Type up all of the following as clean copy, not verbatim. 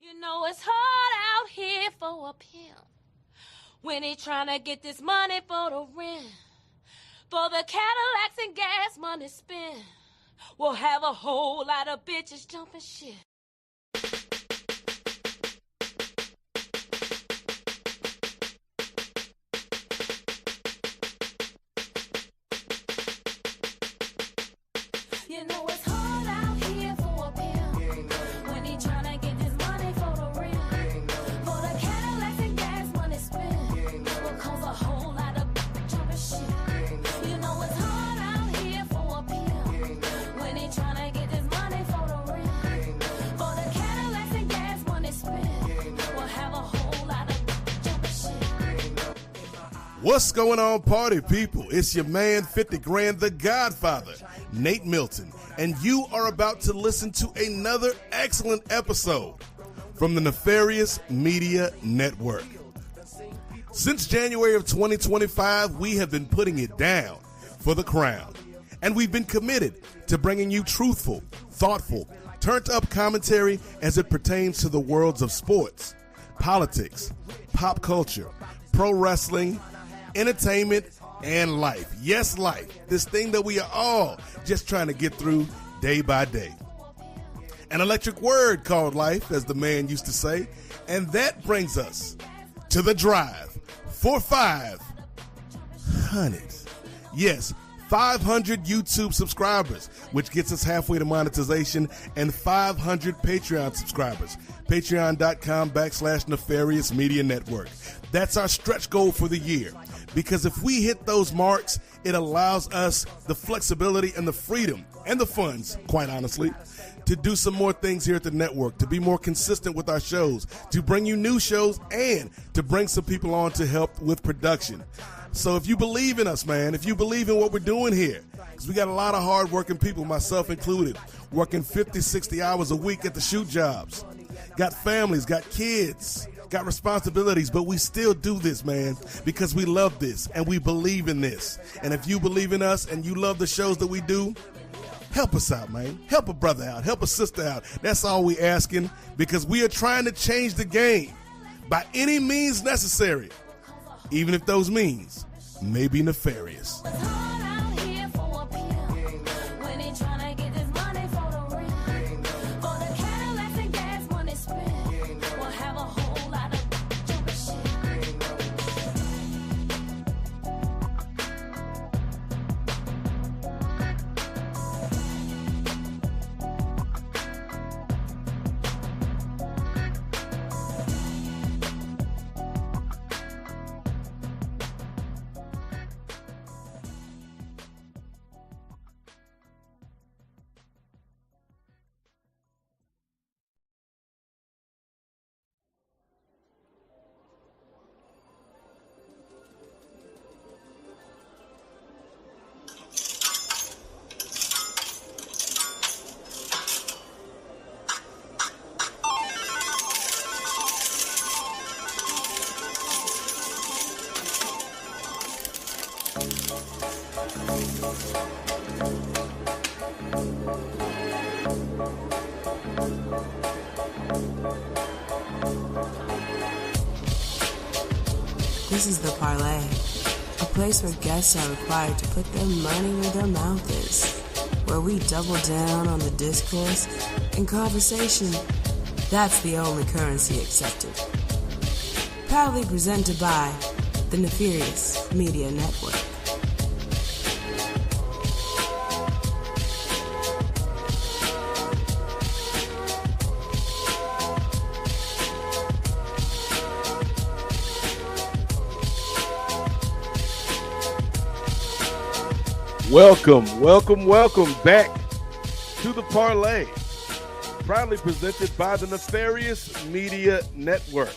You know it's hard out here for a pimp when he tryna get this money for the rent, for the Cadillacs and gas money spent. We'll have a whole lot of bitches jumping shit. You know it's hard out here for a pimp when he tryna get this money for the rent, for the Cadillacs and gas money spent. Will cause a whole lot of jumping shit. You know it's hard out here for a pimp when he tryna get this money for the rent, for the Cadillacs and gas money spent. Will have a whole lot of jumping shit. What's going on, party people? It's your man, 50 Grand, the Godfather, Nate Milton, and you are about to listen to another excellent episode from the Nefarious Media Network. Since January of 2025, we have been putting it down for the crown, and we've been committed to bringing you truthful, thoughtful, turned-up commentary as it pertains to the worlds of sports, politics, pop culture, pro wrestling, entertainment, and life. Yes, life. This thing that we are all just trying to get through day by day. An electric word called life, as the man used to say. And that brings us to the drive for 500. Yes, 500 YouTube subscribers, which gets us halfway to monetization, and 500 Patreon subscribers. Patreon.com/Nefarious Media Network. That's our stretch goal for the year. Because if we hit those marks, it allows us the flexibility and the freedom and the funds, quite honestly, to do some more things here at the network, to be more consistent with our shows, to bring you new shows, and to bring some people on to help with production. So if you believe in us, man, if you believe in what we're doing here, because we got a lot of hard-working people, myself included, working 50, 60 hours a week at the shoot jobs, got families, got kids, got responsibilities, but we still do this, man, because we love this and we believe in this. And if you believe in us and you love the shows that we do, help us out, man. Help a brother out. Help a sister out. That's all we asking, because we are trying to change the game by any means necessary, even if those means may be nefarious. It's hard out here for a pimp when he tryna get this money for the rent, for the Cadillacs and gas money spent. We'll have a whole lot of jumping shit. This is the Parley, a place where guests are required to put their money where their mouth is, where we double down on the discourse and conversation. That's the only currency accepted. Proudly presented by the Nefarious Media Network. Welcome back to the Parley, proudly presented by the Nefarious Media Network.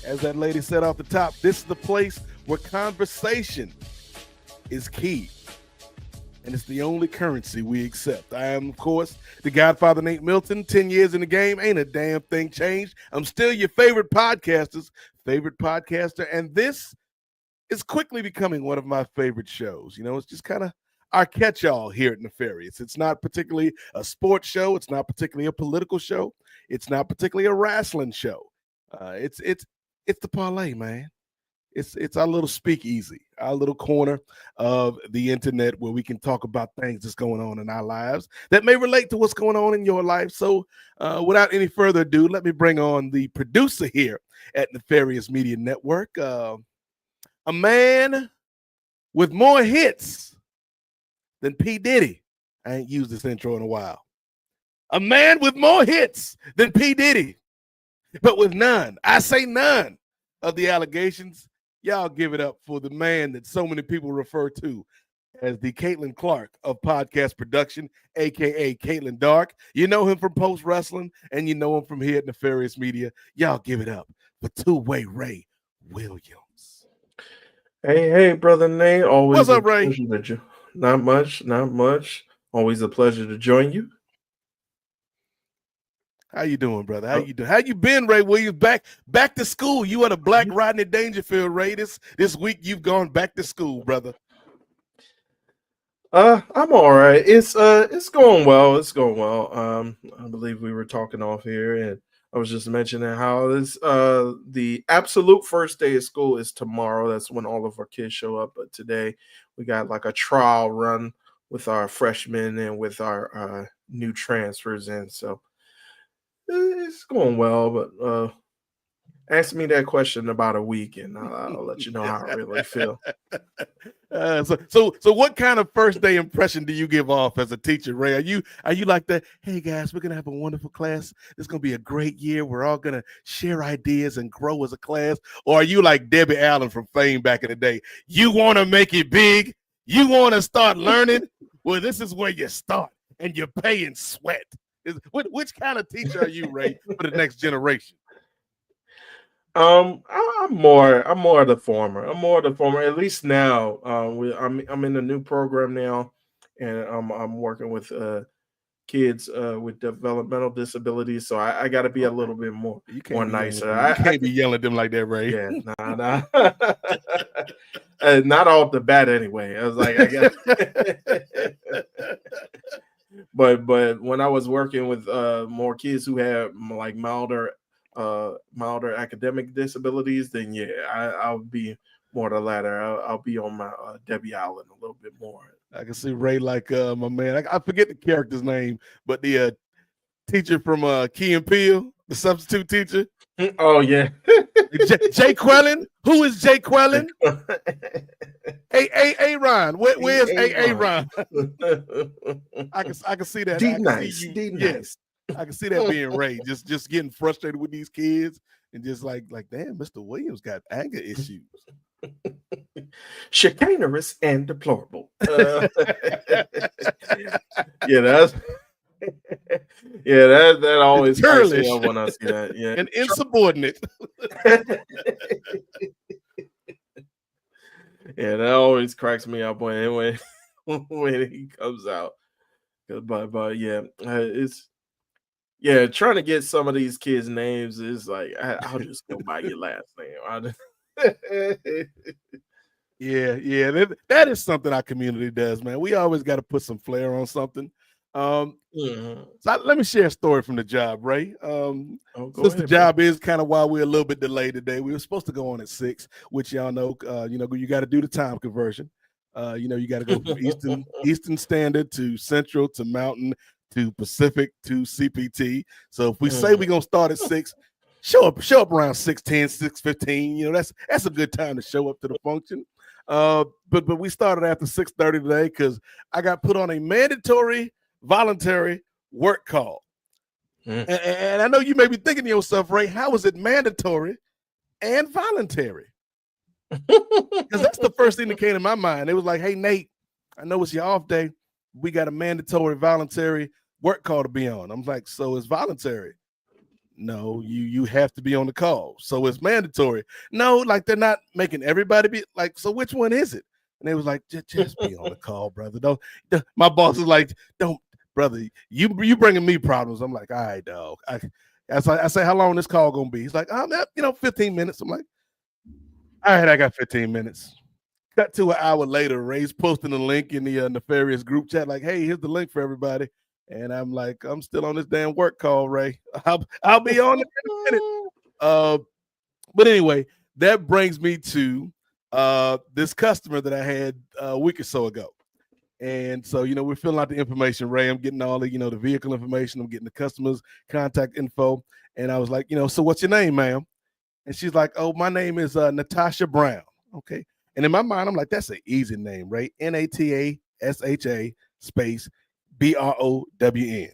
As that lady said off the top, this is the place where conversation is key, and it's the only currency we accept. I am, of course, the Godfather, Nate Milton. 10 years in the game, ain't a damn thing changed. I'm still your favorite podcaster, and this is quickly becoming one of my favorite shows. You know, it's just kind of, our catch-all here at Nefarious. It's not particularly a sports show. It's not particularly a political show. It's not particularly a wrestling show. It's the Parley, man. It's our little speakeasy, our little corner of the internet where we can talk about things that's going on in our lives that may relate to what's going on in your life. So, without any further ado, let me bring on the producer here at Nefarious Media Network, a man with more hits than P. Diddy. I ain't used this intro in a while. A man with more hits than P. Diddy, but with none, I say none, of the allegations. Y'all give it up for the man that so many people refer to as the Caitlin Clark of podcast production, a.k.a. Caitlin Dark. You know him from Post Wrestling, and you know him from here at Nefarious Media. Y'all give it up for Two-Way Ray Williams. Hey, brother Nate. Always What's up, a Ray? pleasure to Not much. Always a pleasure to join you. How you doing, brother? How you doing? How you been, Ray Williams? Back to school. You are the Black Rodney Dangerfield, Ray. This week you've gone back to school, brother. I'm all right. It's going well. It's going well. I believe we were talking off here, and I was just mentioning how this the absolute first day of school is tomorrow. That's when all of our kids show up. But today we got like a trial run with our freshmen and with our new transfers in. So it's going well, but ask me that question in about a week, and I'll let you know how I really feel. So what kind of first day impression do you give off as a teacher, Ray? Are you like that? Hey guys, we're gonna have a wonderful class. It's gonna be a great year. We're all gonna share ideas and grow as a class. Or are you like Debbie Allen from Fame back in the day? You want to make it big. You want to start learning. Well, this is where you start, and you're paying sweat. Which kind of teacher are you, Ray, for the next generation? I'm more of the former. I'm more of the former. At least now, I'm in a new program now, and I'm working with kids with developmental disabilities. So I got to be a little bit more nicer. You can't be yelling at them like that, Ray. Yeah, nah. Not off the bat anyway. I was like, I got. But when I was working with more kids who had like milder academic disabilities, then yeah, I'll be more the latter. I'll be on my Debbie Allen a little bit more. I can see Ray like my man. I forget the character's name, but the teacher from Key and Peele, the substitute teacher. Oh yeah, Jay Quellen. Who is Jay Quellen? Hey, Ron. Where's Ron? I can see that. Nice. I can see that being Ray, just getting frustrated with these kids and just like damn, Mr. Williams got anger issues. Chicanerous and deplorable. That always cracks me up when I see that. Yeah, and insubordinate. Yeah, that always cracks me up when he comes out. But yeah, it's. Yeah, trying to get some of these kids' names is like, I'll just go by your last name. Yeah, that is something our community does, man. We always got to put some flair on something. So let me share a story from the job, Ray. Since the job is kind of why we're a little bit delayed today. We were supposed to go on at 6, which y'all know, you got to do the time conversion. You got to go from Eastern Standard to Central to Mountain to Pacific to CPT. So if we say we're gonna start at 6, show up around 6:10, 6:15. That's a good time to show up to the function. But we started after 6:30 today because I got put on a mandatory voluntary work call. And I know you may be thinking to yourself, Ray, how is it mandatory and voluntary? Because that's the first thing that came to my mind. It was like, hey, Nate, I know it's your off day. We got a mandatory voluntary work call to be on. I'm like, so it's voluntary. No, you have to be on the call. So it's mandatory. No, like they're not making everybody be like, so which one is it? And they was like, just be on the call, brother. Don't. My boss is like, don't, brother, you bringing me problems. I'm like, all right, dog. I say, how long this call gonna be? He's like, 15 minutes. I'm like, all right, I got 15 minutes. Cut to an hour later, Ray's posting a link in the Nefarious group chat, like, "Hey, here's the link for everybody." And I'm like, "I'm still on this damn work call, Ray. I'll be on in a minute." But anyway, that brings me to this customer that I had a week or so ago. And so, we're filling out the information, Ray. I'm getting all the, the vehicle information. I'm getting the customer's contact info. And I was like, "So what's your name, ma'am?" And she's like, "Oh, my name is Natasha Brown." Okay. And in my mind, I'm like, that's an easy name, right? Natasha space Brown.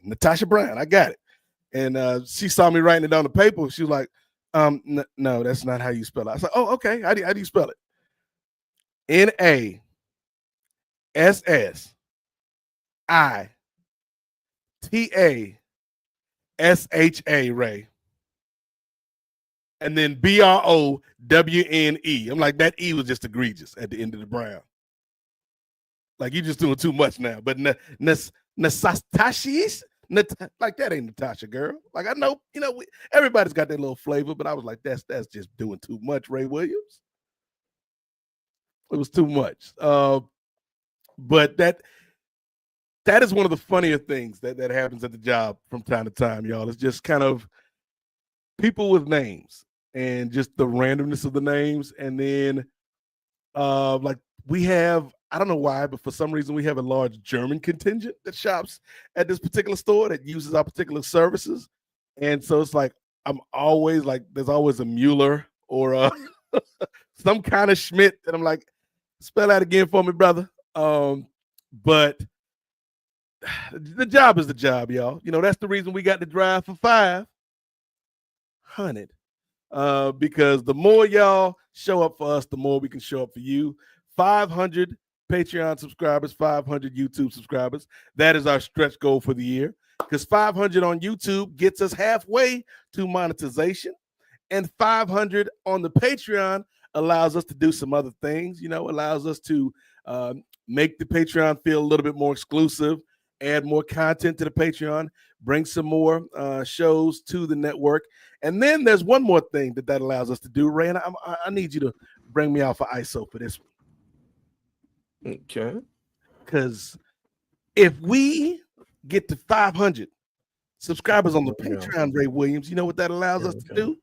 Natasha Brown. I got it. And she saw me writing it on the paper. She was like, no, that's not how you spell it. I was like, "Oh, okay. How do you spell it?" NASSITASHA, Ray. And then BROWNE. I'm like, that E was just egregious at the end of the Brown. Like, you're just doing too much now. But Nasastashis, like, that ain't Natasha, girl. Like, I know, everybody's got their little flavor, but I was like, that's just doing too much, Ray Williams. It was too much. But that is one of the funnier things that happens at the job from time to time, y'all. It's just kind of people with names and just the randomness of the names. And then like, we have, I don't know why, but for some reason we have a large German contingent that shops at this particular store that uses our particular services. And so it's like, I'm always like, there's always a Mueller or some kind of Schmidt. And I'm like, spell that again for me, brother. But the job is the job, y'all. That's the reason we got to drive for 500. Because the more y'all show up for us, the more we can show up for you. 500 Patreon subscribers, 500 YouTube subscribers. That is our stretch goal for the year. Because 500 on YouTube gets us halfway to monetization. And 500 on the Patreon allows us to do some other things, allows us to make the Patreon feel a little bit more exclusive, add more content to the Patreon, bring some more shows to the network. And then there's one more thing that allows us to do, Ray, and I need you to bring me out for ISO for this one. Okay. Because if we get to 500 subscribers on the Patreon, Ray Williams, you know what that allows us to do?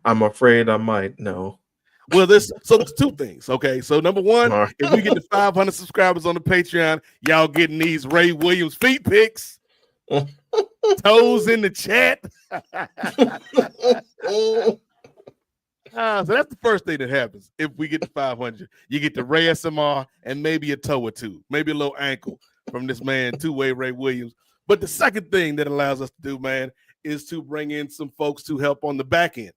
I'm afraid I might know. Well, there's two things. Okay, so number one, if we get to 500 subscribers on the Patreon, y'all getting these Ray Williams feet pics, toes in the chat. So that's the first thing that happens if we get to 500. You get the Ray SMR and maybe a toe or two, maybe a little ankle from this man, two-way Ray Williams. But the second thing that allows us to do, man, is to bring in some folks to help on the back end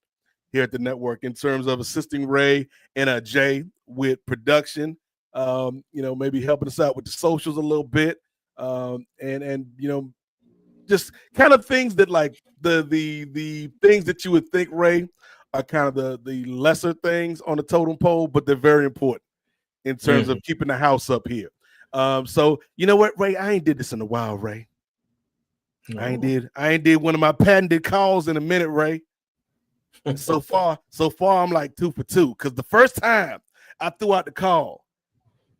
here at the network in terms of assisting Ray and Jay with production, maybe helping us out with the socials a little bit, and just kind of things that, like, the things that you would think, Ray, are kind of the lesser things on the totem pole, but they're very important in terms of keeping the house up here. So you know what, Ray, I ain't did this in a while, Ray. No. I ain't did one of my patented calls in a minute, Ray. So far, I'm like 2 for 2. Because the first time I threw out the call,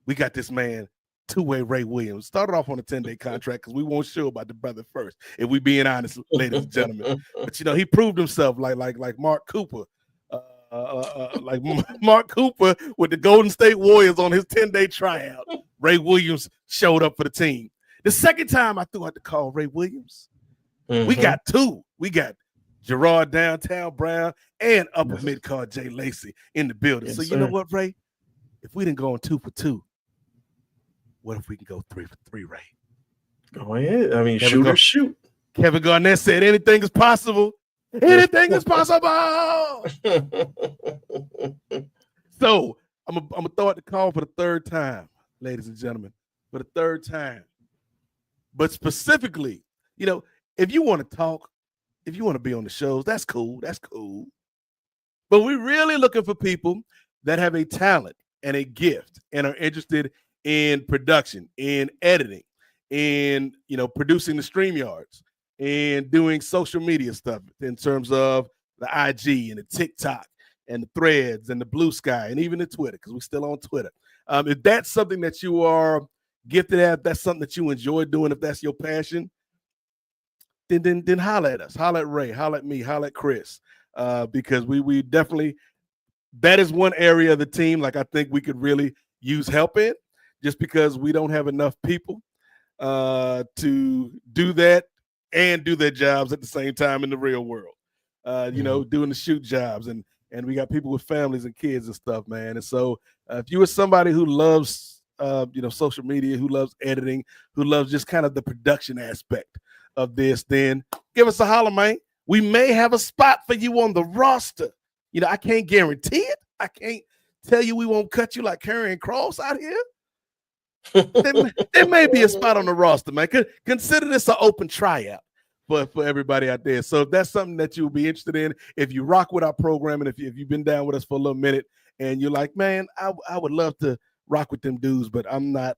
we got this man, two-way Ray Williams. Started off on a 10-day contract because we weren't sure about the brother first, if we being honest, ladies and gentlemen. But he proved himself like Mark Cooper. Like Mark Cooper with the Golden State Warriors on his 10-day tryout. Ray Williams showed up for the team. The second time I threw out the call, Ray Williams, we got two. We got Gerard Downtown Brown and upper mid-card Jay Lacey in the building. So you know what, Ray? If we didn't go on 2 for 2, what if we can go 3 for 3, Ray? Go ahead. I mean, shoot. Kevin Garnett said anything is possible. Anything is possible. So I'm gonna throw out the call for the third time, ladies and gentlemen, for the third time. But specifically, if you want to talk, if you want to be on the shows, that's cool. That's cool. But we're really looking for people that have a talent and a gift and are interested in production, in editing, in producing the StreamYards, and doing social media stuff in terms of the IG and the TikTok and the Threads and the Blue Sky and even the Twitter, because we're still on Twitter. If that's something that you are gifted at, that's something that you enjoy doing, if that's your passion, then holler at us, holler at Ray, holler at me, holler at Chris, because we definitely, that is one area of the team like I think we could really use help in, just because we don't have enough people to do that and do their jobs at the same time in the real world. Doing the shoot jobs, and we got people with families and kids and stuff, man. And so if you are somebody who loves social media, who loves editing, who loves just kind of the production aspect of this, then give us a holler, man. We may have a spot for you on the roster. I can't guarantee it. I can't tell you we won't cut you like Karrion Kross out here. there may be a spot on the roster, man. Consider this an open tryout for everybody out there. So if that's something that you'll be interested in, if you rock with our program, and if you've been down with us for a little minute and you're like, man, I would love to rock with them dudes, but I'm not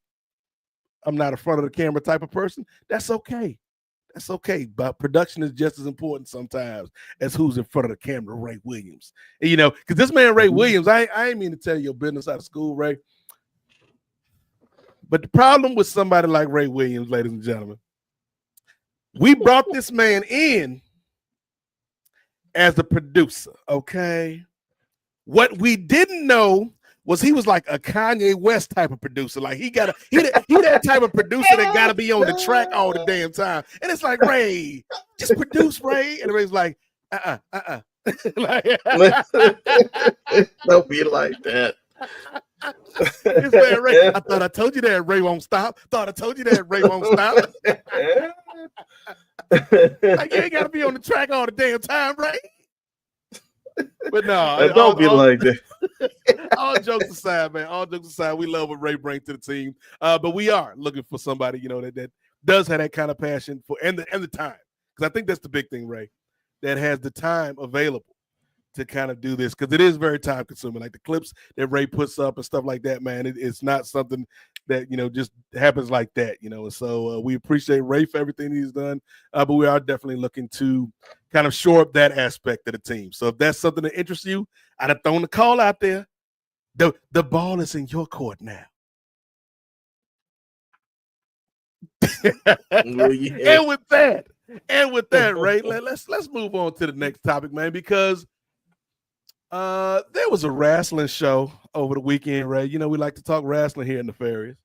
a front of the camera type of person, that's okay. That's okay. But production is just as important sometimes as who's in front of the camera, Ray Williams. And, because this man, Ray Williams, I ain't mean to tell you your business out of school, Ray. But the problem with somebody like Ray Williams, ladies and gentlemen, we brought this man in as a producer, okay? What we didn't know was he was like a Kanye West type of producer. Like he that type of producer that gotta be on the track all the damn time. And it's like, Ray, just produce, Ray. And Ray's like, like, don't be like that. This man, Ray, I thought I told you that Ray won't stop. Thought I told you that Ray won't stop. Like, you ain't gotta be on the track all the damn time, Ray. But no, don't be like that. All jokes aside, man. All jokes aside, we love what Ray brings to the team. But we are looking for somebody, that does have that kind of passion for and the time. Because I think that's the big thing, Ray, that has the time available to kind of do this, because it is very time consuming. Like the clips that Ray puts up and stuff like that, man. It's not something that just happens like that, And so we appreciate Ray for everything he's done, but we are definitely looking to kind of shore up that aspect of the team. So if that's something that interests you, I'd have thrown the call out there. The ball is in your court now. And with that, Ray, let's move on to the next topic, man, because there was a wrestling show over the weekend, Ray. We like to talk wrestling here in Nefarious.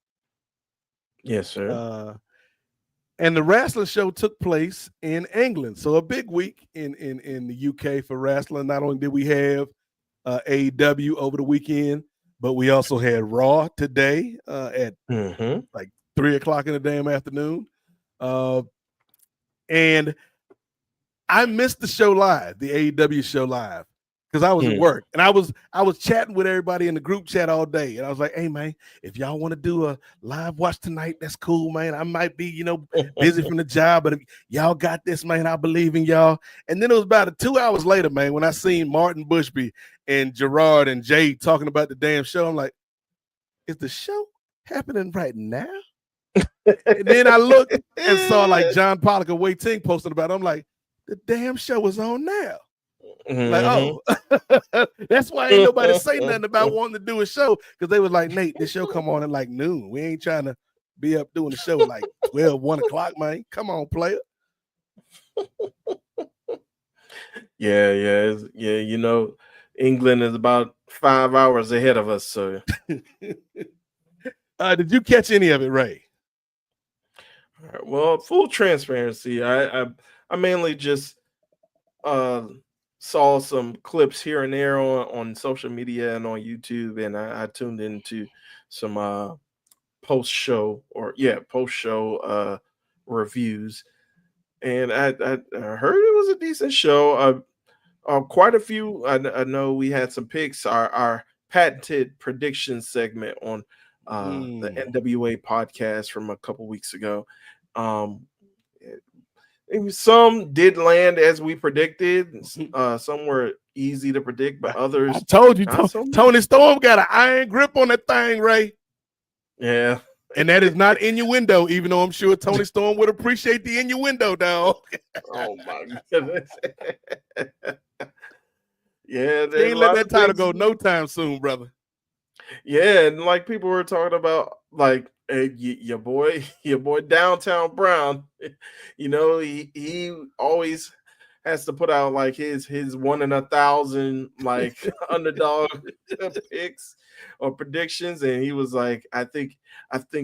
Yes, sir. And the wrestling show took place in England. So a big week in the UK for wrestling. Not only did we have AEW over the weekend, but we also had Raw today at like 3:00 in the damn afternoon. And I missed the show live, the AEW show live, because I was at work, and I was chatting with everybody in the group chat all day, and I was like, "Hey man, if y'all want to do a live watch tonight, that's cool, man. I might be, busy from the job, but if y'all got this, man, I believe in y'all." And then it was about 2 hours later, man, when I seen Martin Bushby and Gerard and Jay talking about the damn show. I'm like, "Is the show happening right now?" And then I looked and saw like John Pollock and Wei Ting posting about it. I'm like, the damn show is on now. Like, oh, that's why ain't nobody say nothing about wanting to do a show, because they was like, Nate, this show come on at like noon. We ain't trying to be up doing the show at like 12, 1 o'clock, man. Come on, player. Yeah. England is about 5 hours ahead of us. So, did you catch any of it, Ray? All right, well, full transparency, I mainly just saw some clips here and there on social media and on YouTube, and I tuned into some post-show reviews, and I heard it was a decent show. Quite a few. I know we had some picks. Our patented prediction segment on the NWA podcast from a couple weeks ago. Some did land as we predicted. Some were easy to predict, but others. I told you, Tony Storm got an iron grip on that thing, Ray. Yeah. And that is not innuendo, even though I'm sure Tony Storm would appreciate the innuendo, dog. Oh, my goodness. Yeah, She there's a ain't let lot that of title things. go no time soon, brother. Yeah, and like people were talking about, like your boy, your boy Downtown Brown. He always has to put out like his 1 in 1,000 like underdog picks or predictions, and he was like, I think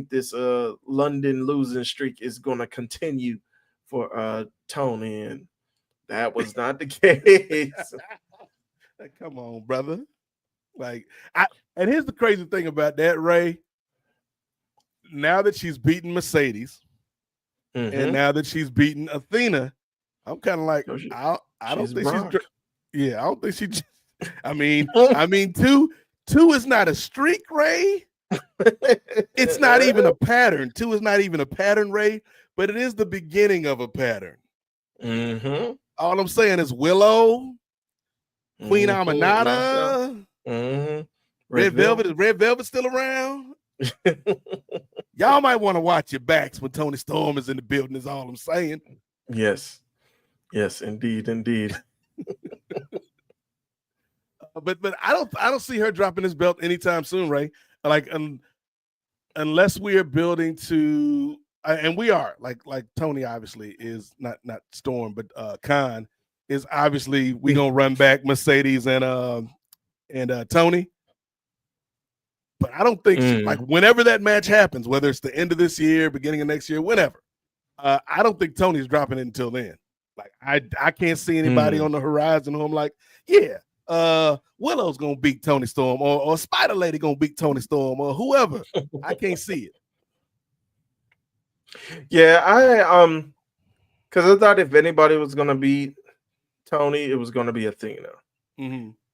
this London losing streak is gonna continue for Tony, and that was not the case. Like, come on, brother. Like, and here's the crazy thing about that, Ray. Now that she's beaten Mercedes, and now that she's beaten Athena, I'm kind of like, So she- I don't she's think she's. Brock. Yeah, I don't think she. I mean, two is not a streak, Ray. It's not even a pattern. Two is not even a pattern, Ray, but it is the beginning of a pattern. Mm-hmm. All I'm saying is Willow, Queen Knocked out. Aminata, Mm-hmm. Red Velvet. Is Red Velvet still around? Y'all might want to watch your backs when Tony Storm is in the building, is all I'm saying. Yes. Yes, indeed. But I don't see her dropping this belt anytime soon, Ray. Like unless we are building to, and we are like Tony obviously is not Storm, but Khan is obviously we gonna run back Mercedes and Tony. But I don't think like whenever that match happens, whether it's the end of this year, beginning of next year, whenever, I don't think Tony's dropping it until then. Like I can't see anybody on the horizon who I'm like, yeah, Willow's gonna beat Tony Storm, or Spider Lady gonna beat Tony Storm, or whoever. I can't see it. Yeah, because I thought if anybody was gonna beat Tony, it was gonna be Athena.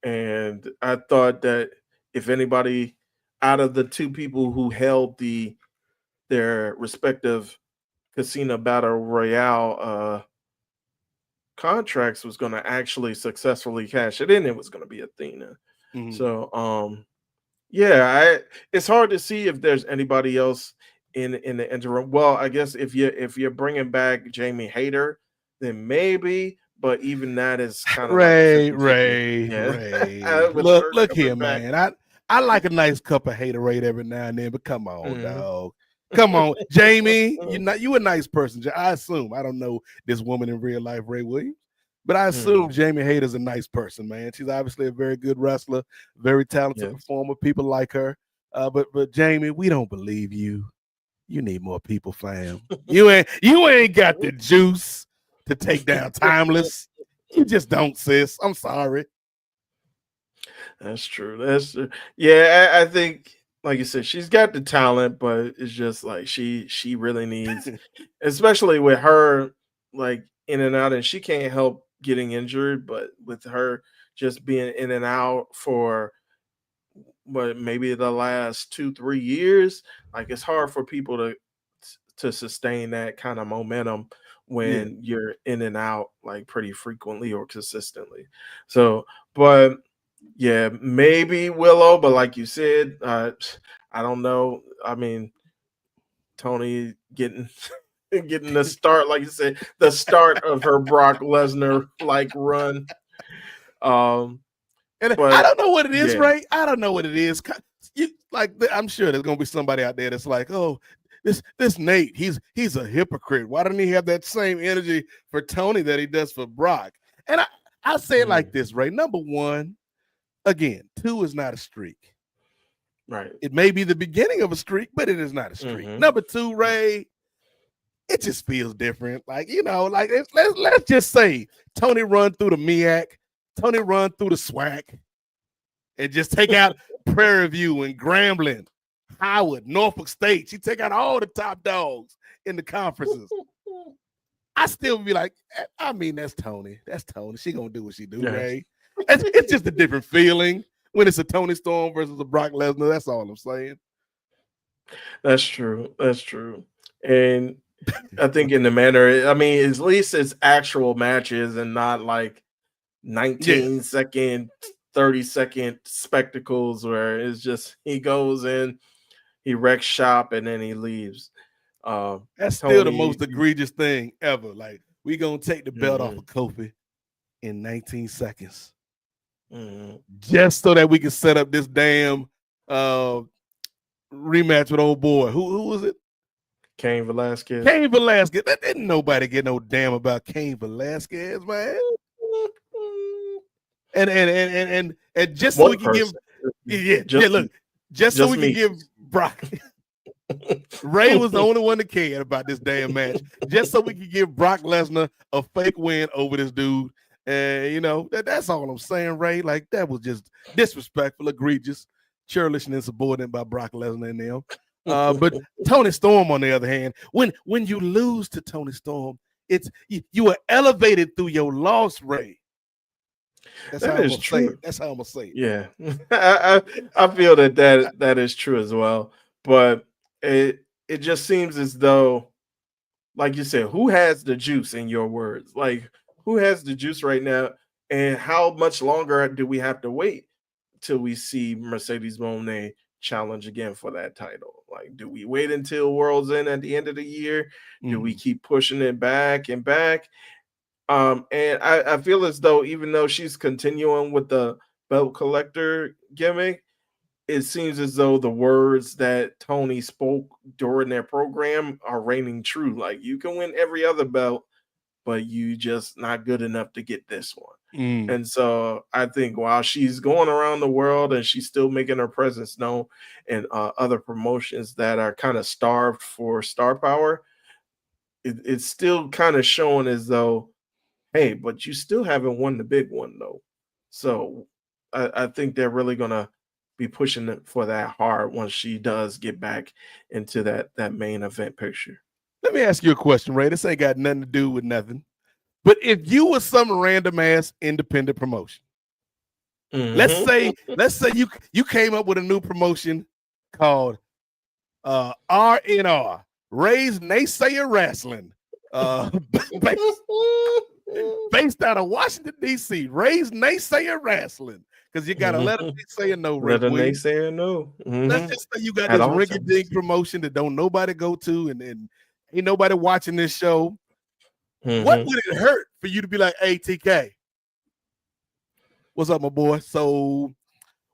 And I thought that if anybody out of the two people who held their respective Casino Battle Royale contracts was going to actually successfully cash it in, it was going to be Athena. So yeah, it's hard to see if there's anybody else in the interim. Well, I guess if you're bringing back Jamie Hayter, then maybe, but even that is kind of Ray. Look here, back. man. I like a nice cup of haterade every now and then, but come on, dog. Come on, Jamie. You a nice person. I assume. I don't know this woman in real life, Ray Williams, but I assume Jamie Hayter's a nice person, man. She's obviously a very good wrestler, very talented performer. People like her. But Jamie, we don't believe you. You need more people, fam. You ain't got the juice to take down Timeless. You just don't, sis. I'm sorry. That's true. Yeah, I think, like you said, she's got the talent, but it's just like she really needs, especially with her like in and out, and she can't help getting injured, but with her just being in and out for maybe the last 2-3 years, like it's hard for people to sustain that kind of momentum when you're in and out like pretty frequently or consistently. So, but yeah, maybe Willow, but like you said, I don't know. I mean, Tony getting the start, like you said, the start of her Brock Lesnar like run. And But I don't know what it is, yeah. Ray. I don't know what it is. I'm sure there's gonna be somebody out there that's like, oh, this Nate, he's a hypocrite. Why doesn't he have that same energy for Tony that he does for Brock? And I say it like this, Ray. Number one, again, 2 is not a streak. Right. It may be the beginning of a streak, but it is not a streak. Number 2, Ray, it just feels different. Like, like let's just say Tony run through the MEAC, Tony run through the SWAC, and just take out Prairie View and Grambling, Howard, Norfolk State. She take out all the top dogs in the conferences. I still be like, I mean, that's Tony. That's Tony. She gonna do what she do, Ray. It's just a different feeling when it's a Tony Storm versus a Brock Lesnar. That's all I'm saying. That's true. And I think in the manner, I mean, at least it's actual matches and not like 19-second, 30-second spectacles where it's just he goes in, he wrecks shop, and then he leaves. That's still the most egregious thing ever. Like, we gonna take the belt off of Kofi in 19 seconds. just so that we can set up this damn rematch with old boy. Who was it? Cain Velasquez. Cain Velasquez. That didn't nobody get no damn about Cain Velasquez, man. And just so we can give so we can give Brock. Ray was the only one that cared about this damn match, just so we could give Brock Lesnar a fake win over this dude. And that's all I'm saying, Ray. Like, that was just disrespectful, egregious, churlish, and insubordinate by Brock Lesnar and them. But Tony Storm, on the other hand, when you lose to Tony Storm, it's you are elevated through your loss, Ray. That's how I'm gonna say it. Yeah, I feel that is true as well. But it just seems as though, like you said, who has the juice, in your words? Like, who has the juice right now? And how much longer do we have to wait till we see Mercedes Moné challenge again for that title? Like, do we wait until World's End at the end of the year? Do we keep pushing it back and back? And I feel as though, even though she's continuing with the belt collector gimmick, it seems as though the words that Tony spoke during their program are reigning true. Like, you can win every other belt, but you just not good enough to get this one. And so I think while she's going around the world and she's still making her presence known in other promotions that are kind of starved for star power, it's still kind of showing as though, hey, but you still haven't won the big one, though. So I think they're really going to be pushing it for that hard once she does get back into that main event picture. Let me ask you a question, Ray. This ain't got nothing to do with nothing. But if you were some random ass independent promotion, let's say you came up with a new promotion called RNR, Ray's Naysayer Wrestling, based out of Washington, D.C., Ray's Naysayer Wrestling. Because you got to let a naysayer know, Ray. Let a naysayer know. Let's just say you got this rinky-dink promotion that don't nobody go to, and ain't nobody watching this show. What would it hurt for you to be like, hey, TK, what's up, my boy? So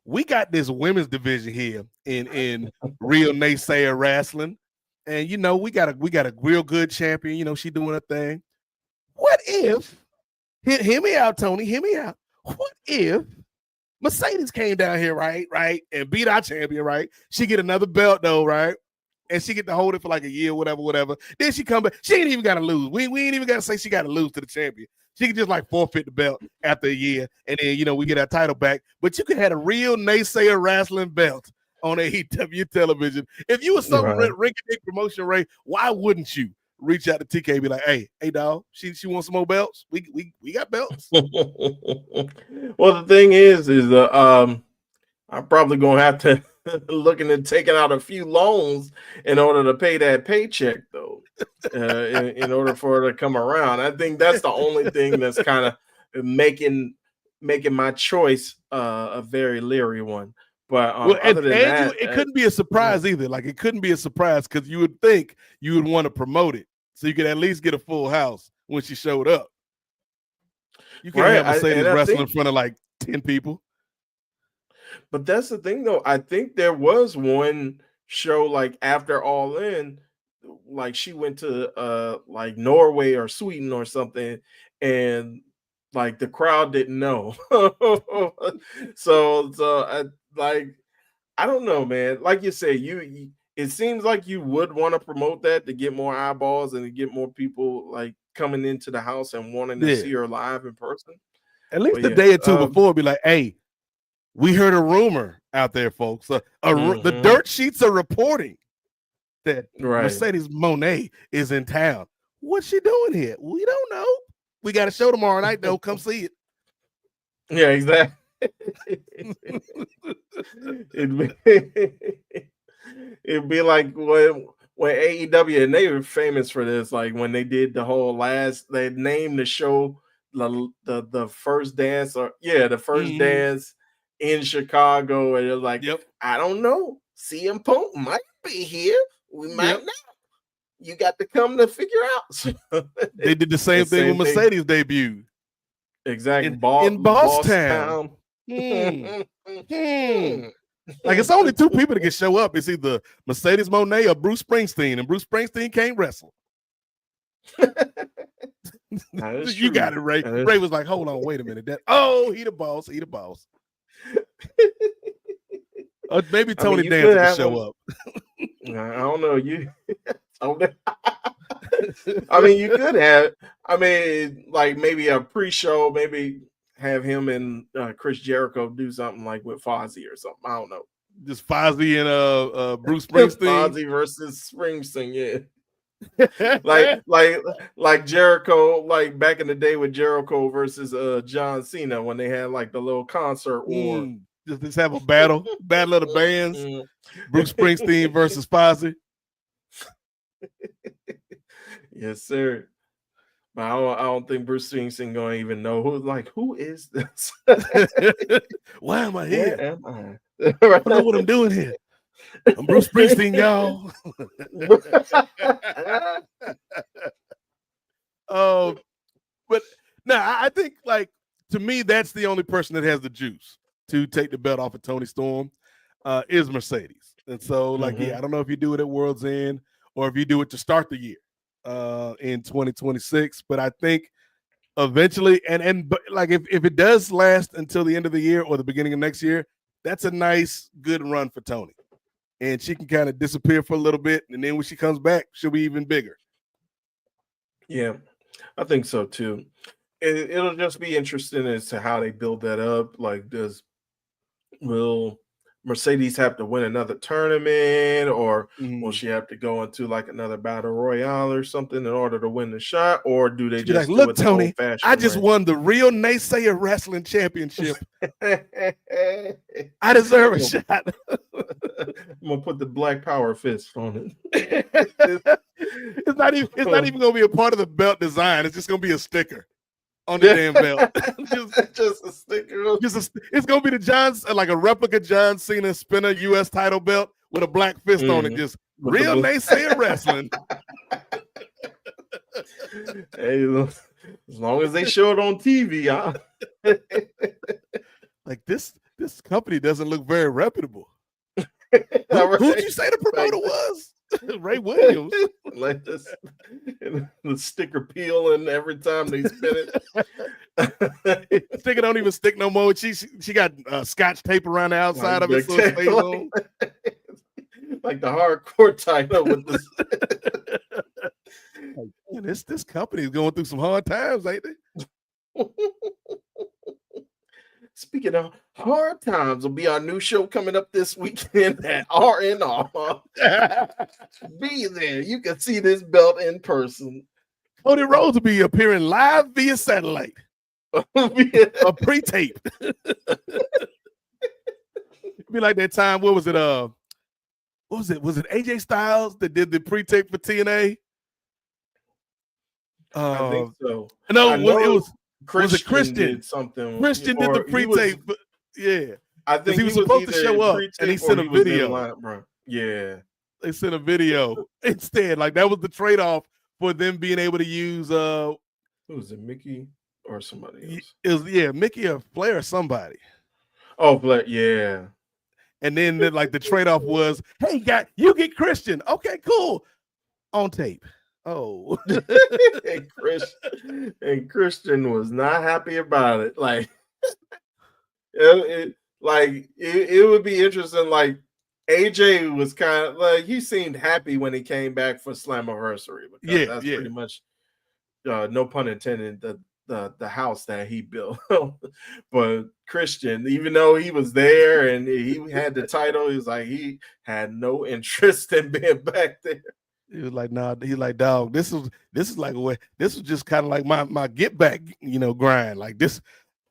we got this women's division here in Real Naysayer Wrestling, and we got a real good champion. She doing her thing. What if? Hear me out, Tony. Hear me out. What if Mercedes came down here, right, and beat our champion, right? She get another belt though, right? And she get to hold it for like a year, whatever. Then she come back. She ain't even got to lose. We ain't even got to say she got to lose to the champion. She can just like forfeit the belt after a year, and then we get our title back. But you could have a real Naysayer Wrestling belt on AEW television. If you were some rinky-dink promotion, Ray, why wouldn't you reach out to TK and be like, hey, dog, she wants some more belts? We got belts. Well, the thing is I'm probably gonna have to looking at taking out a few loans in order to pay that paycheck, though, in order for her to come around. I think that's the only thing that's kind of making my choice a very leery one. But other than that, it couldn't be a surprise either. Like, it couldn't be a surprise because you would think you would want to promote it so you could at least get a full house when she showed up. You can't have Mercedes wrestle in front of like 10 people. But that's the thing, though. I think there was one show, like after All In, like she went to like Norway or Sweden or something, and like the crowd didn't know. so I don't know, man. Like you say, it seems like you would want to promote that to get more eyeballs and to get more people like coming into the house and wanting to see her live in person. At least a day or two before, be like, hey, we heard a rumor out there, folks. The dirt sheets are reporting that Mercedes Moné is in town. What's she doing here? We don't know. We got a show tomorrow night, though. Come see it. Yeah, exactly. It'd be like when AEW, and they were famous for this, like when they did the whole they named the show the first dance, the first dance in Chicago, and they're like, I don't know, CM Punk might be here. We might not. You got to come to figure out. They did the same thing when Mercedes debuted. Exactly. In Boston. Like it's only two people that can show up. It's either Mercedes Moné or Bruce Springsteen, and Bruce Springsteen can't wrestle. You got it, Ray. Ray was like, "Hold on, wait a minute." He the boss. He the boss. Or maybe Tony Danza can show up. I don't know. I mean, you could have. I mean, like maybe a pre-show, maybe have him and Chris Jericho do something like with Fozzy or something. I don't know. Just Fozzy and Bruce Springsteen. Fozzy versus Springsteen, yeah. like Jericho, like back in the day with Jericho versus John Cena when they had like the little concert war. Just have a battle of the bands. Bruce Springsteen versus Fozzy. Yes, sir. But I don't think Bruce Springsteen gonna even know who is this? Why am I here? Where am I? I don't know what I'm doing here. I'm Bruce Springsteen, y'all. But no, I think like to me, that's the only person that has the juice to take the belt off of Tony Storm is Mercedes. And so, like, I don't know if you do it at World's End or if you do it to start the year in 2026, but I think eventually, but like if it does last until the end of the year or the beginning of next year, that's a nice, good run for Tony. And she can kind of disappear for a little bit, and then when she comes back, she'll be even bigger. Yeah, I think so too. It'll just be interesting as to how they build that up. Like, will Mercedes have to win another tournament, or will she have to go into like another battle royale or something in order to win the shot, or do they just like, look, Tony, I just won the real Naysayer Wrestling Championship. I deserve a shot. I'm gonna put the Black Power fist on it. It's not even gonna be a part of the belt design. It's just gonna be a sticker on the damn belt. just a sticker. It's gonna be like a replica John Cena spinner U.S. title belt with a black fist on it. Just with real Naysayer Wrestling. Hey, as long as they show it on TV, like this company doesn't look very reputable. Who'd you say the promoter was? Ray Williams. Like this, the sticker peeling every time they spin it. Sticker don't even stick no more. She got scotch tape around the outside of it, so it stays on. Like the hardcore title with this. This company is going through some hard times, ain't they? Speaking of hard times, will be our new show coming up this weekend at RNR. Be there. You can see this belt in person. Cody Rhodes will be appearing live via satellite. A pre-tape. Be like that time. What was it? What was it? Was it AJ Styles that did the pre-tape for TNA? I think so. No, it was. Christian was it Christian? Did something. Christian did the pre-tape. Yeah. I think he was supposed to show up and he sent a video. Yeah. They sent a video instead. Like that was the trade-off for them being able to use who was it, Mickey or somebody else? It was Mickey or Flair or somebody. Oh, Flair, yeah. And then like the trade-off was, hey, you get Christian. Okay, cool. On tape. Oh, and Christian was not happy about it. Like, it would be interesting. Like, AJ was kind of like he seemed happy when he came back for Slammiversary. That's pretty much, no pun intended, the house that he built. But Christian, even though he was there and he had the title, he was like he had no interest in being back there. He was like, nah, he's like, dog, this was just kind of like my get back, grind. Like this,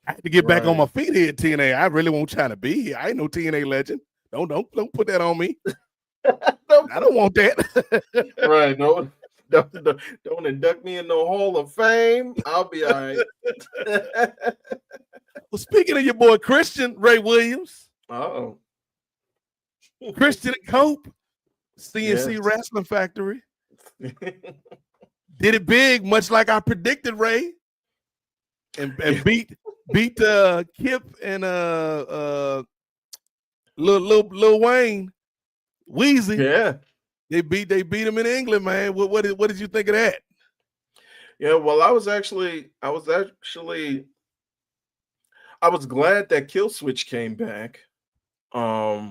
I had to get back on my feet here at TNA. I really won't try to be here. I ain't no TNA legend. Don't put that on me. I don't want that. Right. Don't induct me in the Hall of Fame. I'll be all right. Well, speaking of your boy Christian Ray Williams. Uh-oh. Christian and Cope. CNC Wrestling Factory did it big, much like I predicted, Ray, and beat beat Kip and Lil Wayne, Wheezy. Yeah. They beat him in England, man. What did you think of that? Yeah, well, I was glad that Kill Switch came back. Yeah.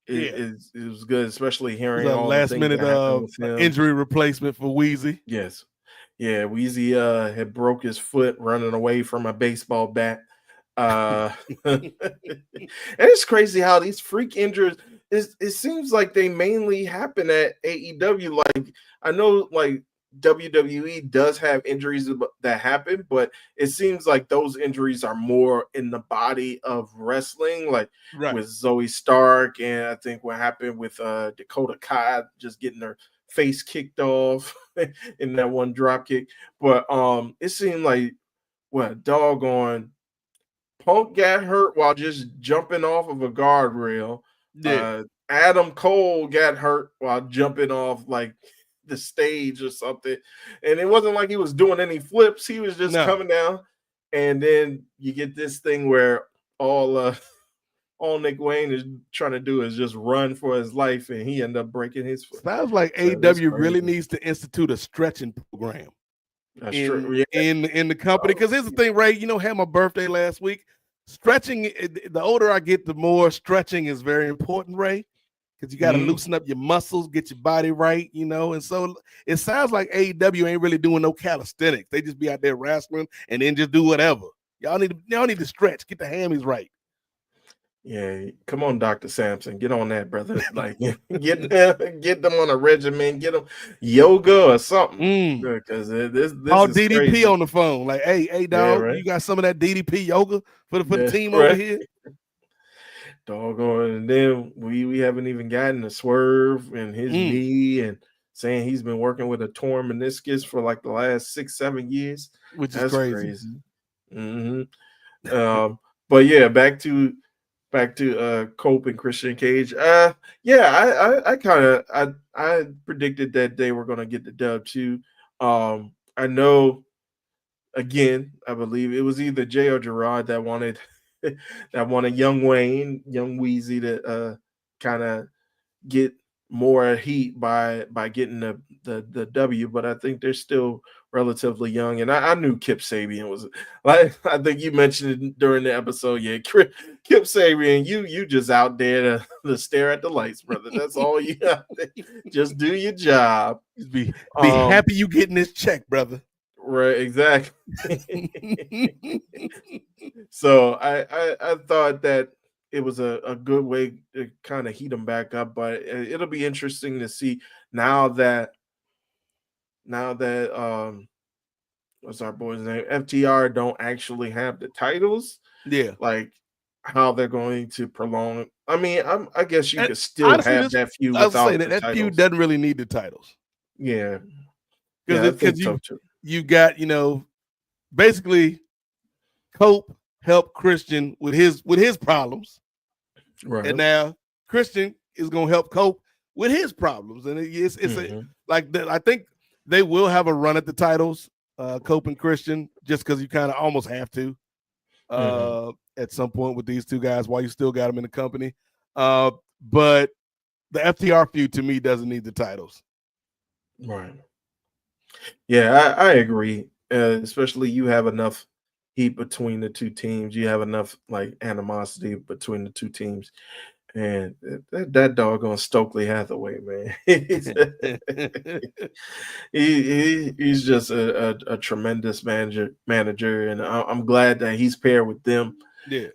It was good, especially It was hearing a all the last things minute that happened with him. injury replacement for Wheezy. Yes. Yeah, Wheezy had broke his foot running away from a baseball bat. And it's crazy how these freak injuries it seems like they mainly happen at AEW. Like I know like WWE does have injuries that happen, but it seems like those injuries are more in the body of wrestling, like Right. with Zoe Stark, and I think what happened with Dakota Kai just getting her face kicked off in that one drop kick. But it seemed like what doggone Punk got hurt while just jumping off of a guardrail. Yeah. Adam Cole got hurt while jumping off like the stage or something. And it wasn't like he was doing any flips. He was just coming down. And then you get this thing where all Nick Wayne is trying to do is just run for his life, and he ended up breaking his foot. Sounds like AEW really needs to institute a stretching program. That's true. Yeah. In the company. Because here's the thing, Ray, had my birthday last week. Stretching, the older I get, the more stretching is very important, Ray. Because you got to loosen up your muscles, get your body right, and so it sounds like AEW ain't really doing no calisthenics. They just be out there wrestling and then just do whatever. Y'all need to stretch, get the hammies right. Yeah, come on, Dr. Sampson, get on that, brother. Like, get them on a regimen, get them yoga or something. Because this all is DDP crazy. on the phone. Like, hey, dog, right. You got some of that DDP yoga for the team over here? Doggone, and then we haven't even gotten a Swerve and his knee, and saying he's been working with a torn meniscus for like the last 6-7 years, which is crazy. But yeah, back to Cope and Christian Cage. I predicted that they were going to get the dub too. I know, again, I believe it was either Jay or Gerard that wanted young Wheezy to kind of get more heat by getting the W, but I think they're still relatively young. And I knew Kip Sabian was, like, I think you mentioned it during the episode. Yeah, Kip Sabian, you just out there to stare at the lights, brother. That's all you got. Just do your job. Be happy you getting this check, brother. Right, exactly. So I thought that it was a good way to kind of heat them back up, but it'll be interesting to see now that what's our boy's name? FTR don't actually have the titles. Yeah, like how they're going to prolong. I mean, I guess you could still honestly, have that feud without the that feud doesn't really need the titles. Yeah, because you got basically Cope helped Christian with his problems. Right. And now Christian is going to help Cope with his problems. And it's I think they will have a run at the titles, Cope and Christian, just because you kind of almost have to at some point with these two guys while you still got them in the company. But the FTR feud to me doesn't need the titles. Right. Yeah, I agree. Especially you have enough heat between the two teams. You have enough like animosity between the two teams, and that doggone Stokely Hathaway, man, he's just a tremendous manager, and I'm glad that he's paired with them. Yeah,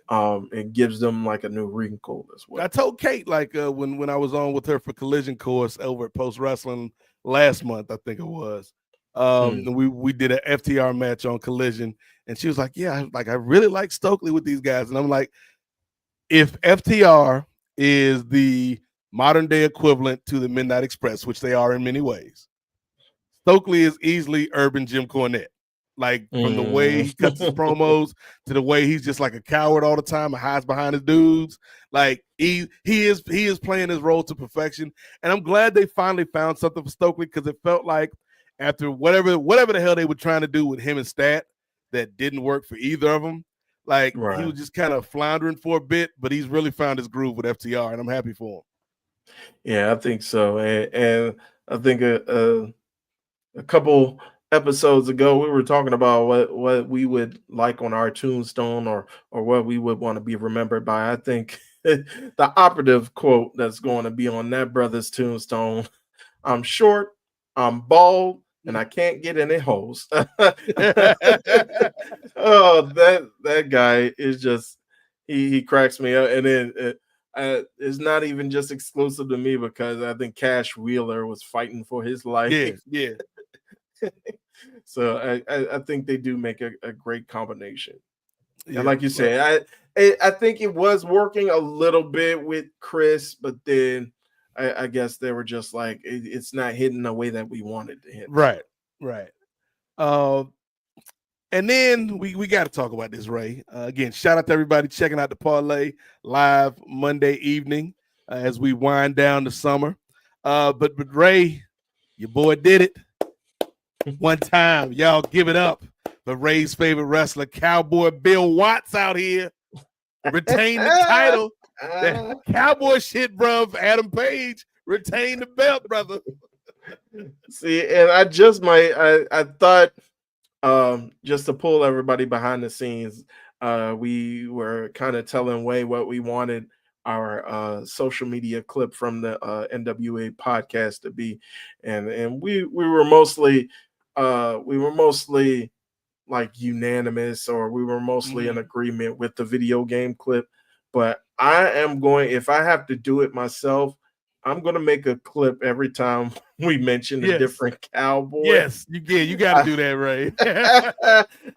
it gives them like a new wrinkle as well. I told Kate like when I was on with her for Collision Course over at Post Wrestling last month, I think it was. And we did an FTR match on Collision, and she was like, "Yeah, I really like Stokely with these guys." And I'm like, if FTR is the modern day equivalent to the Midnight Express, which they are in many ways, Stokely is easily urban Jim Cornette. Like from the way he cuts his promos to the way he's just like a coward all the time and hides behind his dudes. Like he is playing his role to perfection. And I'm glad they finally found something for Stokely, because it felt like after whatever the hell they were trying to do with him and Stat that didn't work for either of them, Like he Right. was just kind of floundering for a bit, but he's really found his groove with FTR, and I'm happy for him. Yeah, I think so. And I think a couple episodes ago we were talking about what we would like on our tombstone, or what we would want to be remembered by. I think the operative quote that's going to be on that brother's tombstone: I'm short, I'm bald, and I can't get any hoes. Oh, that guy is just, he cracks me up. And then it's not even just exclusive to me, because I think Cash Wheeler was fighting for his life. Yeah, yeah, So I think they do make a great combination. And yeah. like you said, I think it was working a little bit with Chris, but then I guess they were just like, it's not hitting the way that we wanted to hit. Right, right. And then we got to talk about this, Ray. Again, shout out to everybody checking out the Parlay live Monday evening as we wind down the summer. But Ray, your boy did it one time. Y'all give it up for Ray's favorite wrestler, Cowboy Bill Watts, out here retained the title. That cowboy shit, bro. Adam Page retained the belt, brother. See, and I thought, just to pull everybody behind the scenes, we were kind of telling Way what we wanted our social media clip from the NWA podcast to be, and we were mostly like unanimous, or we were mostly in agreement with the video game clip. But I am going, if I have to do it myself, I'm going to make a clip every time we mention a different cowboy. Yes, you got to do that, Ray.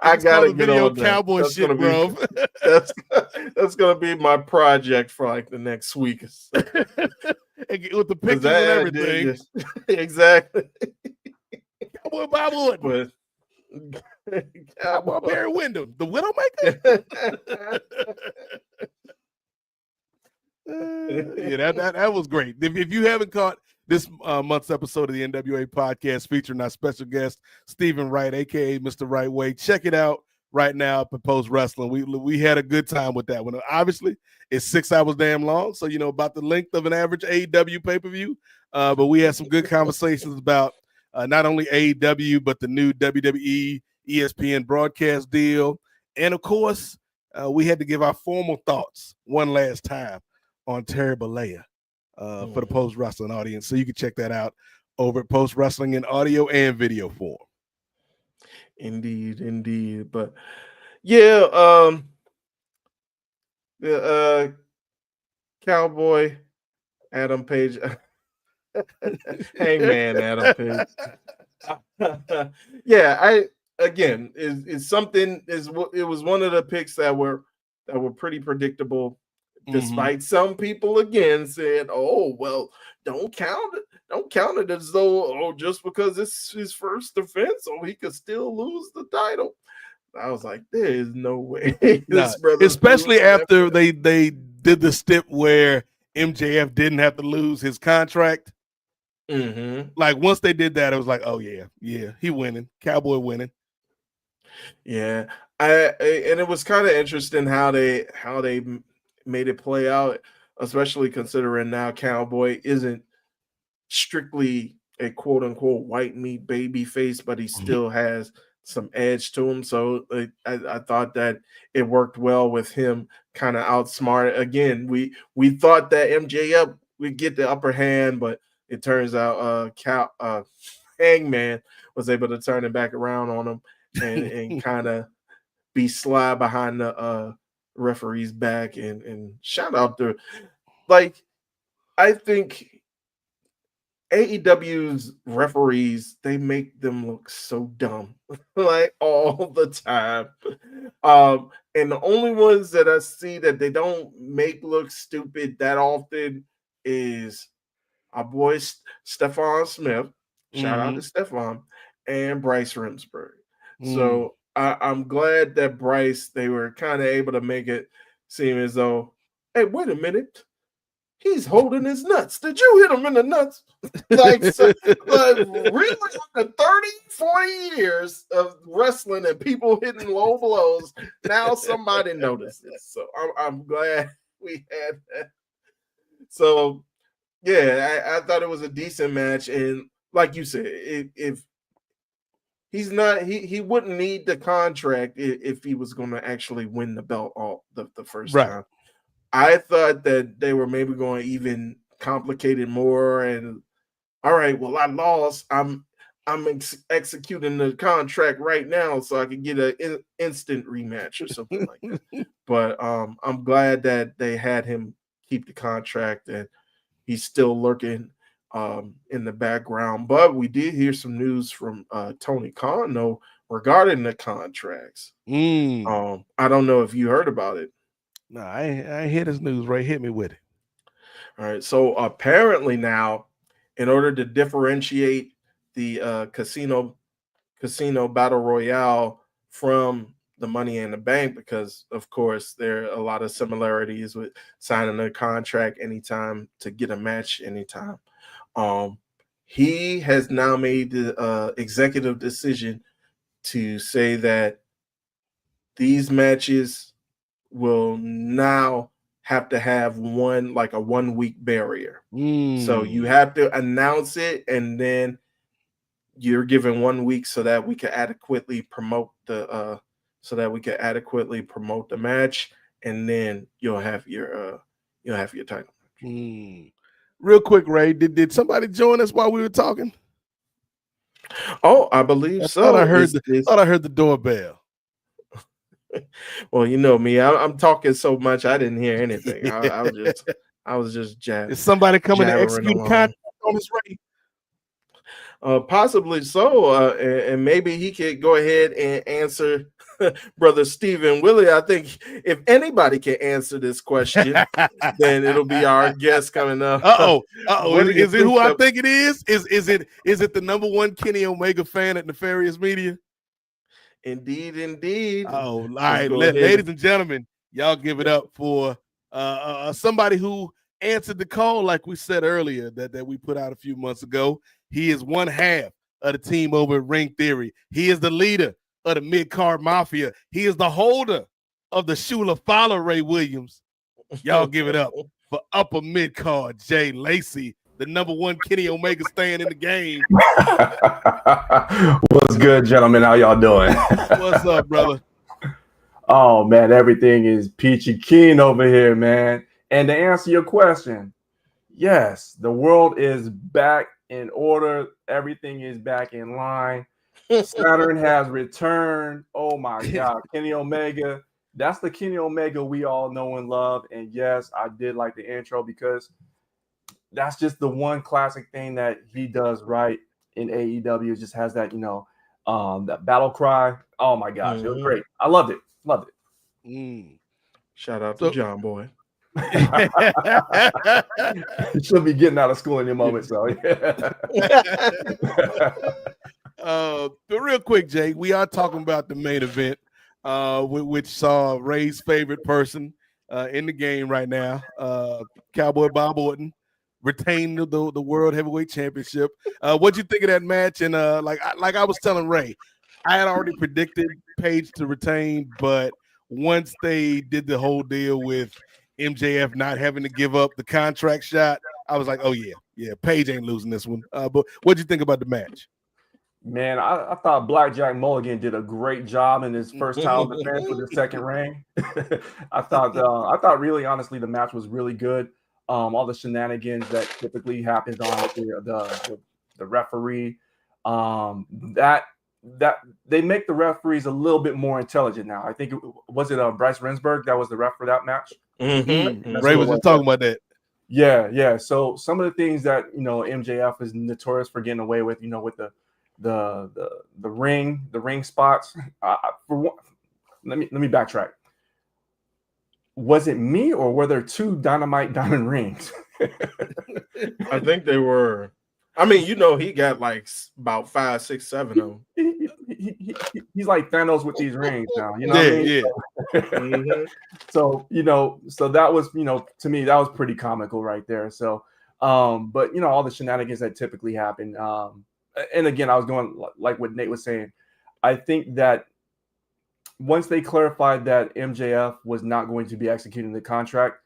I gotta get video on that. cowboy That's shit, gonna be bro. that's gonna be my project for like the next week. With the pictures and everything. Exactly. Cowboy Bob Wood. But Cowboy Barry Windham, the Widowmaker. Yeah, that was great. If you haven't caught this month's episode of the NWA podcast featuring our special guest Stephen Wright, aka Mr. Right Way, check it out right now up at Post Wrestling. We had a good time with that one. Obviously, it's 6 hours damn long, so about the length of an average AEW pay-per-view. But we had some good conversations about not only AEW but the new WWE ESPN broadcast deal, and of course, we had to give our formal thoughts one last time on Terry Bollea for the Post Wrestling audience. So you can check that out over at Post Wrestling in audio and video form. Indeed. But yeah, the Cowboy Adam Page, Hangman Adam Page. Yeah, it's something. It was one of the picks that were pretty predictable. Despite some people again said, "Oh well, don't count it as though just because it's his first defense, he could still lose the title." I was like, "There is no way." This brother, especially after they did the step where MJF didn't have to lose his contract. Like once they did that, it was like, "Oh yeah, he winning, Cowboy winning." Yeah, and it was kind of interesting how they made it play out, especially considering now Cowboy isn't strictly a quote unquote white meat baby face, but he still has some edge to him. So I thought that it worked well with him kind of outsmart. Again, we thought that MJF would get the upper hand, but it turns out Hangman was able to turn it back around on him and kind of be sly behind the referee's back. And shout out to, like, I think AEW's referees, they make them look so dumb like all the time. And the only ones that I see that they don't make look stupid that often is our boy Stephon Smith. Shout out to Stephon, and Bryce Remsburg. So I'm glad that Bryce, they were kind of able to make it seem as though, hey, wait a minute, he's holding his nuts. Did you hit him in the nuts? Like, really, after 30, 40 years of wrestling and people hitting low blows, now somebody notices. So I'm glad we had that. So, yeah, I thought it was a decent match. And like you said, if he's not, he wouldn't need the contract if he was going to actually win the belt all the first time. I thought that they were maybe going to even complicate it more. And all right, well, I lost. I'm executing the contract right now so I can get an instant rematch or something like that. But I'm glad that they had him keep the contract and he's still lurking in the background. But we did hear some news from Tony Khan, though, regarding the contracts. I don't know if you heard about it. No, I ain't hear this news. Ray, hit me with it. All right. So apparently now, in order to differentiate the casino battle royale from the Money in the Bank, because of course there are a lot of similarities with signing a contract anytime to get a match anytime. He has now made the executive decision to say that these matches will now have to have a 1 week barrier. So you have to announce it, and then you're given 1 week so that we can adequately promote the match, and then you'll have your title. Real quick, Ray, did somebody join us while we were talking? Oh, I believe so. Thought I heard the doorbell. Well, you know me, I'm talking so much I didn't hear anything. I was just jabbing. Is somebody coming to execute a contract on this, Ray? Possibly so, and maybe he could go ahead and answer Brother Stephen Willie. I think if anybody can answer this question, then it'll be our guest coming up. Is it who I think it is? Is it the number one Kenny Omega fan at Nefarious Media? Indeed. Oh, all right, ladies and gentlemen, y'all give it up for somebody who answered the call, like we said earlier, that we put out a few months ago. He is one half of the team over at Ring Theory. He is the leader of the Mid-Card Mafia. He is the holder of the Shula Follow Ray Williams. Y'all give it up for Upper Mid-Card Jay Lacey, the number one Kenny Omega stand in the game. What's good, gentlemen? How y'all doing? What's up, brother? Oh, man, everything is peachy keen over here, man. And to answer your question, yes, the world is back in order. Everything is back in line. Saturn has returned. Oh, my God. Kenny Omega. That's the Kenny Omega we all know and love. And, yes, I did like the intro because that's just the one classic thing that he does right in AEW. It just has that, that battle cry. Oh, my gosh. It was great. I loved it. Shout out to John Boy. You should be getting out of school in a moment. So, but real quick, Jay, we are talking about the main event, which saw Ray's favorite person in the game right now, Cowboy Bob Orton, retain the World Heavyweight Championship. What'd you think of that match? And like I was telling Ray, I had already predicted Paige to retain, but once they did the whole deal with MJF not having to give up the contract shot, I was like, oh yeah, Paige ain't losing this one. But what'd you think about the match? Man, I thought Blackjack Mulligan did a great job in his first title defense with his second reign. I thought really honestly the match was really good. All the shenanigans that typically happens on the referee, that they make the referees a little bit more intelligent now. I think was it Bryce Rensburg that was the ref for that match. Ray was just talking about that. Yeah. So some of the things that MJF is notorious for getting away with, with the ring spots. Let me backtrack. Was it me or were there two Dynamite Diamond rings? I think they were. I mean, he got like about 5, 6, 7 of them. He's like Thanos with these rings now. You know what I mean? Mhm. So, so that was, to me, that was pretty comical right there. So, but all the shenanigans that typically happen. And again, I was going like what Nate was saying. I think that once they clarified that MJF was not going to be executing the contract,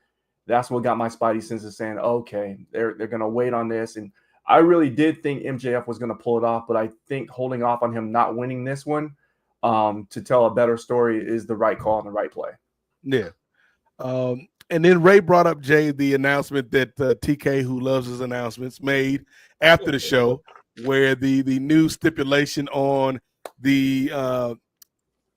that's what got my spidey senses saying, okay, they're going to wait on this. And I really did think MJF was going to pull it off, but I think holding off on him not winning this one to tell a better story is the right call and the right play. Yeah. And then Ray brought up, Jay, the announcement that TK, who loves his announcements, made after the show, where the new stipulation on the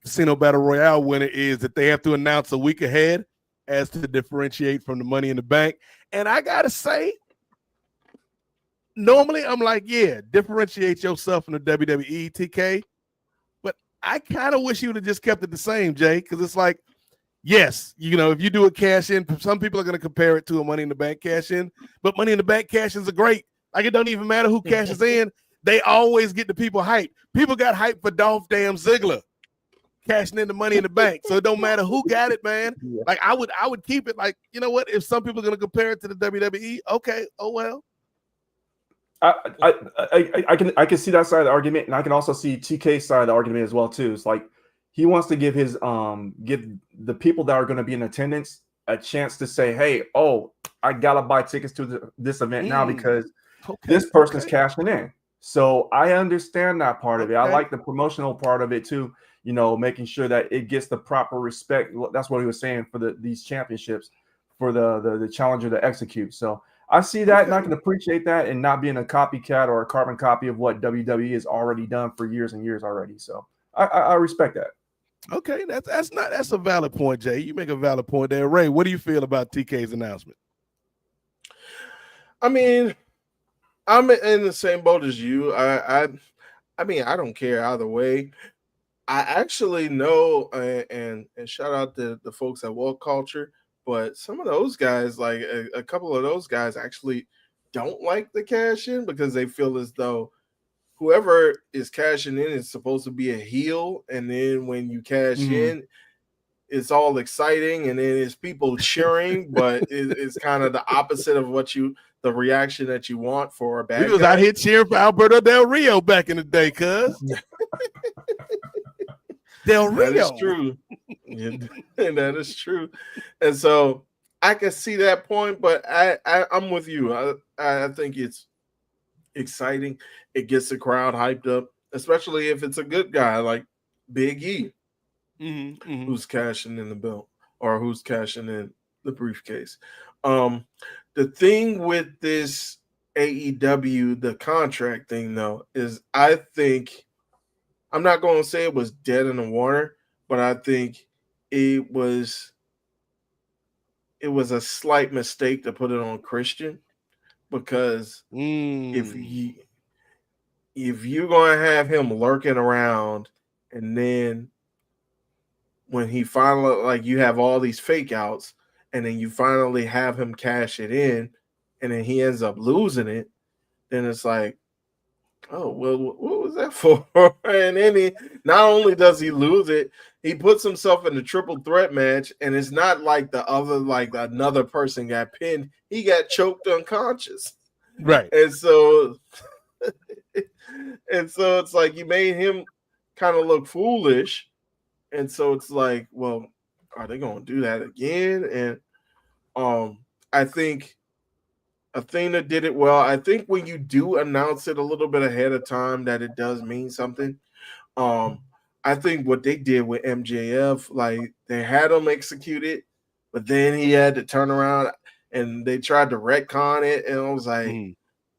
Casino Battle Royale winner is that they have to announce a week ahead as to differentiate from the Money in the Bank. And I got to say, normally I'm like, yeah, differentiate yourself from the WWE, TK. But I kind of wish you would have just kept it the same, Jay, because it's like, yes, if you do a cash in, some people are going to compare it to a Money in the Bank cash in, but Money in the Bank cash ins are great. Like, it don't even matter who cashes in. They always get the people hyped. People got hyped for Dolph damn Ziggler cashing in the Money in the Bank. So it don't matter who got it, man. Yeah. Like, I would keep it like, you know what? If some people are going to compare it to the WWE, okay, oh well. I can see that side of the argument, and I can also see TK's side of the argument as well too. It's like he wants to give the people that are going to be in attendance a chance to say, hey, I gotta buy tickets to this event now because this person is cashing in. So I understand that part of it. I like the promotional part of it too, making sure that it gets the proper respect. That's what he was saying for these championships for the challenger to execute. So I see that, and I can appreciate that, and not being a copycat or a carbon copy of what WWE has already done for years and years already. So I respect that. Okay, that's a valid point, Jay. You make a valid point there. Ray, what do you feel about TK's announcement? I mean, I'm in the same boat as you. I mean, I don't care either way. I actually know, and shout out to the folks at Woke Culture, but some of those guys, like a couple of those guys, actually don't like the cash in because they feel as though whoever is cashing in is supposed to be a heel, and then when you cash in, it's all exciting, and then it's people cheering, but it's kind of the opposite of the reaction that you want for a bad guy. We was out here cheering for Alberto Del Rio back in the day, cuz. Del Rio. That is true. And that is true. And so I can see that point, but I'm with you. I think it's exciting. It gets the crowd hyped up, especially if it's a good guy like Big E, who's cashing in the belt or who's cashing in the briefcase. The thing with this AEW, the contract thing, though, is I think I'm not going to say it was dead in the water, but I think it was a slight mistake to put it on Christian, because if you're going to have him lurking around, and then when he finally, like, you have all these fake outs, and then you finally have him cash it in, and then he ends up losing it, then it's like, oh, well, what was that for? And then not only does he lose it, he puts himself in a triple threat match, and it's not like another person got pinned. He got choked unconscious. Right. And so it's like you made him kind of look foolish. And so it's like, well, are they going to do that again? And I think Athena did it well. I think when you do announce it a little bit ahead of time, that it does mean something. I think what they did with MJF, like, they had him execute it, but then he had to turn around and they tried to retcon it. And I was like,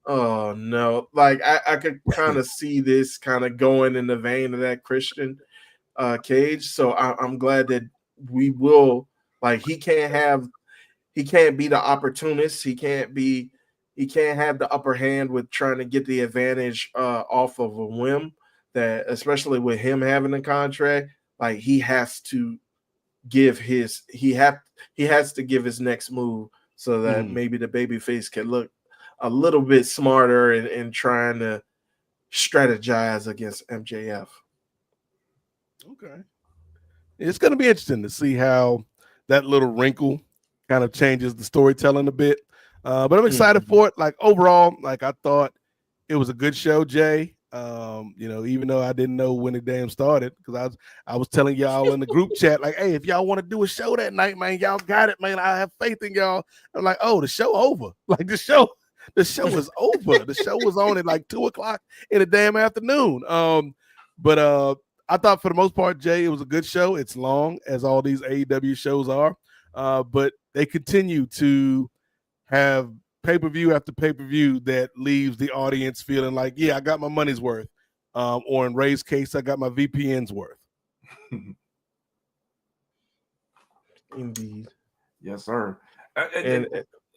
oh no. Like, I could kind of see this kind of going in the vein of that Christian Cage. So I'm glad that we will, like, he can't be the opportunist. He can't have the upper hand with trying to get the advantage off of a whim, that especially with him having a contract, like, he has to give his next move so that maybe the babyface can look a little bit smarter in trying to strategize against MJF. Okay. it's going to be interesting to see how that little wrinkle kind of changes the storytelling a bit. But I'm excited for it. Like overall, like I thought it was a good show, Jay. Even though I didn't know when the damn started, because I was telling y'all in the group chat, like, hey, if y'all want to do a show that night, man, y'all got it, man. I have faith in y'all. I'm like, oh, the show over. Like the show is over. The show was on at like 2:00 in the damn afternoon. But I thought for the most part, Jay, it was a good show. It's long, as all these AEW shows are. But they continue to have pay-per-view after pay-per-view that leaves the audience feeling like, yeah, I got my money's worth. Or in Ray's case, I got my VPN's worth. Indeed. Yes, sir. Go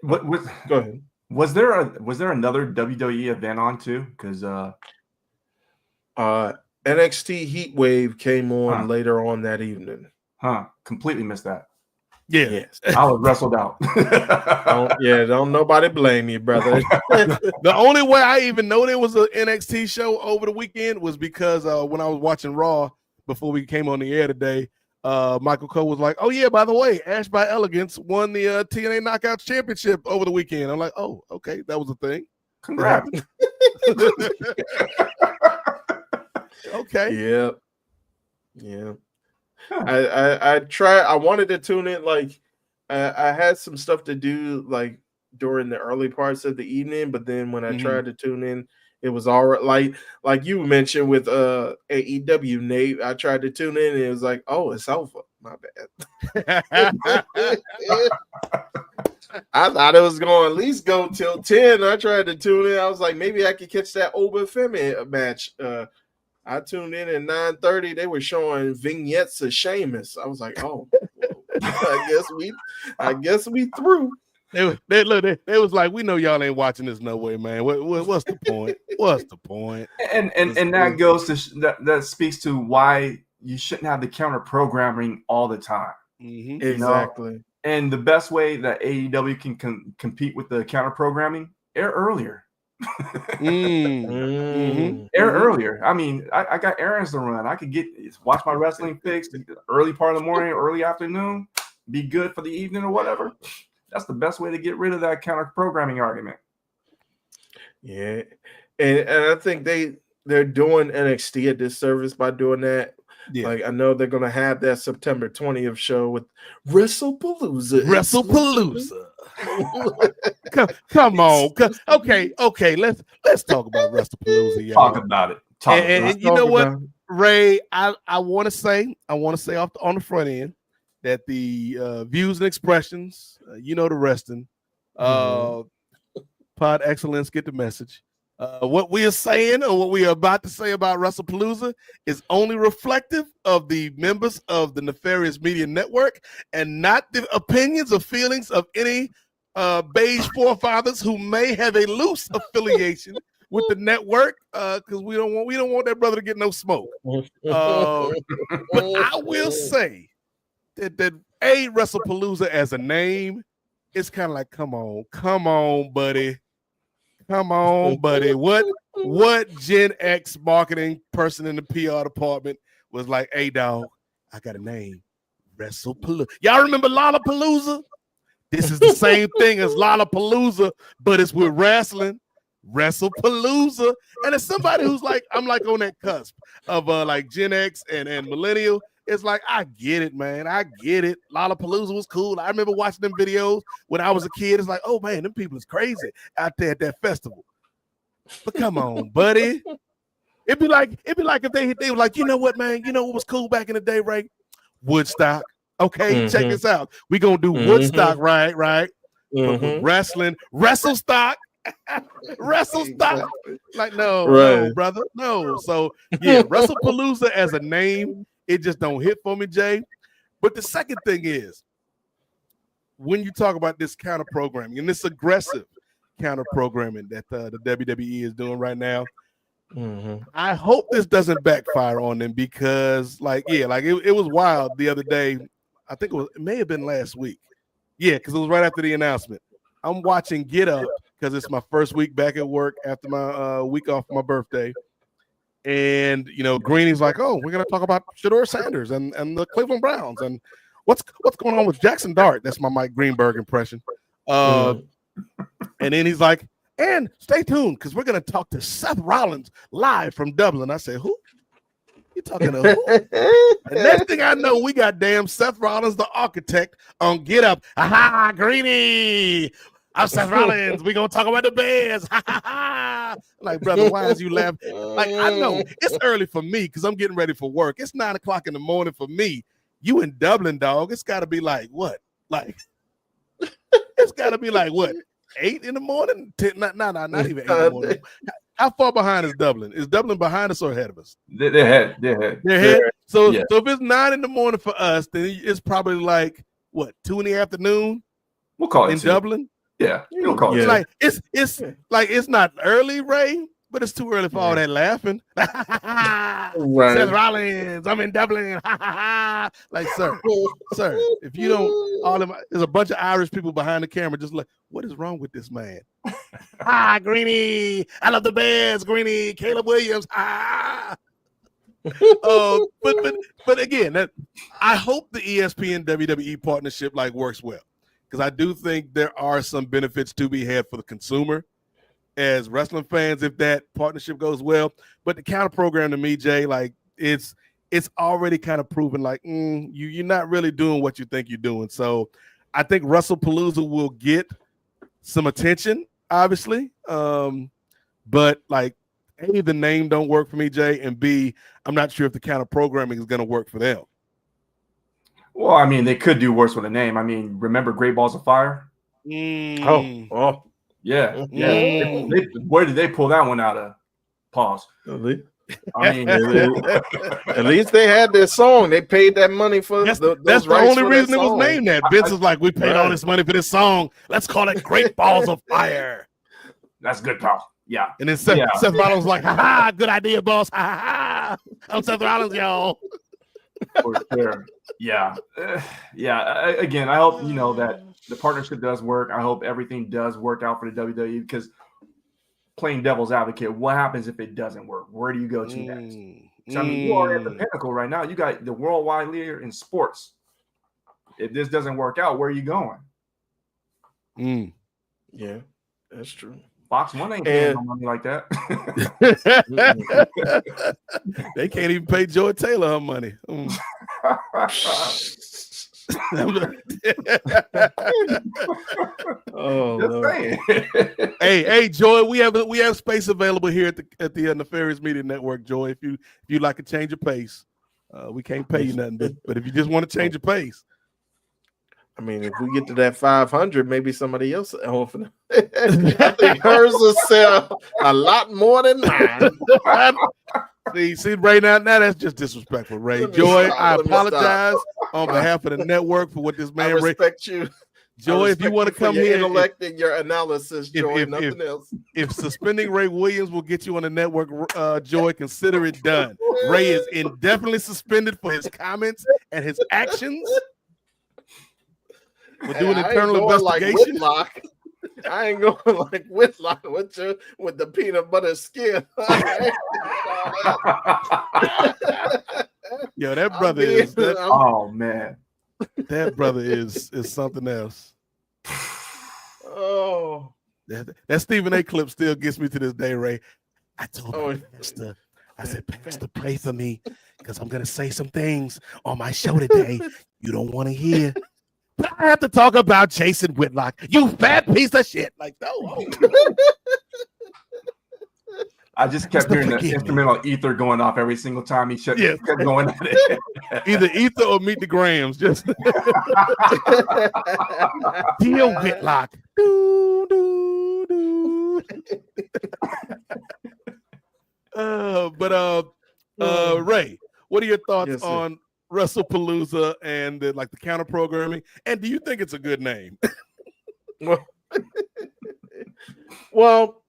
ahead. Was there another WWE event on too? Because NXT Heat Wave came on later on that evening. Completely missed that. Yeah. Yes. I was wrestled out. Don't nobody blame you, brother. The only way I even know there was an NXT show over the weekend was because when I was watching Raw before we came on the air today, Michael Cole was like, oh yeah, by the way, Ash by Elegance won the TNA Knockouts Championship over the weekend. I'm like, oh, okay, that was a thing. Congrats. Okay. Yeah. I wanted to tune in. Like I had some stuff to do like during the early parts of the evening, but then when I tried to tune in, it was all right. Like you mentioned with AEW, Nate, I tried to tune in and it was like, oh, it's over. My bad. I thought it was going to at least go till 10. I tried to tune in. I was like, maybe I could catch that Oba Femi match. I tuned in at 9:30. They were showing vignettes of Sheamus. I was like, oh, I guess we through. They was like, we know y'all ain't watching this no way, man. What's the point? What's the point? And that goes to that speaks to why you shouldn't have the counter programming all the time. Mm-hmm. Exactly. You know? And the best way that AEW can compete with the counter programming, air earlier. Air earlier. I mean, I got errands to run. I could watch my wrestling fix early part of the morning, early afternoon, be good for the evening or whatever. That's the best way to get rid of that counter programming argument. Yeah, and I think they're doing NXT a disservice by doing that. Yeah. Like I know they're gonna have that September 20th show with WrestlePalooza. Come on. Okay. Let's talk about WrestlePalooza, y'all. Talk about it. And you know what, Ray? I want to say off on the front end that the views and expressions, the resting, Pod Excellence, get the message. What we are saying or what we are about to say about WrestlePalooza is only reflective of the members of the Nefarious Media Network and not the opinions or feelings of any beige forefathers who may have a loose affiliation with the network, because we don't want that brother to get no smoke. But I will say that WrestlePalooza as a name, it's kind of like, come on, buddy. Come on, buddy. What Gen X marketing person in the PR department was like, hey, dog, I got a name. WrestlePalooza. Y'all remember Lollapalooza? This is the same thing as Lollapalooza, but it's with wrestling. WrestlePalooza. And as somebody who's like, I'm like on that cusp of like Gen X and millennial, it's like, I get it, man. I get it. Lollapalooza was cool. I remember watching them videos when I was a kid. It's like, oh, man, them people is crazy out there at that festival. But come on, buddy. It'd be like if they were like, you know what, man? You know what was cool back in the day, right? Woodstock. Okay, check this out. We're going to do Woodstock, right? But with wrestling, WrestleStock. WrestleStock. Like, no, brother. No. So, yeah, WrestlePalooza as a name, it just don't hit for me, Jay. But the second thing is, when you talk about this counter programming and this aggressive counter programming that the WWE is doing right now, I hope this doesn't backfire on them because, it was wild the other day. I think it may have been last week. Yeah, because it was right after the announcement. I'm watching Get Up because it's my first week back at work after my week off for my birthday. And Greeny's like, oh, we're gonna talk about Shedeur Sanders and the Cleveland Browns and what's going on with Jackson Dart. That's my Mike Greenberg impression. And then he's like, and stay tuned because we're gonna talk to Seth Rollins live from Dublin. I said, who? You talking to who? And next thing I know, we got damn Seth Rollins, the architect, on Get Up. Aha, Greeny. I'm Seth Rollins. We're gonna talk about the Bears. Like, brother, why is you laughing? Like, I know it's early for me because I'm getting ready for work. It's 9 o'clock in the morning for me. You in Dublin, dog. It's gotta be like what? Like, it's gotta be like what? 8 in the morning? Not even 8 in the morning. How far behind is Dublin? Is Dublin behind us or ahead of us? They're ahead. So if it's 9 in the morning for us, then it's probably like what, 2 in the afternoon? We'll call it in 2. Dublin. Yeah, we'll call it. Like it's like it's not early, Ray, but it's too early for all that laughing. Right. Seth Rollins, I'm in Dublin. Like, sir, if you don't, there's a bunch of Irish people behind the camera just like, what is wrong with this man? Greeny, I love the Bears, Greeny, Caleb Williams. But again, I hope the ESPN WWE partnership works well, because I do think there are some benefits to be had for the consumer as wrestling fans if that partnership goes well. But the counter program to me, Jay, it's already kind of proven you're not really doing what you think you're doing. So I think WrestlePalooza will get some attention, obviously. But A, the name don't work for me, Jay, and B, I'm not sure if the counter programming is going to work for them. Well, I mean, they could do worse with a name. I mean, remember Great Balls of Fire? Oh. Yeah. Where did they pull that one out of? Pause. I mean, at least they had their song. They paid that money for that's the only reason it was named that. Vince is like, we paid all this money for this song. Let's call it Great Balls of Fire. That's good, pal. Yeah. And then Seth Rollins was like, ha, good idea, boss. Ha. I'm Seth Rollins, y'all. For sure. Yeah. Again, I hope, that the partnership does work. I hope everything does work out for the WWE, because playing devil's advocate, what happens if it doesn't work? Where do you go to next? So, I mean, you are at the pinnacle right now. You got the worldwide leader in sports. If this doesn't work out, where are you going? Yeah, that's true. Fox 1 ain't paying no money like that. They can't even pay Joy Taylor her money. Hey, Joy, we have space available here at the Nefarious Media Network, Joy. If you'd like to change your pace, we can't pay you nothing, but if you just want to change your pace. I mean, if we get to that 500, maybe somebody else will offer. I think hers will sell a lot more than mine. See, Ray, now that's just disrespectful, Ray. Joy, I apologize on behalf of the network for what this man. I respect you. Joy, if you want to come here, intellect and your analysis, Joy, nothing else. If suspending Ray Williams will get you on the network, Joy, consider it done. Ray is indefinitely suspended for his comments and his actions. We're doing internal investigation. I ain't going like Whitlock with the peanut butter skin. Yo, that brother is. Oh man, that brother is something else. Oh, that Stephen A. clip still gets me to this day, Ray. I told Pastor, I said, Pastor, pray for me because I'm gonna say some things on my show today you don't want to hear. But I have to talk about Jason Whitlock. You fat piece of shit. No. I just kept hearing the instrumental ether going off every single time he kept going at it. Either ether or Meet the Grams. Just Deal Whitlock. Ray, what are your thoughts on WrestlePalooza and the counter programming? And do you think it's a good name? Well,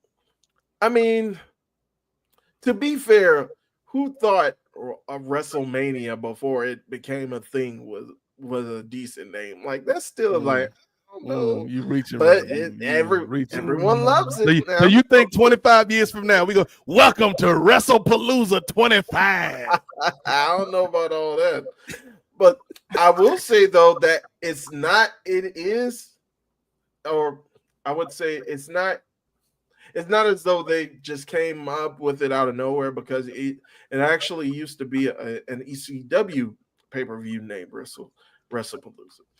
I mean, to be fair, who thought of WrestleMania before it became a thing was a decent name? That's still don't know. You reaching, But right? everyone loves it now. So you think 25 years from now we go, welcome to WrestlePalooza 25? I don't know about all that, but I will say though that it's not. It is, or I would say it's not. It's not as though they just came up with it out of nowhere, because it actually used to be an ECW pay-per-view named WrestlePalooza,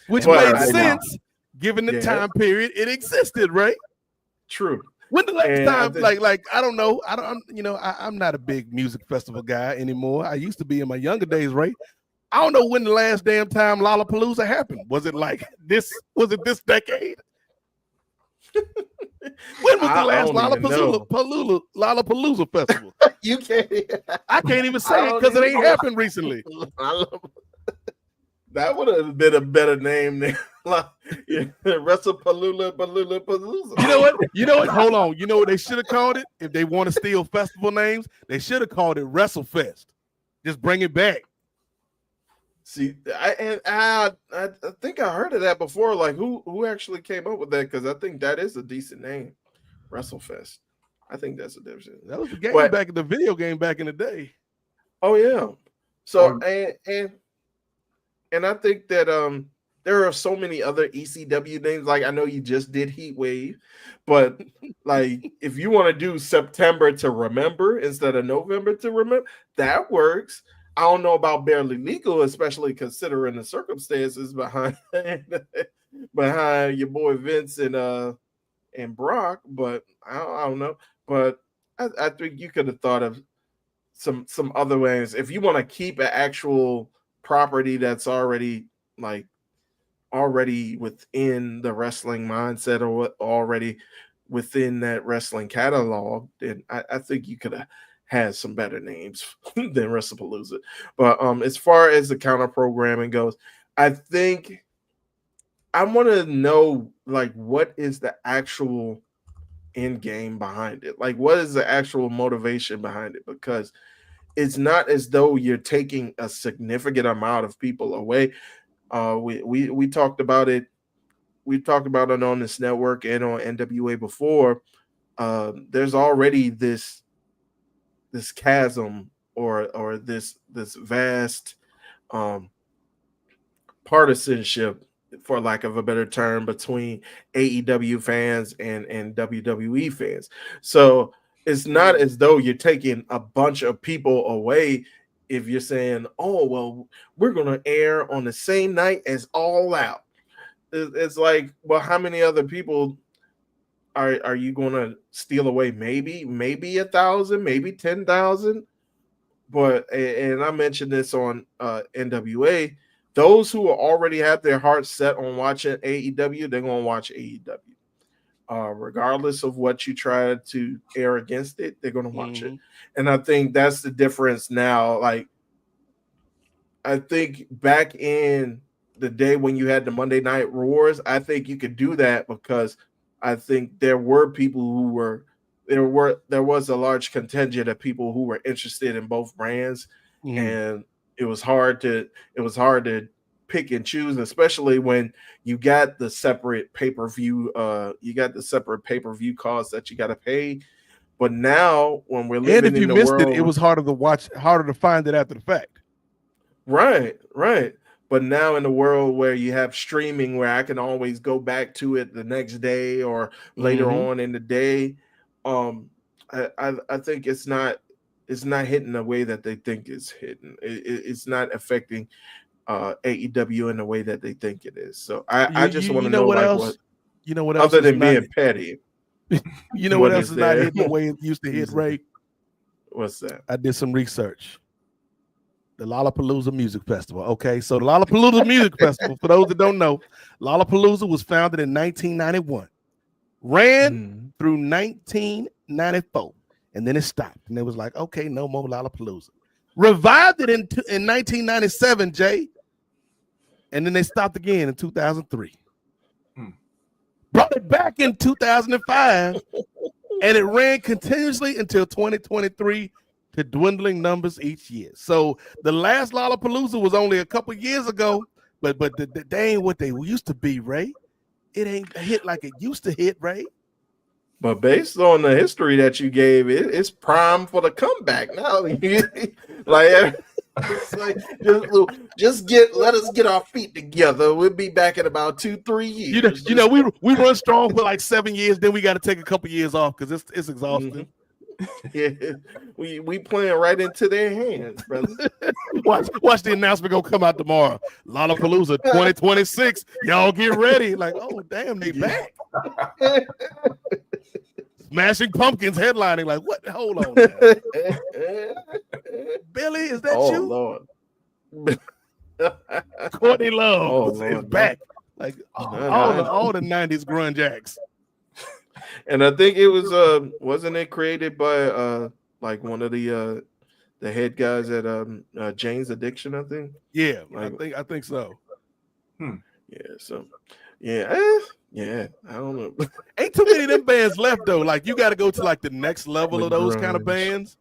Which But made I- sense given the Yeah. time period it existed, right? True. When the last And I time, think- I don't know, I'm not a big music festival guy anymore. I used to be in my younger days, right? I don't know when the last damn time Lollapalooza happened. Was it like this? Was it this decade? When was the I last don't even know. Lollapalooza festival? You can't. I can't even I say it don't because it even ain't know. happened recently. That would have been a better name than WrestlePalooza. You know what? Hold on. You know what they should have called it? If they want to steal festival names, they should have called it WrestleFest. Just bring it back. See, I think I heard of that before. Like, who actually came up with that? Because I think that is a decent name, WrestleFest. I think that's a different. That was the game But- back in the video game back in the day. Oh yeah. So and I think that there are so many other ECW names. Like, I know you just did Heat Wave, but like if you want to do September to Remember instead of November to Remember, that works. I don't know about Barely Legal, especially considering the circumstances behind your boy Vince and Brock, but I don't know. But I think you could have thought of some other ways if you want to keep an actual property that's already within the wrestling mindset, or already within that wrestling catalog. Then I think you could have had some better names than WrestlePalooza. But as far as the counter programming goes, I think I want to know, like, what is the actual end game behind it? Like, what is the actual motivation behind it? Because it's not as though you're taking a significant amount of people away. We talked about it. We talked about it on this network and on NWA before. There's already this chasm or this vast partisanship, for lack of a better term, between AEW fans and WWE fans. So it's not as though you're taking a bunch of people away if you're saying, oh, well, we're going to air on the same night as All Out. It's like, well, how many other people are you going to steal away? Maybe 1,000, maybe 10,000. But, and I mentioned this on NWA, those who already have their hearts set on watching AEW, they're going to watch AEW. Regardless of what you try to air against it, they're going to watch it. And I think that's the difference now. Like, I think back in the day when you had the Monday Night Wars, I think you could do that because I think there were people who were there was a large contingent of people who were interested in both brands, and it was hard to pick and choose, especially when you got the separate pay-per-view costs that you got to pay. But now when we're living and if you in the missed world, it was harder to find it after the fact. Right. But now in the world where you have streaming, where I can always go back to it the next day or later on in the day, I think it's not hitting the way that they think it's hitting. It's not affecting AEW in the way that they think it is. So I just want to know what like else? What else? Other than is being not, petty. You know what else is not hitting the way it used to hit, Ray? What's that? I did some research. The Lollapalooza Music Festival. Okay, so the Lollapalooza Music Festival, for those that don't know, Lollapalooza was founded in 1991, ran through 1994, and then it stopped. And it was like, okay, no more Lollapalooza. Revived it in 1997, Jay, and then they stopped again in 2003. Brought it back in 2005, and it ran continuously until 2023 to dwindling numbers each year. So the last Lollapalooza was only a couple years ago, but they ain't what they used to be, Ray. it ain't a hit like it used to hit, Ray. But based on the history that you gave, it's prime for the comeback now. Like, it's like let us get our feet together. We'll be back in about 2-3 years. You know, we run strong for like 7 years, then we got to take a couple years off because it's exhausting. Yeah, we playing right into their hands, brother. Watch the announcement gonna come out tomorrow. Lollapalooza 2026. Y'all get ready. Like, oh damn, they back. Smashing Pumpkins headlining. Like, what? Hold on. Billy, is that you? Lord. Courtney Love is Lord, back. Like all the 90s grunge acts. And I think it was wasn't it created by like one of the head guys at Jane's Addiction, I think. Yeah, like, I think so. Yeah, so yeah, I don't know. Ain't too many of them bands left though. Like you got to go to like the next level of those kind of bands.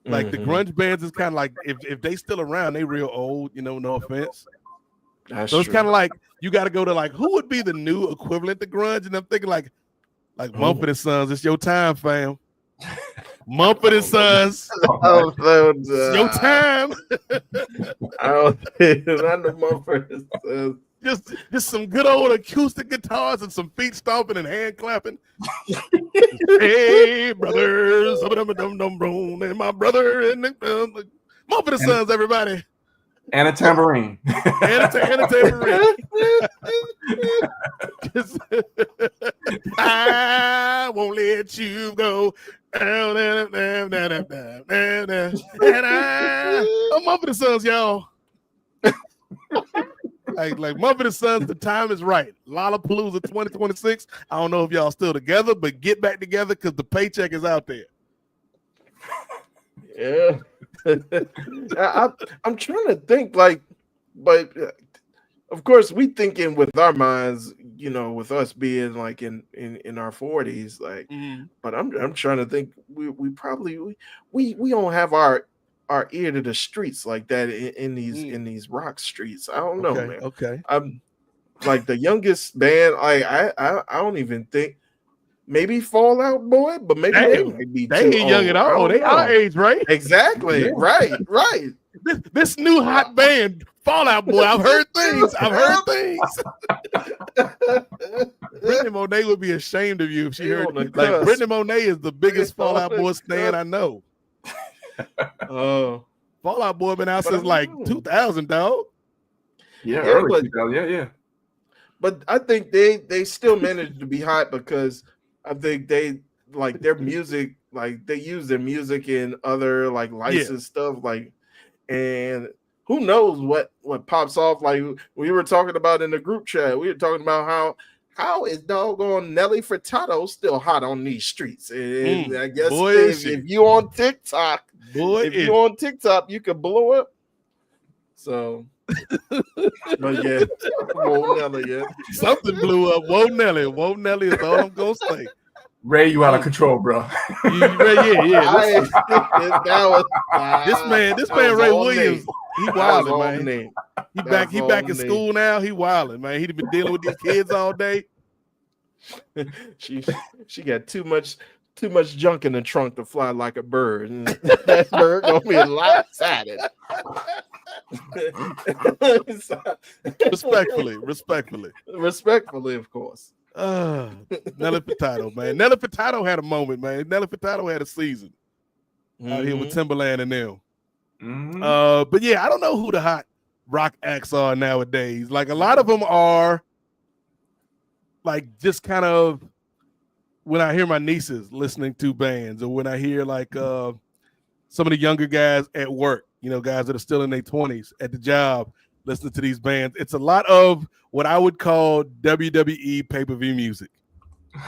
Like the grunge bands is kind of like if they still around, they real old. You know, no offense. That's so it's true. kind of like you got to go to like who would be the new equivalent to grunge, and I'm thinking like Mumford and Sons. It's your time, fam. Mumford and Sons. It's your time. I know Mumford and Sons. Just some good old acoustic guitars and some feet stomping and hand clapping. Hey, brothers, and my brother and Mumford and Sons, everybody. And a tambourine. and a tambourine. I won't let you go. And I'm Mumford and Sons, y'all. Like Mumford and Sons, the time is right. Lollapalooza 2026. I don't know if y'all still together, but get back together because the paycheck is out there. Yeah. I'm trying to think but of course we thinking with our minds, you know, with us being like in our 40s, like, but I'm trying to think we probably don't have our ear to the streets like that in these rock streets. I don't know, man. Okay. I'm like the youngest band. I don't even think. Maybe Fall Out Boy, but maybe they might be they ain't young at all. They our age, right? Exactly. Yeah. Right. This new hot band, Fall Out Boy. I've heard things. Brittany Monet would be ashamed of you if she heard. Like Brittany Monet is the biggest Fall Out Boy stan I know. Fall Out Boy been out since like 2000, dog. Yeah, early 2000. Yeah. But I think they still managed to be hot because I think they like their music, like they use their music in other like licensed stuff, like, and who knows what pops off. Like we were talking about in the group chat, we were talking about how is doggone Nelly Furtado still hot on these streets? And I guess if you on TikTok, you can blow up. So, but yeah, whoa Nelly, yeah, something blew up. Whoa Nelly is all I'm gonna say. Ray, you out of control, bro. Yeah. This man Ray Williams, he wilding, man. He back in school now. He wilding, man. He'd been dealing with these kids all day. She got too much junk in the trunk to fly like a bird. And that bird gonna be lopsided. Respectfully, of course. Nelly Furtado, man. Nelly Furtado had a moment, man. Nelly Furtado had a season out here with Timberland and them. But yeah, I don't know who the hot rock acts are nowadays. Like a lot of them are like just kind of when I hear my nieces listening to bands, or when I hear like some of the younger guys at work, you know, guys that are still in their 20s at the job listening to these bands. It's a lot of what I would call WWE pay-per-view music. You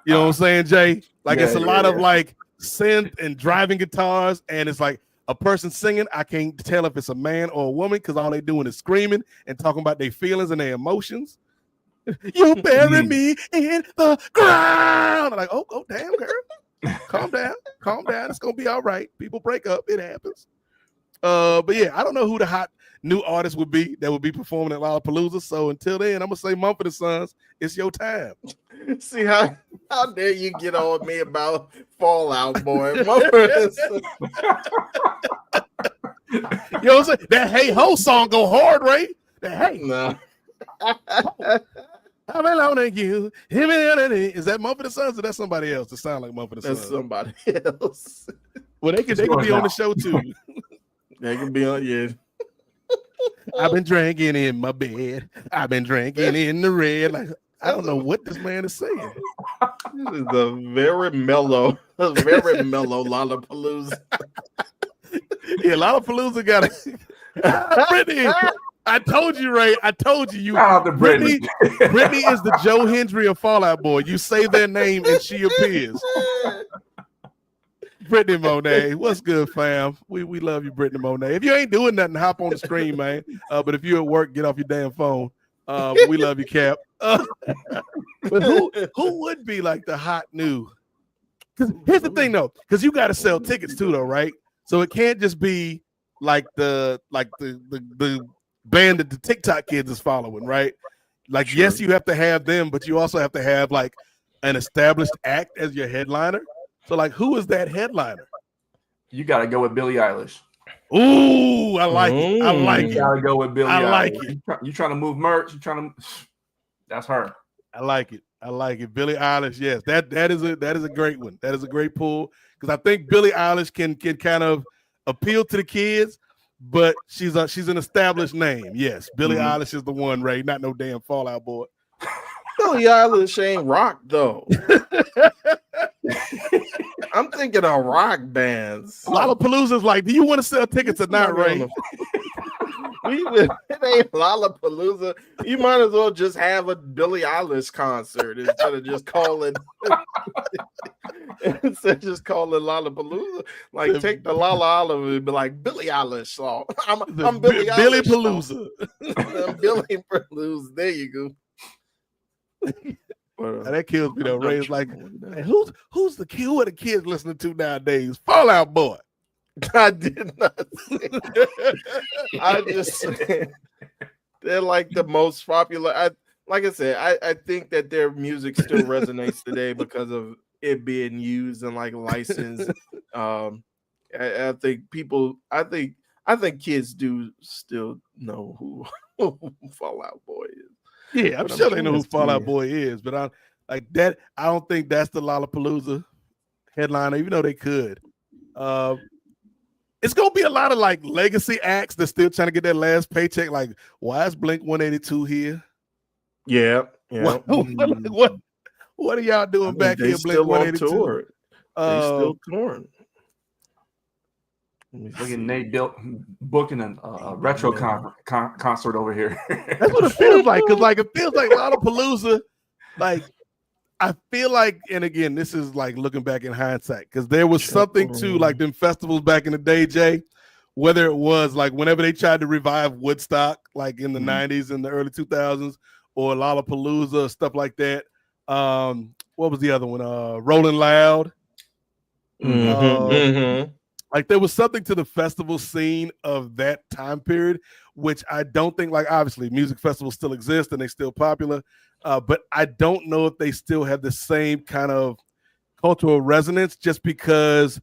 know what I'm saying, Jay? Like it's a lot of like synth and driving guitars, and it's like a person singing. I can't tell if it's a man or a woman because all they doing is screaming and talking about their feelings and their emotions. You bury me in the ground. I'm like, oh damn, girl. Calm down. It's gonna be all right. People break up. It happens. But yeah, I don't know who the hot new artists would be that would be performing at Lollapalooza. So until then, I'm gonna say Mumford & Sons, it's your time. See how dare you get on me about Fallout Boy? Mumford & Sons. You know what I'm saying? That Hey Ho song go hard, Ray. That Hey. No. I'm alone on you. Is that Mumford & Sons or that's somebody else that sound like Mumford & Sons? That's somebody else. Well, they could be on the show too. They can be on, yeah. I've been drinking in my bed. I've been drinking in the red. Like, I don't know what this man is saying. This is a very mellow Lollapalooza. Yeah, Lollapalooza got it. Brittany, I told you, Ray. I told you. Brittany is the Joe Hendry of Fallout Boy. You say their name and she appears. Brittany Monet, what's good, fam? We love you, Brittany Monet. If you ain't doing nothing, hop on the stream, man. But if you're at work, get off your damn phone. We love you, Cap. But who would be like the hot new? Because here's the thing, though, because you got to sell tickets too, though, right? So it can't just be like the band that the TikTok kids is following, right? Like, sure. Yes, you have to have them, but you also have to have like an established act as your headliner. So, like, who is that headliner? You got to go with Billie Eilish. Ooh, I like it. I like it. You got to go with Billie Eilish. I like it. You trying to move merch? That's her. I like it. I like it. Billie Eilish, yes. That is a great one. That is a great pull because I think Billie Eilish can kind of appeal to the kids, but she's an established name. Yes, Billie Eilish is the one, Ray. Not no damn Fallout Boy. Billie Eilish ain't rock though. I'm thinking of rock bands. Lollapalooza's like, do you want to sell tickets or not, Ray? It ain't Lollapalooza. You might as well just have a Billie Eilish concert instead of just calling Lollapalooza. Like, take the Lolla and be like Billie Eilish song. I'm Billie Eilish. Billy Palooza. I'm Billy Palooza. There you go. That kills me though. Ray is like, hey, who's the kid? Who are the kids listening to nowadays? Fallout Boy. I did not say I just said they're like the most popular. I think that their music still resonates today because of it being used and like licensed. I think kids do still know who Fallout Boy is. Yeah, I'm sure they know who Fallout Boy is, but I don't think that's the Lollapalooza headliner, even though they could. It's gonna be a lot of like legacy acts that's still trying to get that last paycheck. Like, why is Blink 182 here? Yeah. What are y'all doing back here? Blink 182. They still touring. Look at Nate booking a retro concert over here. That's what it feels like. Because like it feels like Lollapalooza. Like I feel like, and again, this is like looking back in hindsight, because there was something to like them festivals back in the day, Jay. Whether it was like whenever they tried to revive Woodstock, like in the 90s and the early 2000s, or Lollapalooza, stuff like that. What was the other one? Rolling Loud. Like there was something to the festival scene of that time period, which I don't think, like obviously music festivals still exist and they're still popular, but I don't know if they still have the same kind of cultural resonance just because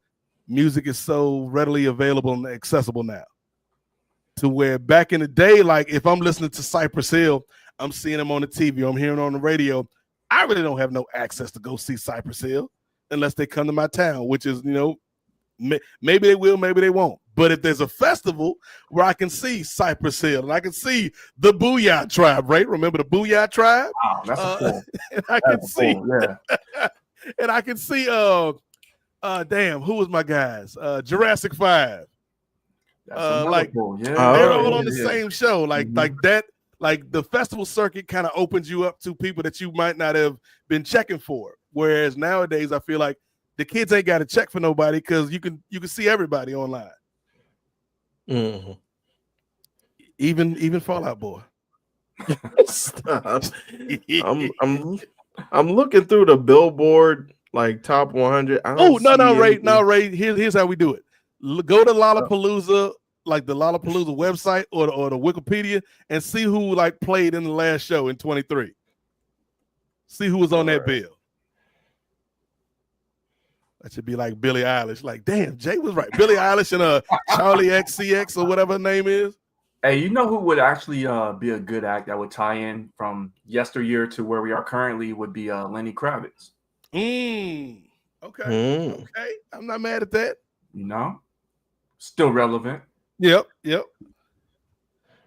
music is so readily available and accessible now. To where back in the day, like if I'm listening to Cypress Hill, I'm seeing them on the TV, I'm hearing on the radio. I really don't have no access to go see Cypress Hill unless they come to my town, which is, maybe they will, maybe they won't. But if there's a festival where I can see Cypress Hill and I can see the Booyah Tribe, right? Remember the Booyah Tribe? Wow, that's a cool. And I can see, and I can see, damn, who was my guys? Jurassic 5. Like cool. They're all on the same show, like that. Like the festival circuit kind of opens you up to people that you might not have been checking for. Whereas nowadays, I feel like the kids ain't got to check for nobody because you can see everybody online. Mm-hmm. Even Fallout Boy. Stop. I'm looking through the Billboard like top 100. No, Ray. Here's how we do it. Go to Lollapalooza like the Lollapalooza website or the Wikipedia and see who like played in the last show in 23. See who was on that bill. That should be like Billie Eilish. Like, damn, Jay was right. Billie Eilish and Charlie XCX or whatever her name is. Hey, you know who would actually be a good act that would tie in from yesteryear to where we are currently would be Lenny Kravitz. Okay. Okay. I'm not mad at that. You know? Still relevant. Yep. Yeah,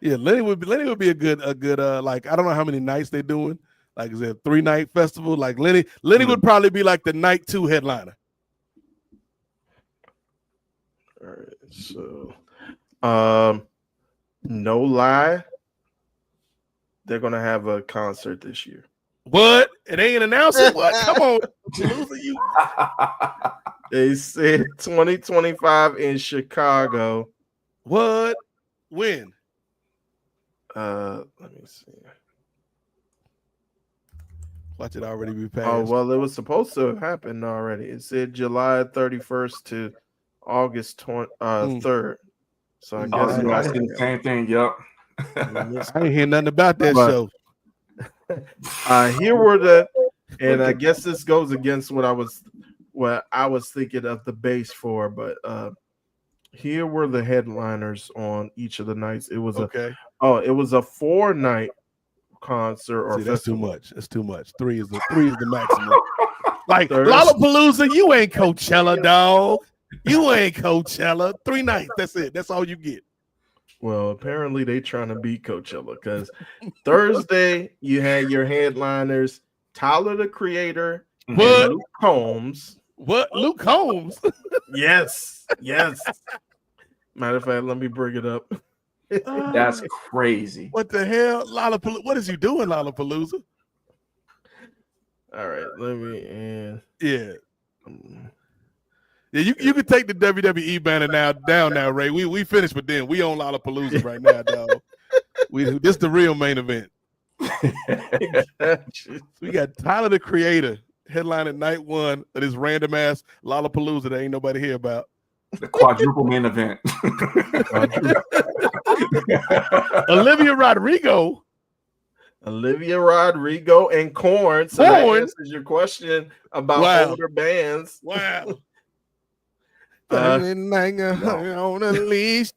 Lenny would be a good like, I don't know how many nights they're doing. Like, is it a 3-night festival? Like Lenny would probably be like the night 2 headliner. All right. So no lie, they're gonna have a concert this year. What? It ain't announced it? What? Come on, loser, you. They said 2025 in Chicago. What? When? Let me see. Watch it already be passed. Oh, well, it was supposed to have happened already. It said July 31st to August 3rd. So I guess I see the same thing. Yep. I ain't hear nothing about that show. Here were the, and I guess this goes against what I was thinking of the base for, but here were the headliners on each of the nights. It was it was a 4-night concert. Or that's too much. That's too much. 3 is the maximum. Like Lollapalooza, you ain't Coachella, dog. You ain't Coachella. 3 nights. That's it. That's all you get. Well, apparently they trying to beat Coachella because Thursday you had your headliners, Tyler the Creator, and Luke Combs. What? Luke Combs? Yes. Matter of fact, let me bring it up. That's crazy. What the hell? Lollapalooza? What is you doing, Lollapalooza? All right, let me Yeah, you can take the WWE banner down now, Ray. We finished with them. We on Lollapalooza right now, dog. This the real main event. We got Tyler the Creator headline at night 1 of this random ass Lollapalooza that ain't nobody hear about. The quadruple main event. Olivia Rodrigo and Korn. So that answers your question about older bands. Wow. On a leash,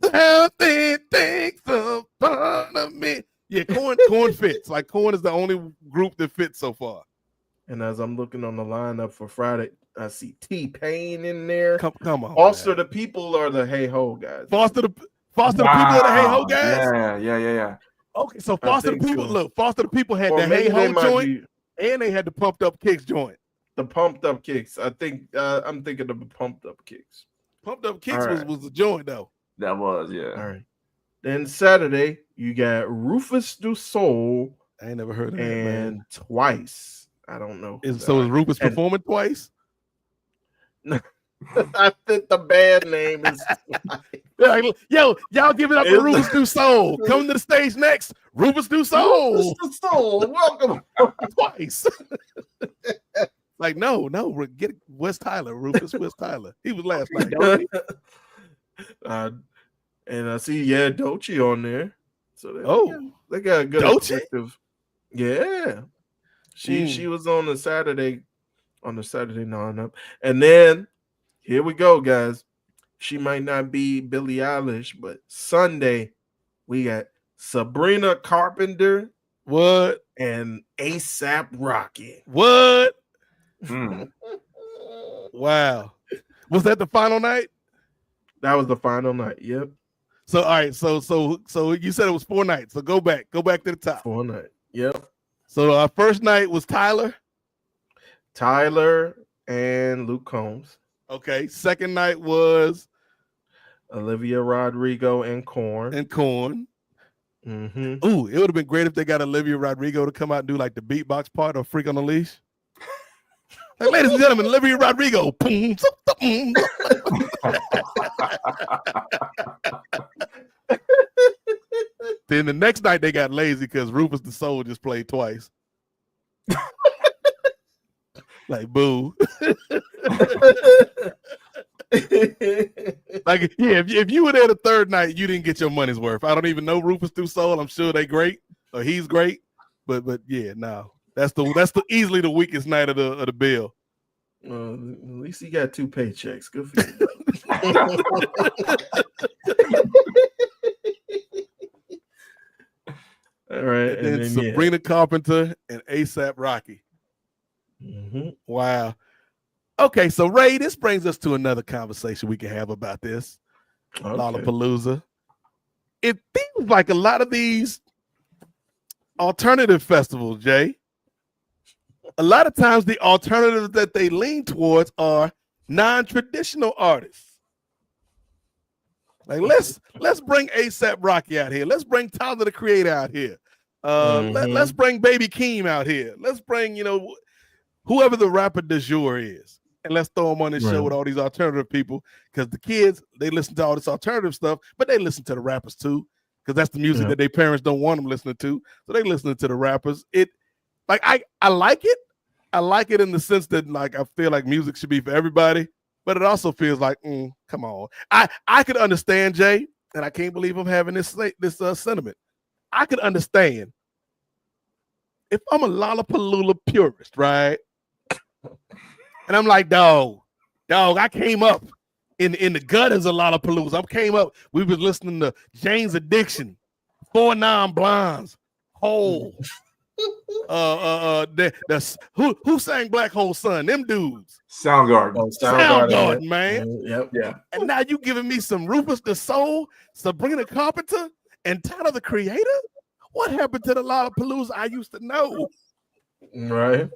something takes a part of me. Yeah, Korn fits. Like Korn is the only group that fits so far. And as I'm looking on the lineup for Friday, I see T-Pain in there. Come on, Foster the People are the Hey Ho guys. Foster the People are the Hey Ho guys. Yeah. Okay, so Foster the People. Look, Foster the People had the Hey Ho joint, and they had the Pumped Up Kicks joint. The Pumped Up Kicks. I think I'm thinking of the Pumped Up Kicks. Pumped Up Kicks was the joint though. That was, yeah. All right. Then Saturday you got Rufus Du Sol. I ain't never heard of that. And Man. Twice. I don't know. Is Rufus performing twice? I think the band name is like, yo, y'all give it up for Rufus Du Sol. Coming to the stage next, Rufus Du Sol. Rufus Du Sol, welcome. Twice. Like, no, get West Tyler, Rufus West Tyler. He was last night. And I see, Doechii on there. So they got a good objective. Yeah. She was on the Saturday lineup. And then here we go, guys. She might not be Billie Eilish, but Sunday we got Sabrina Carpenter. What? And ASAP Rocky. What? Wow. Was that the final night? That was the final night. Yep. So all right, so you said it was 4 nights. So go back to the top. 4 nights. Yep. So our first night was Tyler and Luke Combs. Okay. Second night was Olivia Rodrigo and Korn. Mm-hmm. Ooh, it would have been great if they got Olivia Rodrigo to come out and do like the beatbox part of Freak on the Leash. Like, ladies and gentlemen, Olivia Rodrigo. Then the next night they got lazy because Rufus Du Sol just played twice. Like, boo. Like, yeah, if you were there the third night, you didn't get your money's worth. I don't even know Rufus Du Sol. I'm sure they great or he's great, but yeah, no, that's the easily the weakest night of the bill. Well, at least he got 2 paychecks. Good for you. All right, and then Sabrina Carpenter and A$AP Rocky. Mm-hmm. Wow. Okay, so Ray, this brings us to another conversation we can have about this. Okay. Lollapalooza. It feels like a lot of these alternative festivals, Jay. A lot of times the alternatives that they lean towards are non-traditional artists. Like let's bring A$AP Rocky out here. Let's bring Tyler the Creator out here. Let's bring Baby Keem out here. Let's bring, whoever the rapper du jour is. And let's throw them on this show with all these alternative people, because the kids, they listen to all this alternative stuff, but they listen to the rappers too, because that's the music that their parents don't want them listening to. So they listening to the rappers. I like it. I like it in the sense that like I feel like music should be for everybody, but it also feels like, come on. I could understand, Jay, and I can't believe I'm having this sentiment. I could understand if I'm a Lollapalooza purist, right? And I'm like, dog, I came up in the gutters of Lollapalooza. We was listening to Jane's Addiction, 4 Non-Blondes, Hole. Who sang Black Hole Sun? Them dudes. Soundgarden. Soundgarden, man. Yep. Yeah. And now you giving me some Rufus Du Sol, Sabrina Carpenter, and Tyler the Creator? What happened to the Lollapalooza I used to know? Right.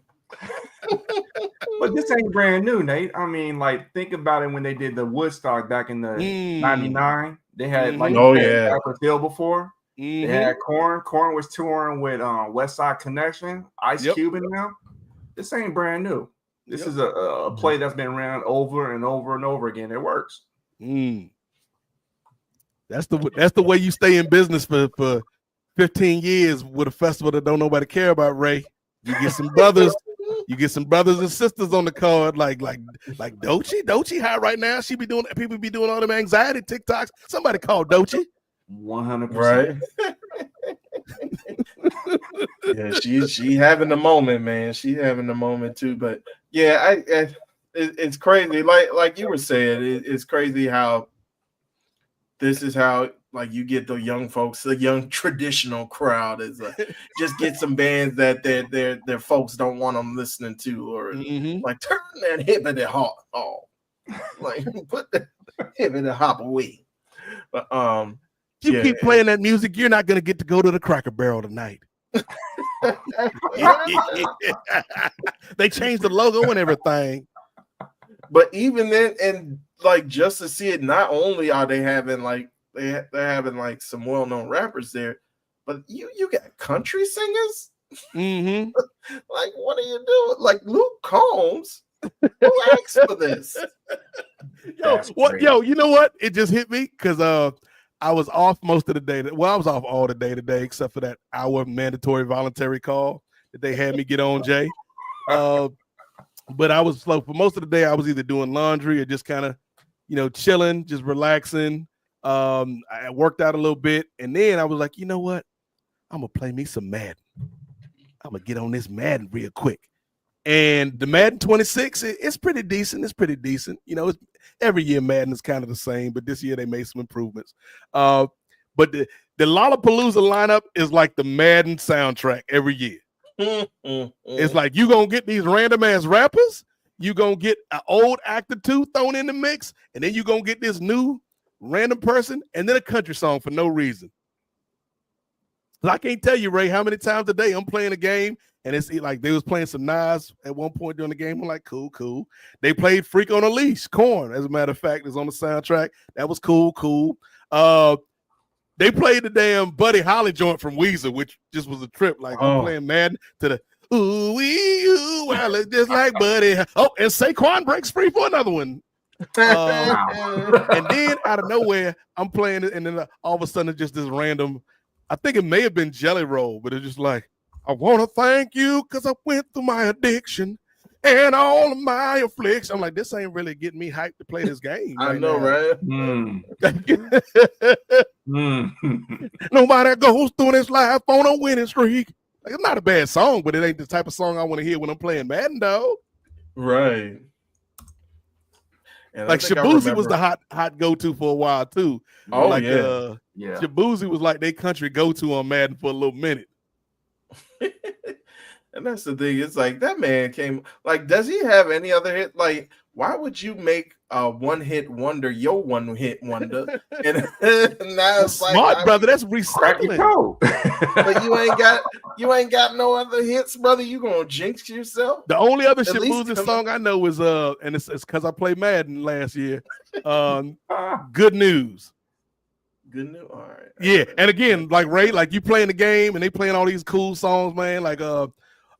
But this ain't brand new, Nate. I mean, like, think about it when they did the Woodstock back in the 99. They had Rapper Phil before. They had Korn. Korn was touring with West Side Connection, Ice Cube and them. This ain't brand new. This is a play that's been ran over and over and over again. It works. That's the way you stay in business for 15 years with a festival that don't nobody care about, Ray. You get some brothers. You get some brothers and sisters on the card, like Doechii high right now. People be doing all them anxiety TikToks. Somebody call Doechii. 100%. Right. Yeah, she having the moment, man. She having the moment too. But yeah, it's crazy. Like you were saying, it's crazy how this is how like you get the young folks, the young traditional crowd is just get some bands that their folks don't want them listening to, or like turn that hippity hop off, like put the hippity hop away. But you keep playing that music, you're not gonna get to go to the Cracker Barrel tonight. They changed the logo and everything. But even then, and like just to see it, not only are they having like they're having like some well-known rappers there, but you got country singers. Like, what are you doing? Like Luke Combs, who asked for this? You know what? It just hit me because I was off most of the day. Well, I was off all the day today, except for that hour mandatory voluntary call that they had me get on, Jay. But I was slow for most of the day. I was either doing laundry or just kind of, chilling, just relaxing. I worked out a little bit, and then I was like, you know what? I'm gonna play me some Madden. I'm gonna get on this Madden real quick. And the Madden 26, it's pretty decent. It's every year Madden is kind of the same, but this year they made some improvements. But the Lollapalooza lineup is like the Madden soundtrack every year. It's like you gonna get these random ass rappers, you gonna get an old actor too thrown in the mix, and then you gonna get this new random person, and then a country song for no reason. I can't tell you, Ray, how many times a day I'm playing a game, and it's like they was playing some Nas at one point during the game. I'm like, cool. They played Freak on a Leash, Korn, as a matter of fact, is on the soundtrack. That was cool. They played the damn Buddy Holly joint from Weezer, which just was a trip. Like I'm playing Madden to the ooh wee ooh, well, it's just like Buddy. Oh, and Saquon breaks free for another one. And then out of nowhere, I'm playing it, and then all of a sudden, it's just this random. I think it may have been Jelly Roll, but it's just like, I want to thank you because I went through my addiction, and all of my afflictions. I'm like, this ain't really getting me hyped to play this game. I know, right? Nobody goes through this life on a winning streak. Like, it's not a bad song, but it ain't the type of song I want to hear when I'm playing Madden, though. Right. And like Shabuzi was the hot go-to for a while too. Oh, like, yeah. Shabuzi was like their country go-to on Madden for a little minute. And that's the thing. It's like that man came. Like, does he have any other hit? Like, why would you make a one-hit wonder your one-hit wonder? And now it's smart, like, brother. That's recycling. But you ain't got no other hits, brother. You gonna jinx yourself? The only other Shabuzi song I know is and it's because I played Madden last year. Good News. Good News. All right. Yeah, and again, like Ray, like you playing the game and they playing all these cool songs, man. Like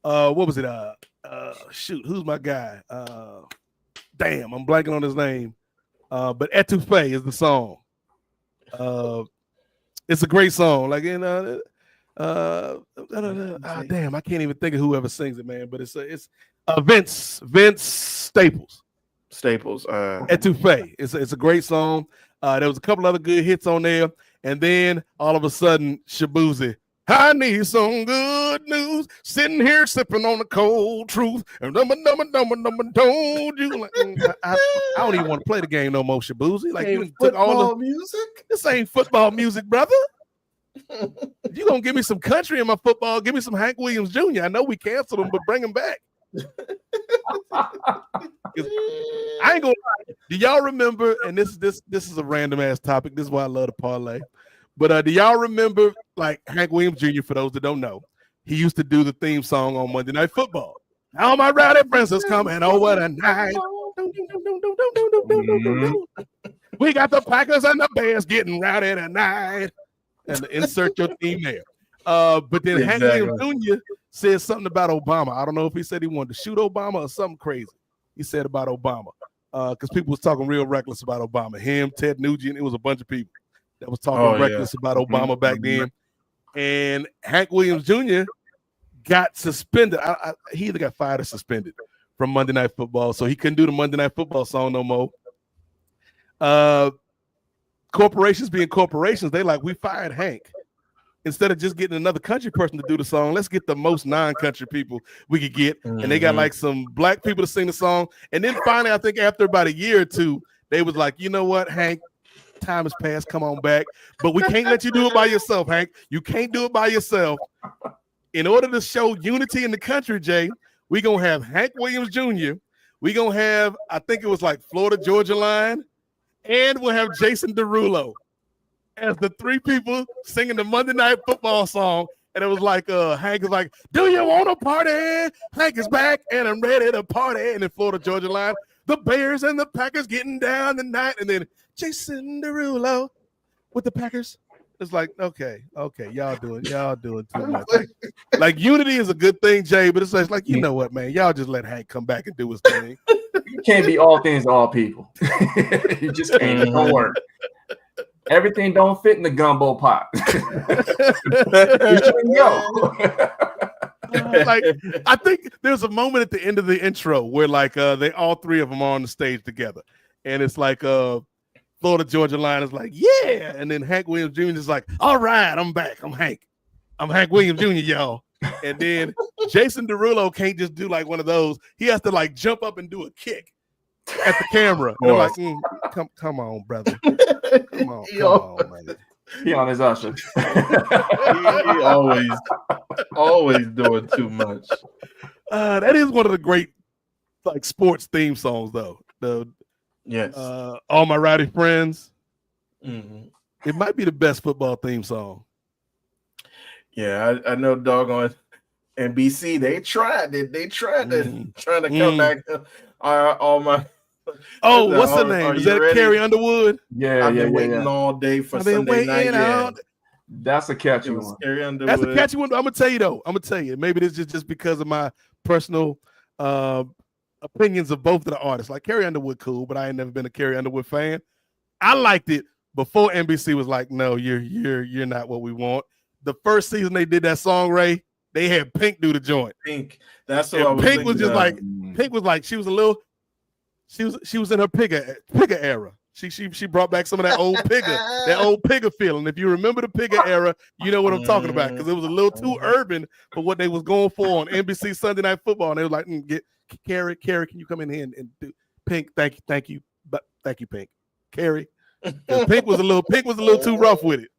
what was it? Shoot, who's my guy? Damn, I'm blanking on his name. But Etouffee is the song. It's a great song. Like in damn, I can't even think of whoever sings it, man. But it's Vince Staples. Etouffee. It's a great song. There was a couple other good hits on there, and then all of a sudden, Shabuzi. I need some good news. Sitting here sipping on the cold truth. And told you. Like, I don't even want to play the game no more, Shabuzi. Like, you took all the music. This ain't football music, brother. You gonna give me some country in my football? Give me some Hank Williams Jr. I know we canceled him, but bring him back. I ain't gonna lie. Do y'all remember? And this is a random ass topic. This is why I love the parlay. But do y'all remember, like, Hank Williams Jr., for those that don't know, he used to do the theme song on Monday Night Football. All my rowdy friends is coming over tonight. We got the Packers and the Bears getting rowdy tonight. And insert your theme there. But then Hank Williams Jr. said something about Obama. I don't know if he said he wanted to shoot Obama or something crazy he said about Obama. Because people was talking real reckless about Obama. Him, Ted Nugent, it was a bunch of people that was talking reckless about Obama back then. And Hank Williams Jr. got suspended. He either got fired or suspended from Monday Night Football, so he couldn't do the Monday Night Football song no more. Corporations being corporations, they like, we fired Hank. Instead of just getting another country person to do the song, let's get the most non-country people we could get. And they got like some black people to sing the song. And then finally, I think after about a year or two, they was like, you know what, Hank, time has passed. Come on back. But we can't let you do it by yourself, Hank. You can't do it by yourself. In order to show unity in the country, Jay, we're going to have Hank Williams Jr. We're going to have, I think it was like Florida Georgia Line. And we'll have Jason Derulo as the three people singing the Monday Night Football song. And it was like, Hank is like, do you want to party? Hank is back and I'm ready to party. And then Florida Georgia Line, the Bears and the Packers getting down tonight. And then Jason Derulo with the Packers. It's like, okay, y'all doing too much. Like unity is a good thing, Jay, but it's like, you know what, man? Y'all just let Hank come back and do his thing. You can't be all things to all people. You just can't. It don't work. Everything don't fit in the gumbo pot. Like, I think there's a moment at the end of the intro where like they all three of them are on the stage together, and it's like Florida Georgia Line is like, yeah, and then Hank Williams Jr. is like, all right, I'm back. I'm Hank Williams Jr., y'all. And then Jason Derulo can't just do like one of those. He has to like jump up and do a kick at the camera. And like, come on, brother. Come on, man. He on his usher. He always doing too much. That is one of the great like sports theme songs, though. Yes. All My Rowdy Friends. Mm-hmm. It might be the best football theme song. Yeah, I know doggone NBC. They tried it. They tried to come back. All my. Oh, what's the name? Is that Carrie Underwood? Yeah, I've been waiting all day for Sunday night. Yeah. That's a catchy one. Carrie Underwood. That's a catchy one. I'm gonna tell you though. Maybe this is just because of my personal opinions of both of the artists. Like Carrie Underwood, cool, but I ain't never been a Carrie Underwood fan. I liked it before NBC was like, no, you're not what we want. The first season they did that song, Ray, they had Pink do the joint. Pink. That's what I was Pink was thinking just of. like Pink was like she was in her Pigger era. She brought back some of that old Pigger feeling. If you remember the Pigger era, you know what I'm talking about, because it was a little too urban for what they was going for on NBC Sunday Night Football. And they were like, get Carrie, can you come in here and do Pink? Thank you, but thank you, Pink. Carrie. Pink was a little too rough with it.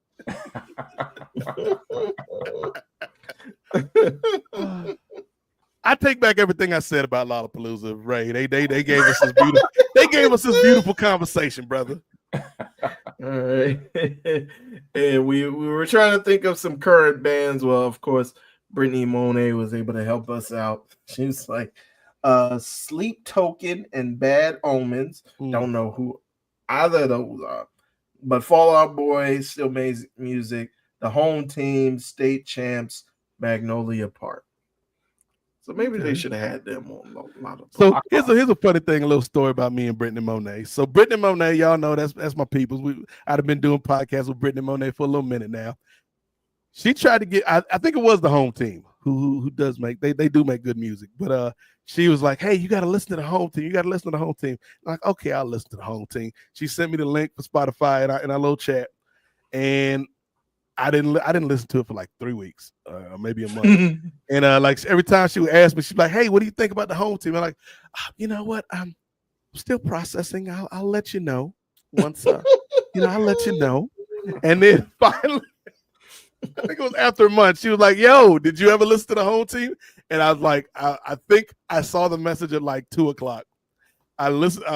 I take back everything I said about Lollapalooza, Ray. They gave us this beautiful conversation, brother. All right. And we were trying to think of some current bands. Well, of course, Brittany Monet was able to help us out. She was like, Sleep Token and Bad Omens. Don't know who either of those are. But Fall Out Boy still makes music. The Home Team, State Champs, Magnolia Park. So maybe they should have had them on a lot of. So here's a funny thing, a little story about me and Brittany Monet. So Brittany Monet, y'all know that's my peoples. I'd have been doing podcasts with Brittany Monet for a little minute now. She tried to get, I think it was the Home Team who does make, they do make good music, but she was like, hey, you got to listen to the Home Team. You got to listen to the Home Team. I'm like, okay, I'll listen to the Home Team. She sent me the link for Spotify in our little chat, and I didn't listen to it for like 3 weeks, maybe a month. And like every time she would ask me, she'd be like, hey, what do you think about the Home Team? I'm like, you know what? I'm still processing. I'll let you know once, I'll let you know. And then finally, I think it was after a month, she was like, yo, did you ever listen to the Home Team? And I was like, I think I saw the message at like 2:00. I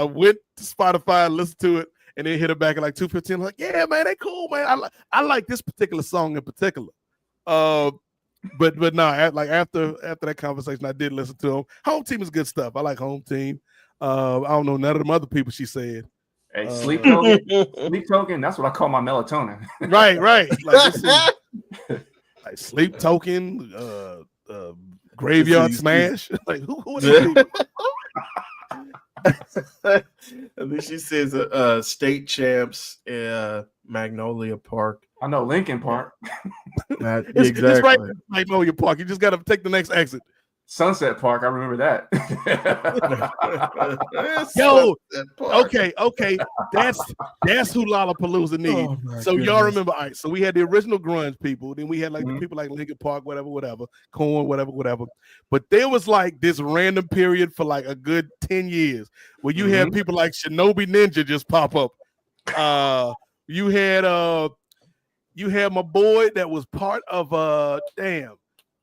went to Spotify, listened to it, and then hit her back at like 2:15. I'm like, yeah, man, they cool, man. I like this particular song in particular. But no, like after that conversation, I did listen to them. Home Team is good stuff. I like Home Team. I don't know none of them other people she said. Hey, Sleep Token, that's what I call my melatonin. Right. Like, this is, like Sleep Token, Graveyard Smash. Like who are these people? And then she says State Champs, Magnolia Park. I know Lincoln Park. It's right at Magnolia Park. You just got to take the next exit. Sunset Park, I remember that. Yo, okay. That's who Lollapalooza needs. So y'all remember, all right, so we had the original grunge people, then we had like the people like Linkin Park, whatever, Korn, whatever. But there was like this random period for like a good 10 years where you had people like Shinobi Ninja just pop up. You had my boy that was part of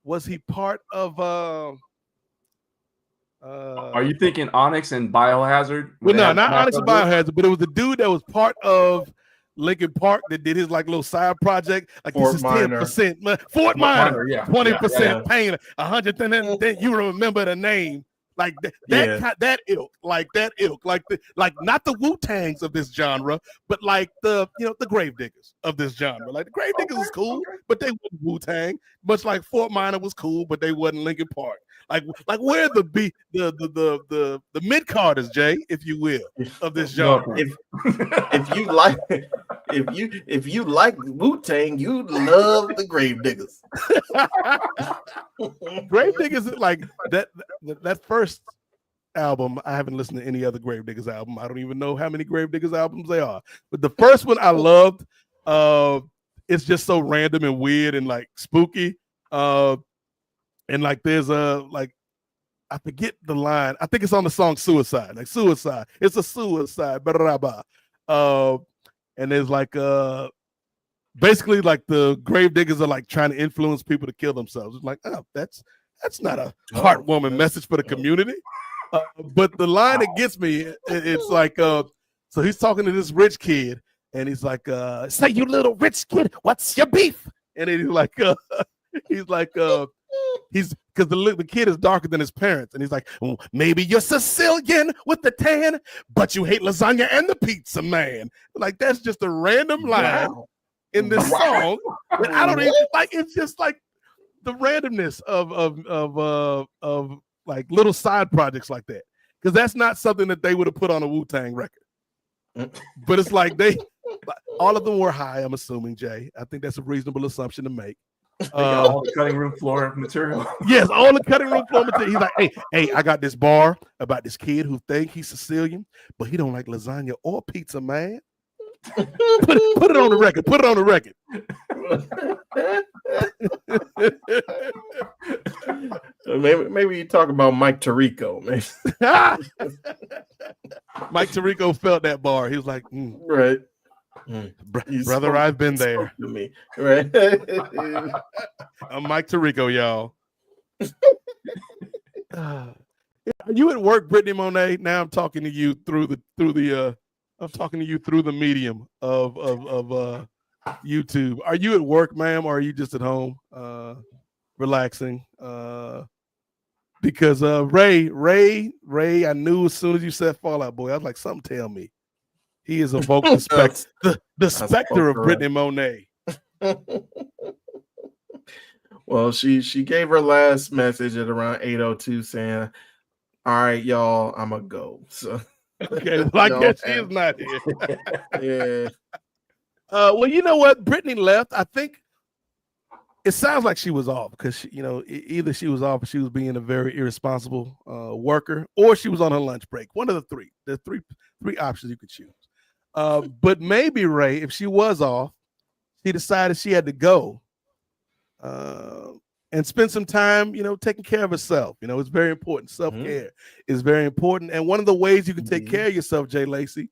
was he part of are you thinking Onyx and Biohazard? Well, no, not Onyx and Biohazard, but it was the dude that was part of Linkin Park that did his like little side project. Like Fort this is Minor. 10%. Fort Minor, yeah. 20% pain, 100, and then you remember the name. Like that ilk, like not the Wu-Tangs of this genre, but like the Gravediggers of this genre. Like the Gravediggers is cool, but they wasn't Wu-Tang. Much like Fort Minor was cool, but they wasn't Linkin Park. Like where the mid Carters, Jay, if you will, of this genre. If you like Wu-Tang, you love the Gravediggers. Gravediggers is like that first album. I haven't listened to any other Gravediggers album. I don't even know how many Gravediggers albums they are. But the first one I loved. It's just so random and weird and like spooky. And like there's I forget the line. I think it's on the song Suicide. Like suicide. It's a suicide. And there's like basically like the Gravediggers are like trying to influence people to kill themselves. It's like, oh, that's not a heartwarming message for the community. But the line that gets me, it's like so he's talking to this rich kid, and he's like, say, you little rich kid, what's your beef? And then he's like, he's because the kid is darker than his parents, and he's like, well, maybe you're Sicilian with the tan, but you hate lasagna and the pizza man. Like that's just a random line in this song. But I don't even like. It's just like the randomness of like little side projects like that, because that's not something that they would have put on a Wu-Tang record. But it's like all of them were high. I'm assuming, Jay. I think that's a reasonable assumption to make. got all the cutting room floor material. Yes, all the cutting room floor material. He's like, hey, I got this bar about this kid who think he's Sicilian, but he don't like lasagna or pizza, man. Put it on the record. Put it on the record. Maybe you talk about Mike Tirico, man. Mike Tirico felt that bar. He was like, right. Brother, I've been there. To me. Right. I'm Mike Tirico, y'all. Are you at work, Brittany Monet? Now I'm talking to you through the medium of YouTube. Are you at work, ma'am, or are you just at home relaxing? Because Ray, I knew as soon as you said Fall Out Boy, I was like, something tell me he has evoked the specter of Brittany Monet. Well, she gave her last message at around 8:02 saying, all right, y'all, I'm gonna go. So okay, well, I guess she is not here. Yeah. Well, you know what? Brittany left. I think it sounds like she was off because either she was off or she was being a very irresponsible worker, or she was on her lunch break. One of the three. There's three options you could choose. But maybe Ray, if she was off, she decided she had to go and spend some time, taking care of herself. It's very important. Self-care is very important. And one of the ways you can take care of yourself, Jay Lacey,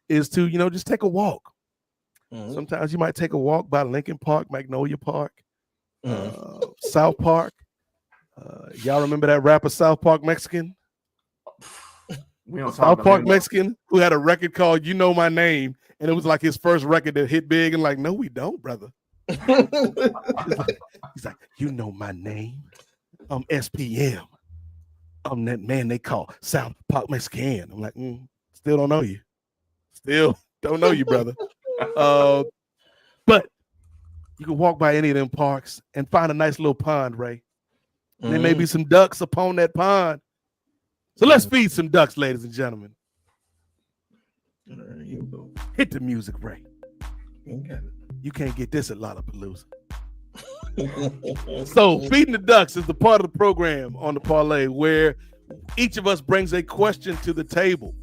is to, just take a walk. Sometimes you might take a walk by Lincoln Park, Magnolia Park, South Park. Y'all remember that rapper South Park Mexican? South Park Mexican who had a record called You Know My Name, and it was like his first record that hit big, and like, no, we don't, brother. He's like, you know my name. I'm SPM. I'm that man they call South Park Mexican. I'm like, still don't know you. Still don't know you, brother. But you can walk by any of them parks and find a nice little pond, Ray. And there may be some ducks upon that pond. So let's feed some ducks, ladies and gentlemen. Hit the music, Ray. You can't get this at Lollapalooza. So feeding the ducks is the part of the program on the Parley where each of us brings a question to the table.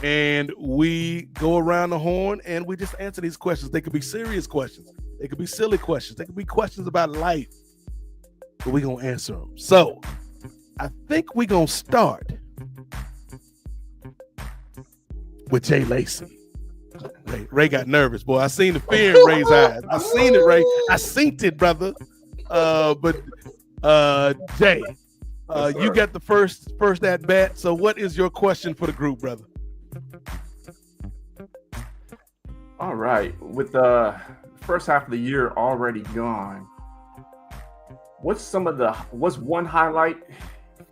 And we go around the horn and we just answer these questions. They could be serious questions. They could be silly questions. They could be questions about life. But we're going to answer them. So I think we're going to start with Jay Lacey. Ray got nervous, boy. I seen the fear in Ray's eyes. I seen it, Ray. I seen it, brother. But Jay, you got the first at bat. So what is your question for the group, brother? All right. With the first half of the year already gone, what's one highlight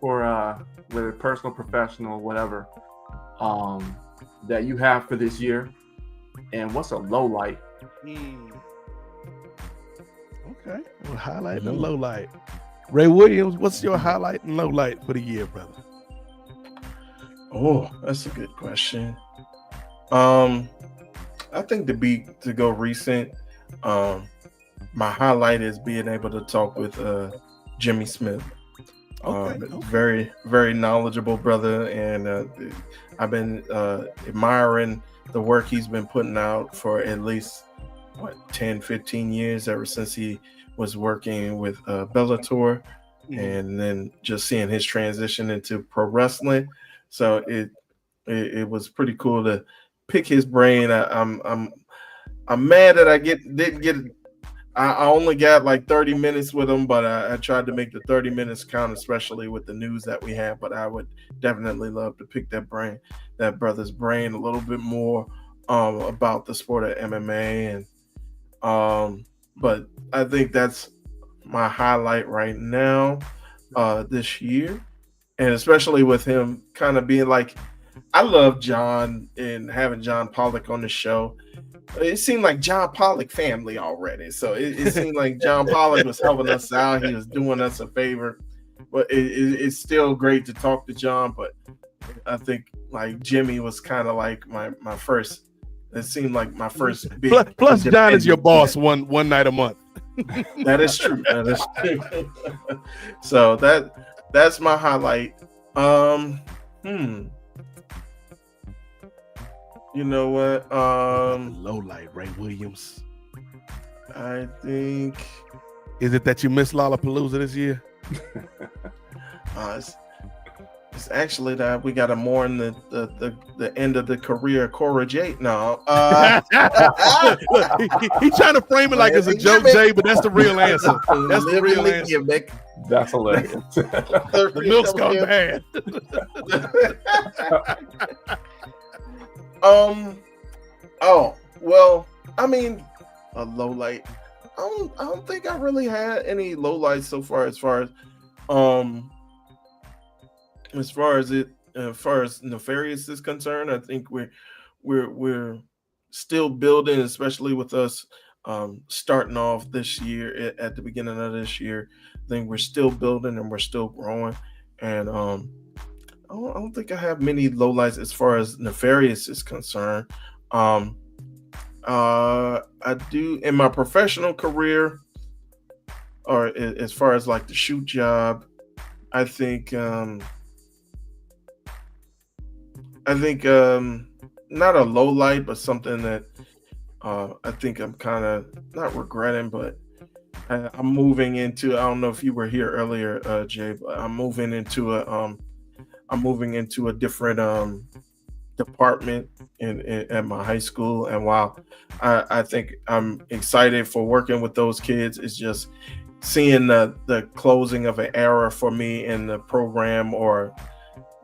for whether personal, professional, whatever, that you have for this year? And what's a low light? Okay. Well, highlight and low light. Ray Williams, what's your highlight and low light for the year, brother? Oh, that's a good question. I think to go recent, my highlight is being able to talk with Jimmy Smith. Very, very knowledgeable brother, and I've been admiring the work he's been putting out for at least 10, 15 years, ever since he was working with Bellator, and then just seeing his transition into pro wrestling. So it was pretty cool to pick his brain. I'm mad that I didn't get. I only got like 30 minutes with him, but I tried to make the 30 minutes count, especially with the news that we had. But I would definitely love to pick that brother's brain a little bit more about the sport of MMA. And but I think that's my highlight right now this year, and especially with him kind of being like, I love John and having John Pollock on the show. It seemed like John Pollock family already. So it seemed like John Pollock was helping us out. He was doing us a favor. But it's still great to talk to John. But I think like Jimmy was kind of like my first. It seemed like my first big. Plus John is your boss one night a month. That is true. That is true. So that's my highlight. You know what? Low light, Ray Williams. I think. Is it that you missed Lollapalooza this year? It's actually that we got a more in the end of the career Cora Jade. No, he trying to frame it like it's a joke, Jay, but that's the real answer. That's the real answer. That's hilarious. The milk's gone bad. Oh well, I mean, a low light. I don't think I really had any low lights so far. As far as Nefarious is concerned, I think we're still building, especially with us starting off this year at the beginning of this year. I think we're still building and we're still growing, and I don't think I have many lowlights as far as Nefarious is concerned. I do in my professional career, or as far as like the shoot job, I think not a low light, but something that I think I'm kind of not regretting, but I'm moving into. I don't know if you were here earlier, Jay, but I'm moving into a different department at my high school, and while I think I'm excited for working with those kids, it's just seeing the closing of an era for me in the program, or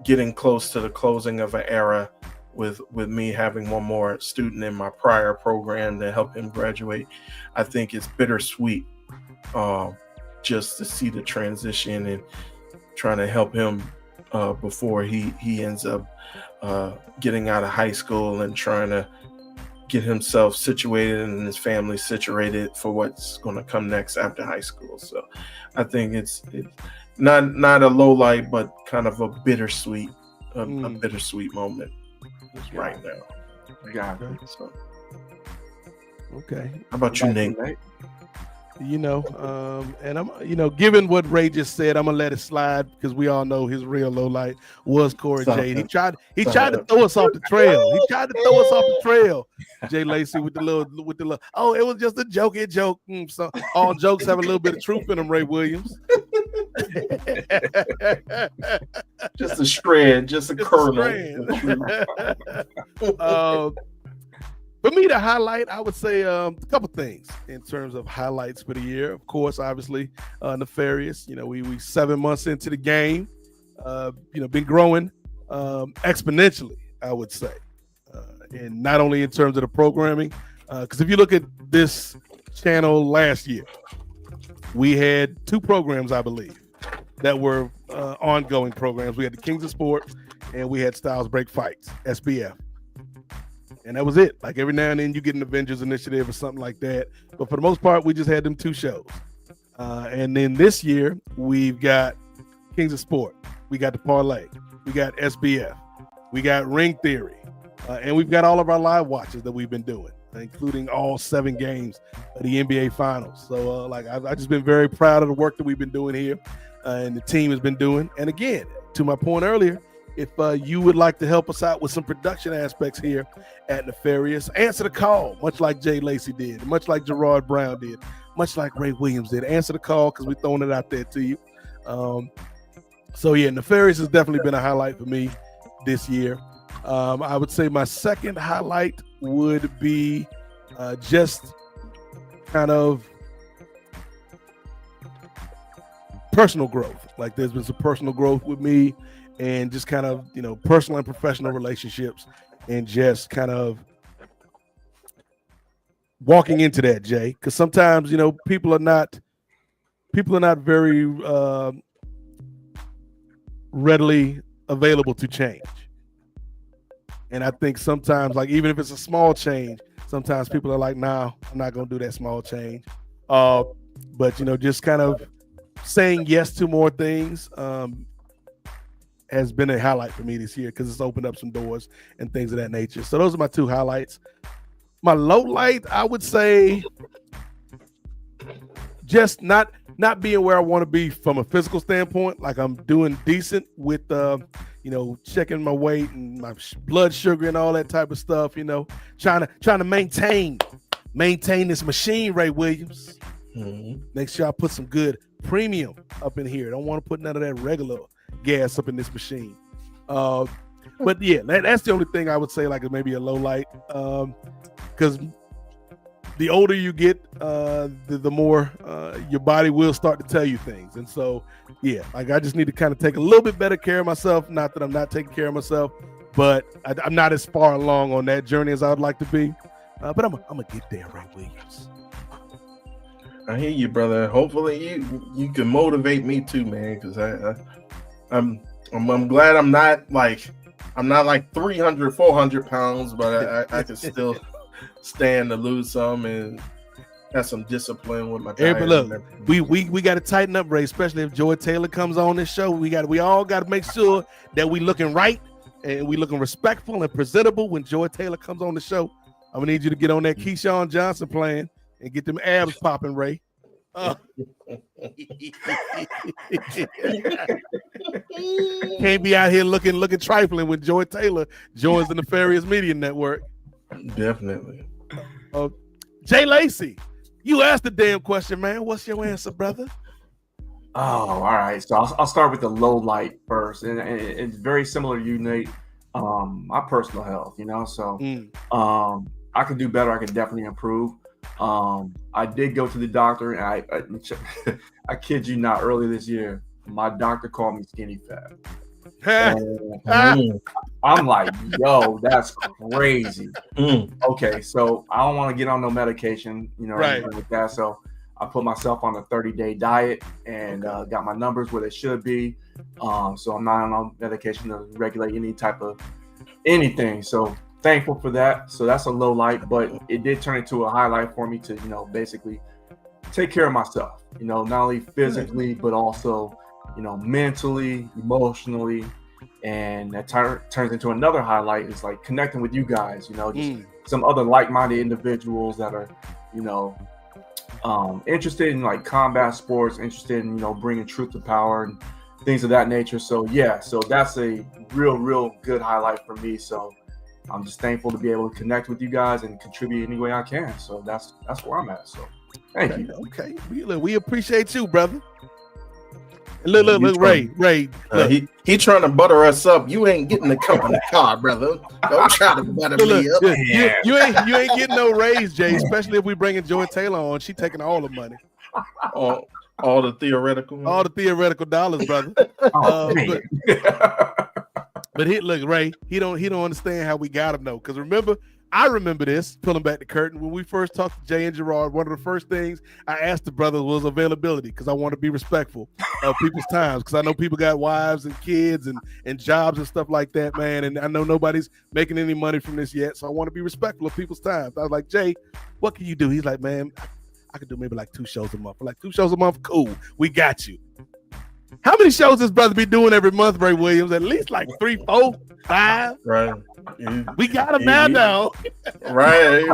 getting close to the closing of an era with me having one more student in my prior program to help him graduate. I think it's bittersweet just to see the transition and trying to help him before he ends up getting out of high school and trying to get himself situated and his family situated for what's going to come next after high school. So I think it's not a low light, but kind of a bittersweet moment right now. Got it. So, Okay. how about you, Nate? And I'm, given what Ray just said, I'm gonna let it slide because we all know his real low light was Corey Jade. He tried to throw us off the trail. Jay Lacey with the little. Oh, it was just a jokey joke. So all jokes have a little bit of truth in them, Ray Williams. Just a shred, just a kernel. For me, the highlight, I would say a couple things in terms of highlights for the year. Of course, obviously, Nefarious. We 7 months into the game. Been growing exponentially, I would say, and not only in terms of the programming. Because if you look at this channel last year, we had 2 programs, I believe, that were ongoing programs. We had the Kings of Sport, and we had Styles Break Fights, SBF. And that was it. Like every now and then you get an Avengers Initiative or something like that. But for the most part, we just had them 2 shows. And then this year, we've got Kings of Sport. We got the Parley. We got SBF. We got Ring Theory. And we've got all of our live watches that we've been doing, including all 7 games of the NBA Finals. So, I've just been very proud of the work that we've been doing here and the team has been doing. And again, to my point earlier, if you would like to help us out with some production aspects here at Nefarious, answer the call, much like Jay Lacey did, much like Gerard Brown did, much like Ray Williams did. Answer the call because we're throwing it out there to you. Nefarious has definitely been a highlight for me this year. I would say my second highlight would be just kind of personal growth. Like there's been some personal growth with me, and just kind of, personal and professional relationships, and just kind of walking into that, Jay. Because sometimes, people are not very readily available to change. And I think sometimes, like, even if it's a small change, sometimes people are like, nah, I'm not going to do that small change. But, just kind of saying yes to more things, has been a highlight for me this year because it's opened up some doors and things of that nature. So those are my 2 highlights. My low light, I would say, just not being where I want to be from a physical standpoint. Like I'm doing decent with checking my weight and my blood sugar and all that type of stuff. Trying to maintain this machine, Ray Williams. Mm-hmm. Make sure I put some good premium up in here. Don't want to put none of that regular gas up in this machine. But yeah, that's the only thing I would say, like maybe a low light. Because the older you get, the more your body will start to tell you things. And so, yeah, like I just need to kind of take a little bit better care of myself. Not that I'm not taking care of myself, but I'm not as far along on that journey as I would like to be. But I'm gonna get there, Ray Williams. I hear you, brother. Hopefully you can motivate me too, man. Because I'm glad I'm not like 300, 400 pounds, but I can still stand to lose some and have some discipline with my diet. Look, we got to tighten up, Ray. Especially if Joy Taylor comes on this show, we all got to make sure that we looking right and we looking respectful and presentable when Joy Taylor comes on the show. I'm gonna need you to get on that Keyshawn Johnson plan and get them abs popping, Ray. Can't be out here looking trifling when Joy Taylor joins the Nefarious Media Network. Definitely. Jay Lacey, you asked the damn question, man. What's your answer, brother? Oh, all right. So I'll start with the low light first, and it's very similar to you, Nate. My personal health, So I could do better. I could definitely improve. I did go to the doctor, and I kid you not, earlier this year, my doctor called me skinny fat. And I'm like, yo, that's crazy. Okay, so I don't want to get on no medication, right, anything like that. So I put myself on a 30-day diet and got my numbers where they should be. So I'm not on medication to regulate any type of anything. So thankful for that. So that's a low light, but it did turn into a highlight for me to, basically take care of myself, not only physically, but also, mentally, emotionally. And that turns into another highlight is like connecting with you guys, just some other like-minded individuals that are, interested in like combat sports, interested in, bringing truth to power and things of that nature. So yeah, so that's a real good highlight for me. So I'm just thankful to be able to connect with you guys and contribute any way I can. So that's where I'm at. So thank you. Okay, we appreciate you, brother. Look, Ray. Look. He trying to butter us up. You ain't getting to come in the car, brother. Don't try to butter me up. You ain't getting no raise, Jay. Especially if we bringing Joy Taylor on. She taking all the money. All the theoretical dollars, brother. But Ray, he don't understand how we got him though. Because I remember this, pulling back the curtain, when we first talked to Jay and Gerard, one of the first things I asked the brothers was availability, because I want to be respectful of people's times, because I know people got wives and kids and jobs and stuff like that, man, and I know nobody's making any money from this yet, so I want to be respectful of people's times. I was like, Jay, what can you do? He's like, man, I could do maybe like 2 shows a month. I'm like, 2 shows a month? Cool, we got you. How many shows this brother be doing every month, Ray Williams? At least like 3, 4, 5. Right. We got him now. Right.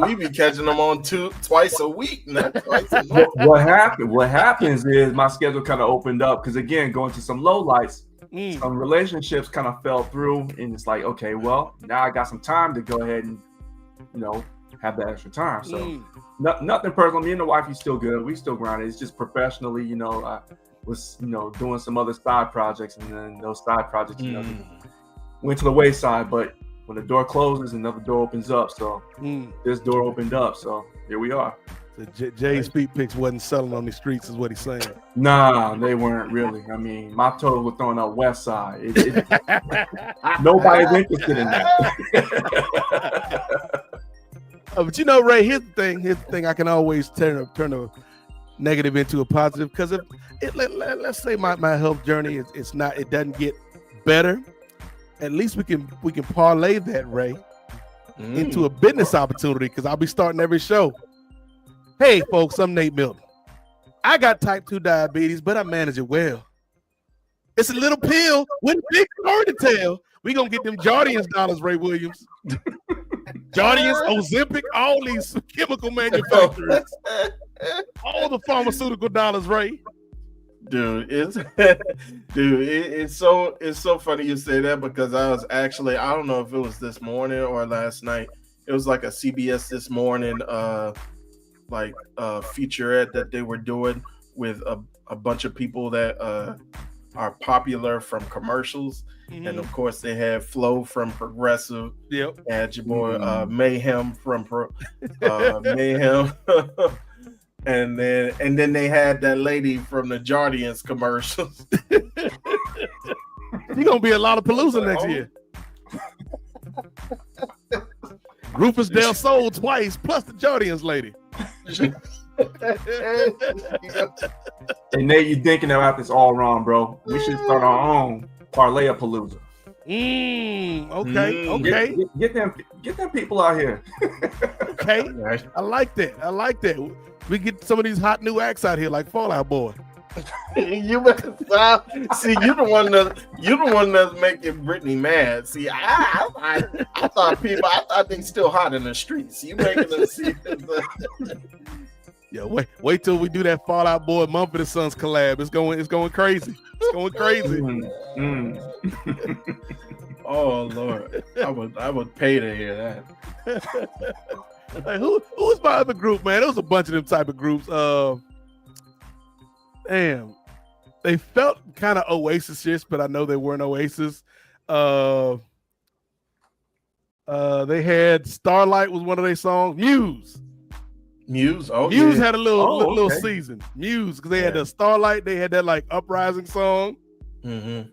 We be catching them on twice a week, not twice a month. What happens is my schedule kind of opened up because, again, going to some low lights, some relationships kind of fell through, and it's like, okay, well, now I got some time to go ahead and, have that extra time. So nothing personal. Me and the wife, is still good. We still grinding. It's just professionally, I was, doing some other side projects, and then those side projects, went to the wayside. But when the door closes, another door opens up. So this door opened up. So here we are. So Jay's feet pics wasn't selling on the streets, is what he's saying. Nah, they weren't really. I mean, my toes were throwing up West Side. Nobody's interested in that. But Ray, here's the thing. I can always turn a negative into a positive, because let's say my health journey it doesn't get better. At least we can parlay that, Ray, into a business opportunity, because I'll be starting every show. Hey, folks, I'm Nate Milton. I got type 2 diabetes, but I manage it well. It's a little pill with a big story to tell. We gonna get them Jardians dollars, Ray Williams. Jardiance, Ozempic, all these chemical manufacturers, all the pharmaceutical dollars, Ray. Dude, it's so funny you say that, because I was actually, I don't know if it was this morning or last night. It was like a CBS This Morning featurette that they were doing with a bunch of people that are popular from commercials. Mm-hmm. And of course they had Flo from Progressive. Yep. And your boy Mayhem from Mayhem. And then they had that lady from the Jardiance commercials. You're gonna be a lot of Palooza next year. Rufus Del Sol twice, plus the Jardiance lady. Hey Nate, you thinking about this all wrong, bro. We should start our own Parley Palooza. Okay. Get them people out here. Okay. I like that. We get some of these hot new acts out here, like Fall Out Boy. You see, you're the one that's making Brittany mad. See, I thought they still hot in the streets. You making them see. Yeah, wait till we do that Fall Out Boy Mumford & Sons collab. It's going crazy. It's going crazy. Oh Lord, I would pay to hear that. Like, who was my other group, man? There was a bunch of them type of groups. Damn, they felt kind of Oasis-ish, but I know they weren't Oasis. They had Starlight was one of their songs. Muse had a little season. Muse, because they had the Starlight, they had that like Uprising song. Mm-hmm.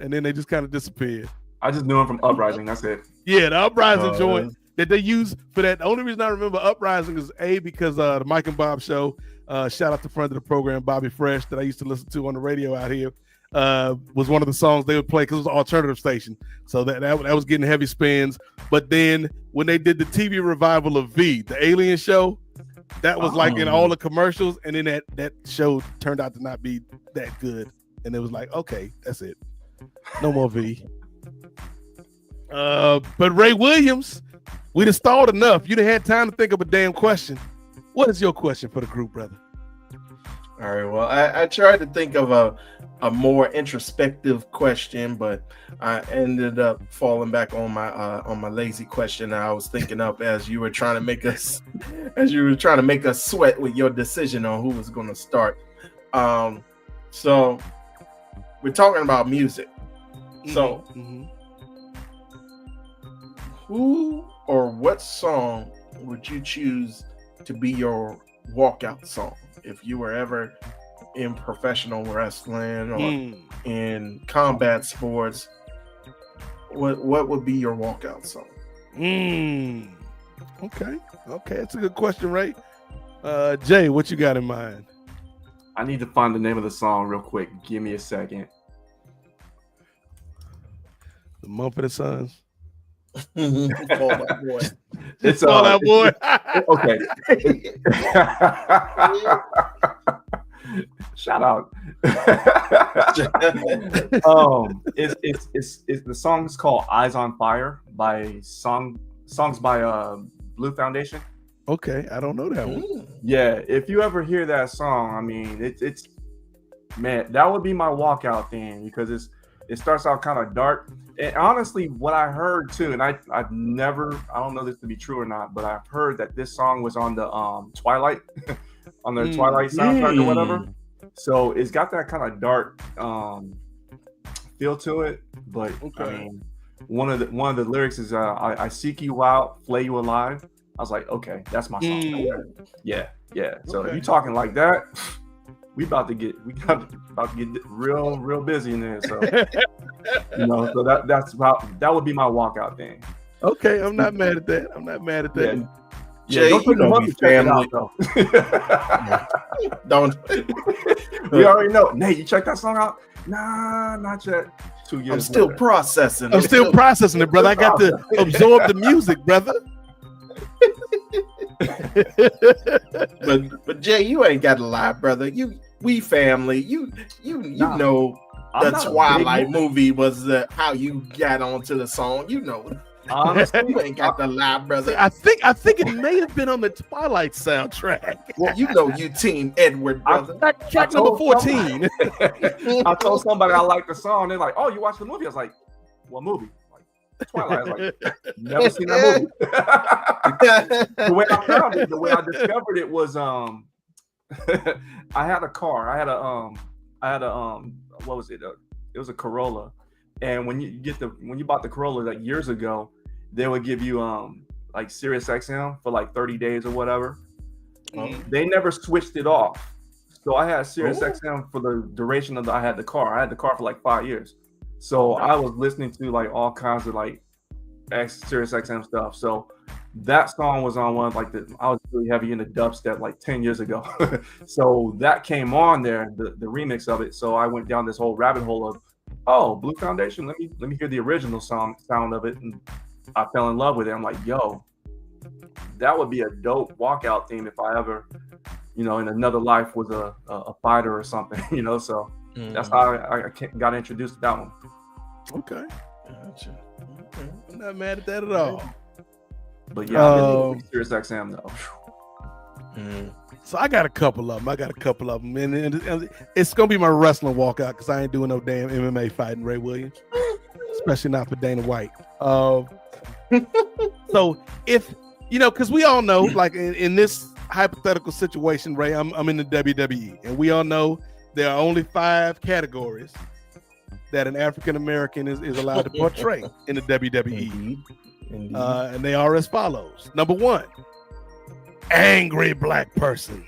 And then they just kind of disappeared. I just knew them from Uprising. That's it. Yeah, the Uprising joint that they use for that. The only reason I remember Uprising is because the Mike and Bob show. Shout out to friend of the program, Bobby Fresh, that I used to listen to on the radio out here. Was one of the songs they would play because it was an alternative station. So that was getting heavy spins. But then when they did the TV revival of V, the Alien show, that was like in all the commercials. And then that show turned out to not be that good. And it was like, okay, that's it. No more V. But Ray Williams, we'd have stalled enough. You'd have had time to think of a damn question. What is your question for the group, brother? All right. Well, I tried to think of a more introspective question, but I ended up falling back on my lazy question that I was thinking up as you were trying to make us sweat with your decision on who was going to start. So we're talking about music. So who or what song would you choose to be your walkout song if you were ever in professional wrestling or in combat sports? What would be your walkout song? Okay, that's a good question, Ray. Jay, what you got in mind? I need to find the name of the song real quick. Give me a second. The Mumford & Sons. Fall Out Boy. It's Fall Out Boy. Okay. Shout out. It's the song is called "Eyes on Fire" by songs by Blue Foundation. Okay, I don't know that one. Yeah, if you ever hear that song, I mean, it's man, that would be my walkout theme because it starts out kind of dark. And honestly, what I heard too, and I don't know this to be true or not, but I've heard that this song was on the Twilight, on the Twilight soundtrack or whatever. So it's got that kind of dark feel to it. But I mean, one of the lyrics is I seek you out, flay you alive. I was like, okay, that's my song. Yeah. So if you're talking like that, we about to get real busy in there. So so that would be my walkout thing. Okay, I'm not mad at that. Yeah. Jay, don't put the money family. Don't. We already know. Nate, you check that song out? Nah, not yet. 2 years. I'm still processing. I'm still processing it, brother. I got to absorb the music, brother. but Jay, you ain't got to lie, brother. We family. You know the Twilight movie was how you got onto the song. You know. Honestly, You ain't got the lie, brother. I think it may have been on the Twilight soundtrack. Well, you know you Team Edward, brother. Track number 14. I told somebody I liked the song. They're like, "Oh, you watched the movie?" I was like, "What movie?" Like Twilight. I was like, "Never seen that movie." The way I found it, the way I discovered it was I had a car. I had a what was it? It was a Corolla. And when you bought the Corolla like years ago, they would give you like Sirius XM for like 30 days or whatever. They never switched it off. So I had Sirius XM for the duration of I had the car. I had the car for like 5 years. So I was listening to like all kinds of like Sirius XM stuff. So that song was on one of like I was really heavy into dubstep like 10 years ago. So that came on there, the remix of it. So I went down this whole rabbit hole of Blue Foundation. Let me hear the original sound of it, and I fell in love with it. I'm like, yo, that would be a dope walkout theme if I ever, in another life was a fighter or something, So that's how I got introduced to that one. Okay, gotcha. Okay. I'm not mad at that at all. But yeah, I really Sirius XM though. So I got a couple of them. And it's gonna be my wrestling walkout because I ain't doing no damn MMA fighting, Ray Williams, especially not for Dana White. So if because we all know, like in this hypothetical situation, Ray, I'm in the WWE, and we all know there are only 5 categories that an African American is allowed to portray in the WWE. Indeed. And they are as follows. Number 1, angry black person.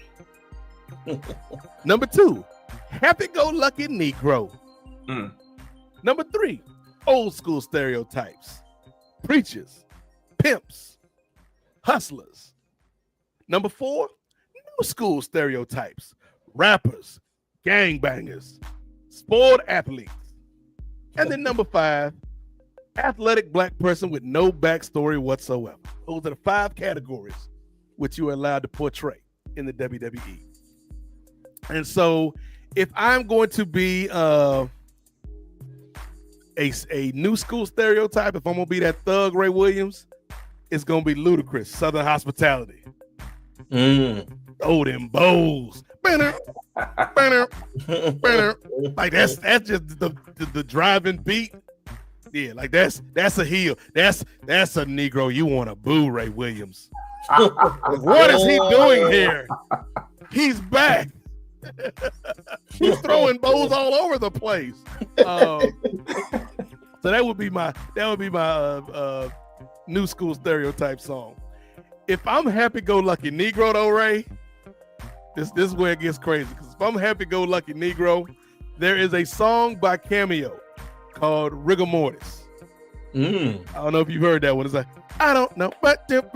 Number 2, happy-go-lucky Negro. Number 3, old school stereotypes. Preachers, pimps, hustlers. Number 4, new school stereotypes. Rappers, gangbangers, spoiled athletes. And then number 5, athletic black person with no backstory whatsoever. Those are the 5 categories which you are allowed to portray in the WWE. And so if I'm going to be a new school stereotype, if I'm going to be that thug Ray Williams, it's going to be Ludacris, Southern Hospitality. Oh, them bows. Banner, banner, banner. Like that's just the driving beat. Yeah, like that's a heel. That's a Negro you want to boo, Ray Williams. What is he doing here? He's back. He's throwing bows all over the place. So that would be my new school stereotype song. If I'm happy-go-lucky Negro though, Ray, this is where it gets crazy. Because if I'm happy-go-lucky Negro, there is a song by Cameo called Rigor Mortis. I don't know if you've heard that one. It's like, I don't know, but Rigor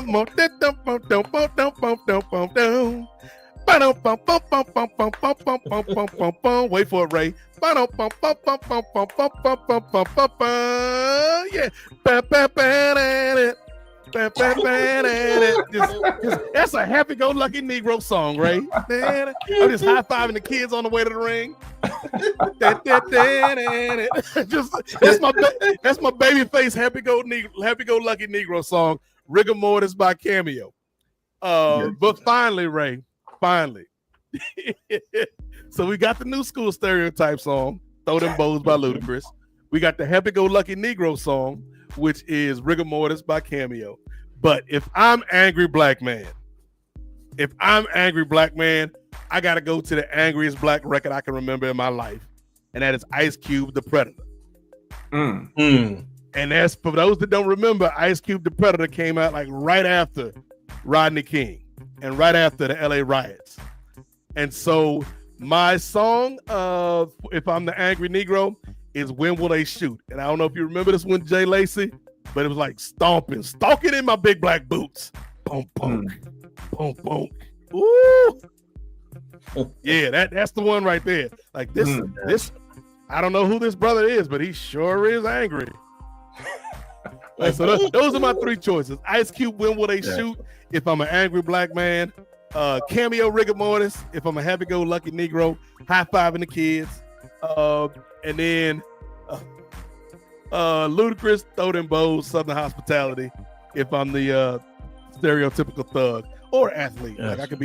Mortis. Wait for it, Ray. Yeah. That's a happy-go-lucky Negro song, Ray. I'm just high-fiving the kids on the way to the ring. That's my baby face happy-go-lucky Negro song, Rigor Mortis by Cameo. But finally, Ray, so we got the new school stereotype song, Throw Them Bows by Ludacris. We got the happy-go-lucky Negro song, which is Rigor Mortis by Cameo. But if I'm angry black man, I gotta go to the angriest black record I can remember in my life, and that is Ice Cube, The Predator. And that's for those that don't remember, Ice Cube, The Predator came out like right after Rodney King and right after the LA riots. And so my song of If I'm the Angry Negro is When Will They Shoot? And I don't know if you remember this one, Jay Lacey, but it was like stalking in my big black boots. Boom, boom, boom, boom. Ooh. Yeah, that's the one right there. Like this, I don't know who this brother is, but he sure is angry. Like, so those are my 3 choices. Ice Cube, When Will They Shoot? If I'm an angry black man. Cameo, Rigor Mortis. If I'm a happy-go-lucky Negro, high-fiving the kids. And then Ludacris, throw them bows, Southern hospitality. If I'm the stereotypical thug or athlete, Yes. like I could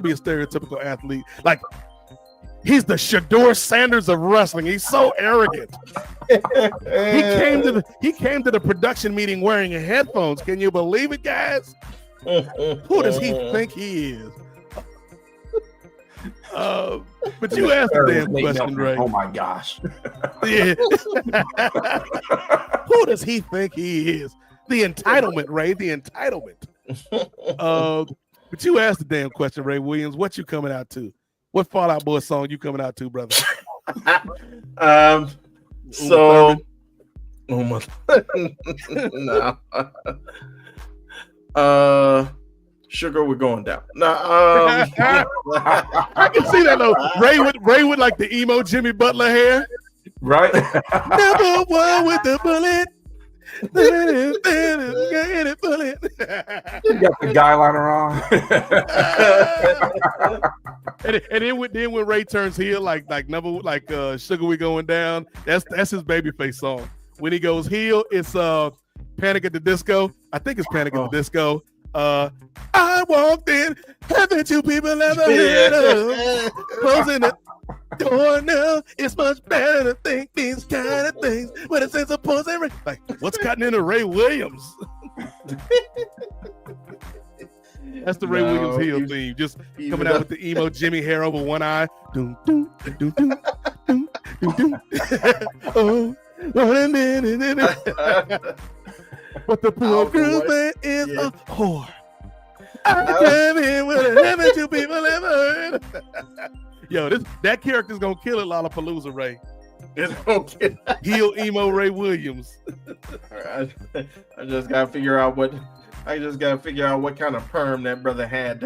be a stereotypical athlete. Like he's the Shador Sanders of wrestling. He's so arrogant. He came to the production meeting wearing headphones. Can you believe it, guys? Who does he think he is? But you asked the damn question, Ray. Oh my gosh. Yeah. Who does he think he is? The entitlement, Ray. The entitlement. But you asked the damn question, Ray Williams. What you coming out to? What Fall Out Boy song you coming out to, brother? So, no. Sugar, we're going down. I can see that though. Ray with like the emo Jimmy Butler hair, right? Number one with the bullet. You got the guy liner on. and then when Ray turns heel, like Sugar, we going down. That's his babyface song. When he goes heel, it's Panic at the Disco. I think it's Panic at the Disco. I walked in, haven't you people ever heard of closing the door now? It's much better to think these kind of things when it says opposing. Like, what's cutting into Ray Williams? That's the Ray Williams heel theme. Just coming out with the emo Jimmy hair over one eye. Doom, doom, doom, doom, doom, doom, doom. Oh, what a minute. But the poor girl is a whore. I came in with 11 people ever heard. Yo, that character's gonna kill it, Lollapalooza, Ray. It's okay. Heel emo Ray Williams. I just gotta figure out what kind of perm that brother had.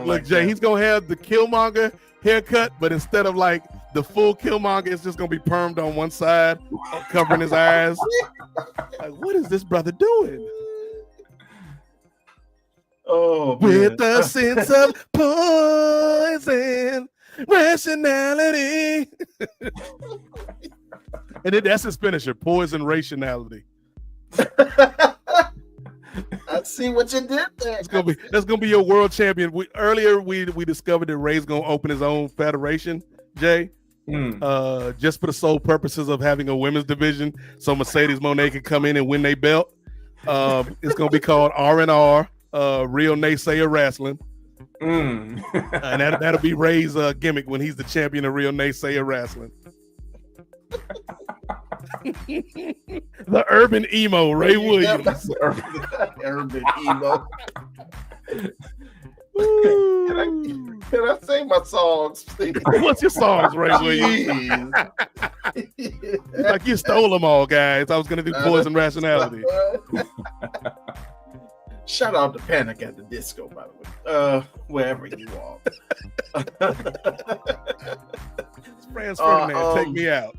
Look, Jay, he's gonna have the Killmonger haircut, but instead of like the full Killmonger, it's just gonna be permed on one side, covering his eyes. Like, what is this brother doing? Oh, with a sense of poison, rationality. And then that's his finisher, poison rationality. I see what you did there. That's gonna be your world champion. Earlier we discovered that Ray's gonna open his own federation, Jay. Just for the sole purposes of having a women's division, so Mercedes Moné can come in and win their belt. It's gonna be called R&R, Real Naysayer Wrestling. And that'll be Ray's gimmick when he's the champion of Real Naysayer Wrestling. The urban emo Ray Williams. Urban emo. Can I say my songs? What's your songs, Ray Williams? Like you stole them all, guys. I was gonna do poison rationality. Shout out to Panic at the Disco, by the way. Wherever you are. Franz Ferdinand, take me out.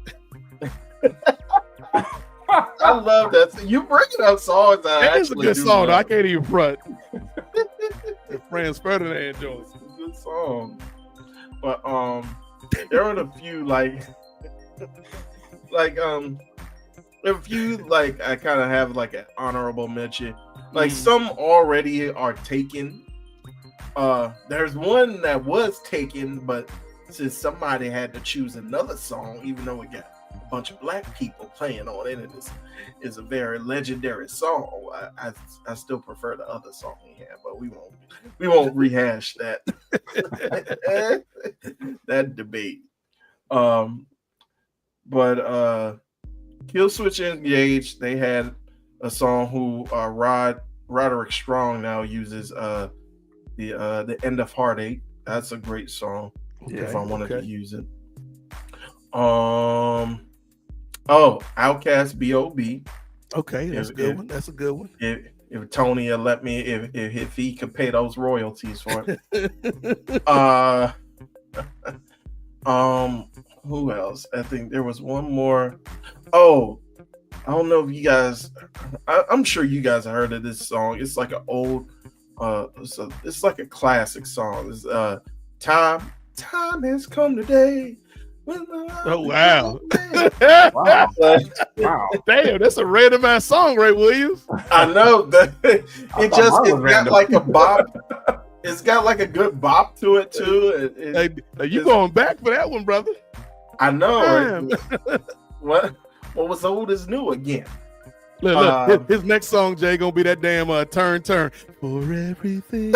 I love that. You bringing up songs that is a good song. I can't even front. Franz Ferdinand joint. It's a good song. But there are a few there are a few I kind of have like an honorable mention. Like some already are taken. There's one that was taken, but since somebody had to choose another song, even though it got a bunch of black people playing on it, and it's a very legendary song. I still prefer the other song he had, but we won't rehash that that debate. But Killswitch Engage, they had a song who Roderick Strong now uses the End of Heartache. That's a great song. If I wanted to use it. Outkast B.O.B. Okay, that's a good one. That's a good one. If Tony will let me, if he could pay those royalties for it. Who else? I think there was one more. Oh, I don't know if you guys. I'm sure you guys have heard of this song. It's like an old. It's like a classic song. It's Time has come today. Oh wow. Wow. Damn, that's a random ass song, Ray Williams. I know that it got like a bop. It's got like a good bop to it too. You going back for that one, brother? I know. Right? What was old is new again. Look, his next song, Jay, gonna be that damn turn for everything.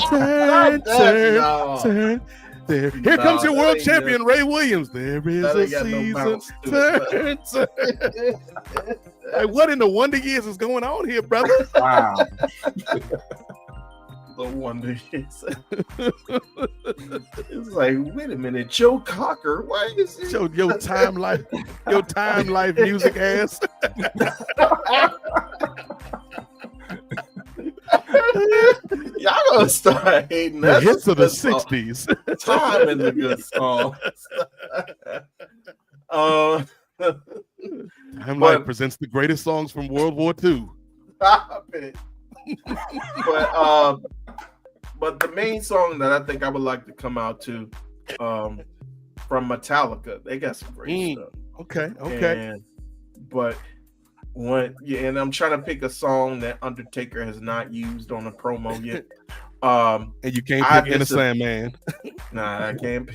Turn. There. Here comes your world champion, Ray Williams. There is a season. Turn. Like, what in the Wonder Years is going on here, brother? Wow. The Wonder Years. It's like, wait a minute, Joe Cocker. Why is it? Your time life music ass. Y'all gonna start hating the hits of the 60s. Time in the good songs. Time Life presents the greatest songs from World War II. Stop it. But the main song that I think I would like to come out to from Metallica, they got some great stuff. Okay. And I'm trying to pick a song that Undertaker has not used on a promo yet. And you can't pick Innocent Man. Nah, I can't.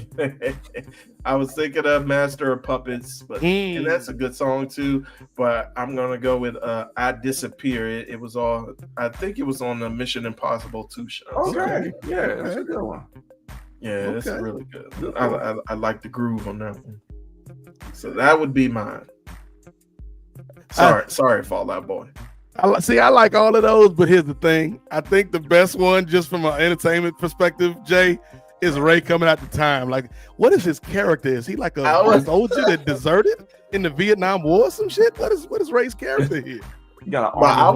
I was thinking of Master of Puppets, and that's a good song too. But I'm gonna go with "I Disappear." It was all. I think it was on the Mission Impossible 2 show. Okay, yeah, that's a good one. Yeah, it's really good. I like the groove on that one. So that would be mine. Sorry, Fall Out Boy. I like all of those, but here's the thing. I think the best one, just from an entertainment perspective, Jay, is Ray coming out the time. Like, what is his character? Is he like a soldier that deserted in the Vietnam War or some shit? What is Ray's character here? I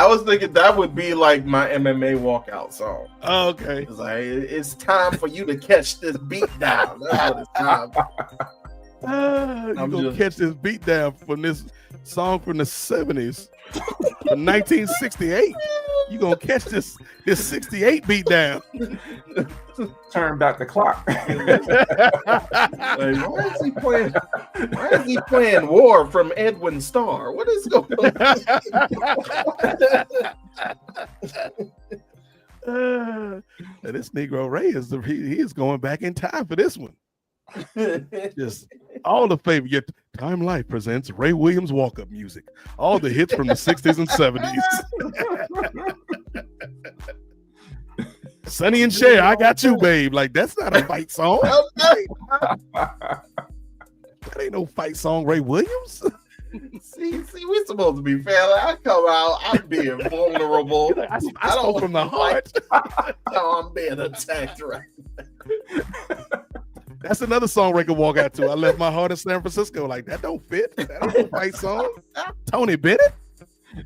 was thinking that would be like my MMA walkout song. Oh, okay. It's like, it's time for you to catch this beat down. That's what it's time. You're gonna catch this beat down from this song from the 70s, from 1968. You're gonna catch this 68 beat down. Turn back the clock. Like, why is he playing War from Edwin Starr? What is going on? This Negro Ray he is going back in time for this one. Just all the favorite. Your Time Life presents Ray Williams walk-up music. All the hits from the 60s and 70s. Sonny and Cher, I got you, babe. Like, that's not a fight song. That ain't no fight song, Ray Williams. See, we're supposed to be fair. I come out, I'm being vulnerable. I spoke from the heart. No, I'm being attacked right now. That's another song Ray could walk out to. I left my heart in San Francisco. Like, that don't fit. That ain't no fight song. Tony Bennett?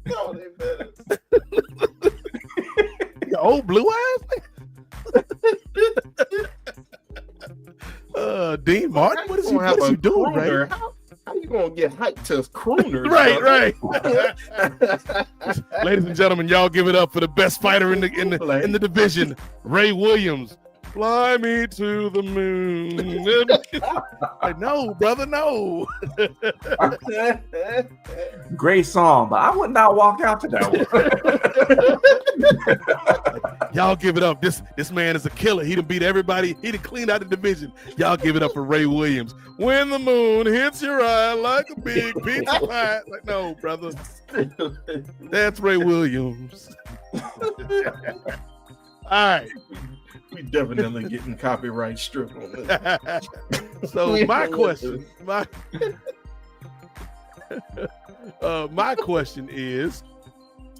Tony Bennett. Your old blue eyes? Dean Martin? What is you doing, Ray? How you gonna get hyped to crooners? Right. Ladies and gentlemen, y'all give it up for the best fighter in the division, Ray Williams. Fly me to the moon. Like, no, brother, no. Great song, but I would not walk out to that one. Y'all give it up. This man is a killer. He done beat everybody. He done cleaned out the division. Y'all give it up for Ray Williams. When the moon hits your eye like a big pizza pie. Like, no, brother. That's Ray Williams. All right. We definitely getting copyright stripped on this. So my question is,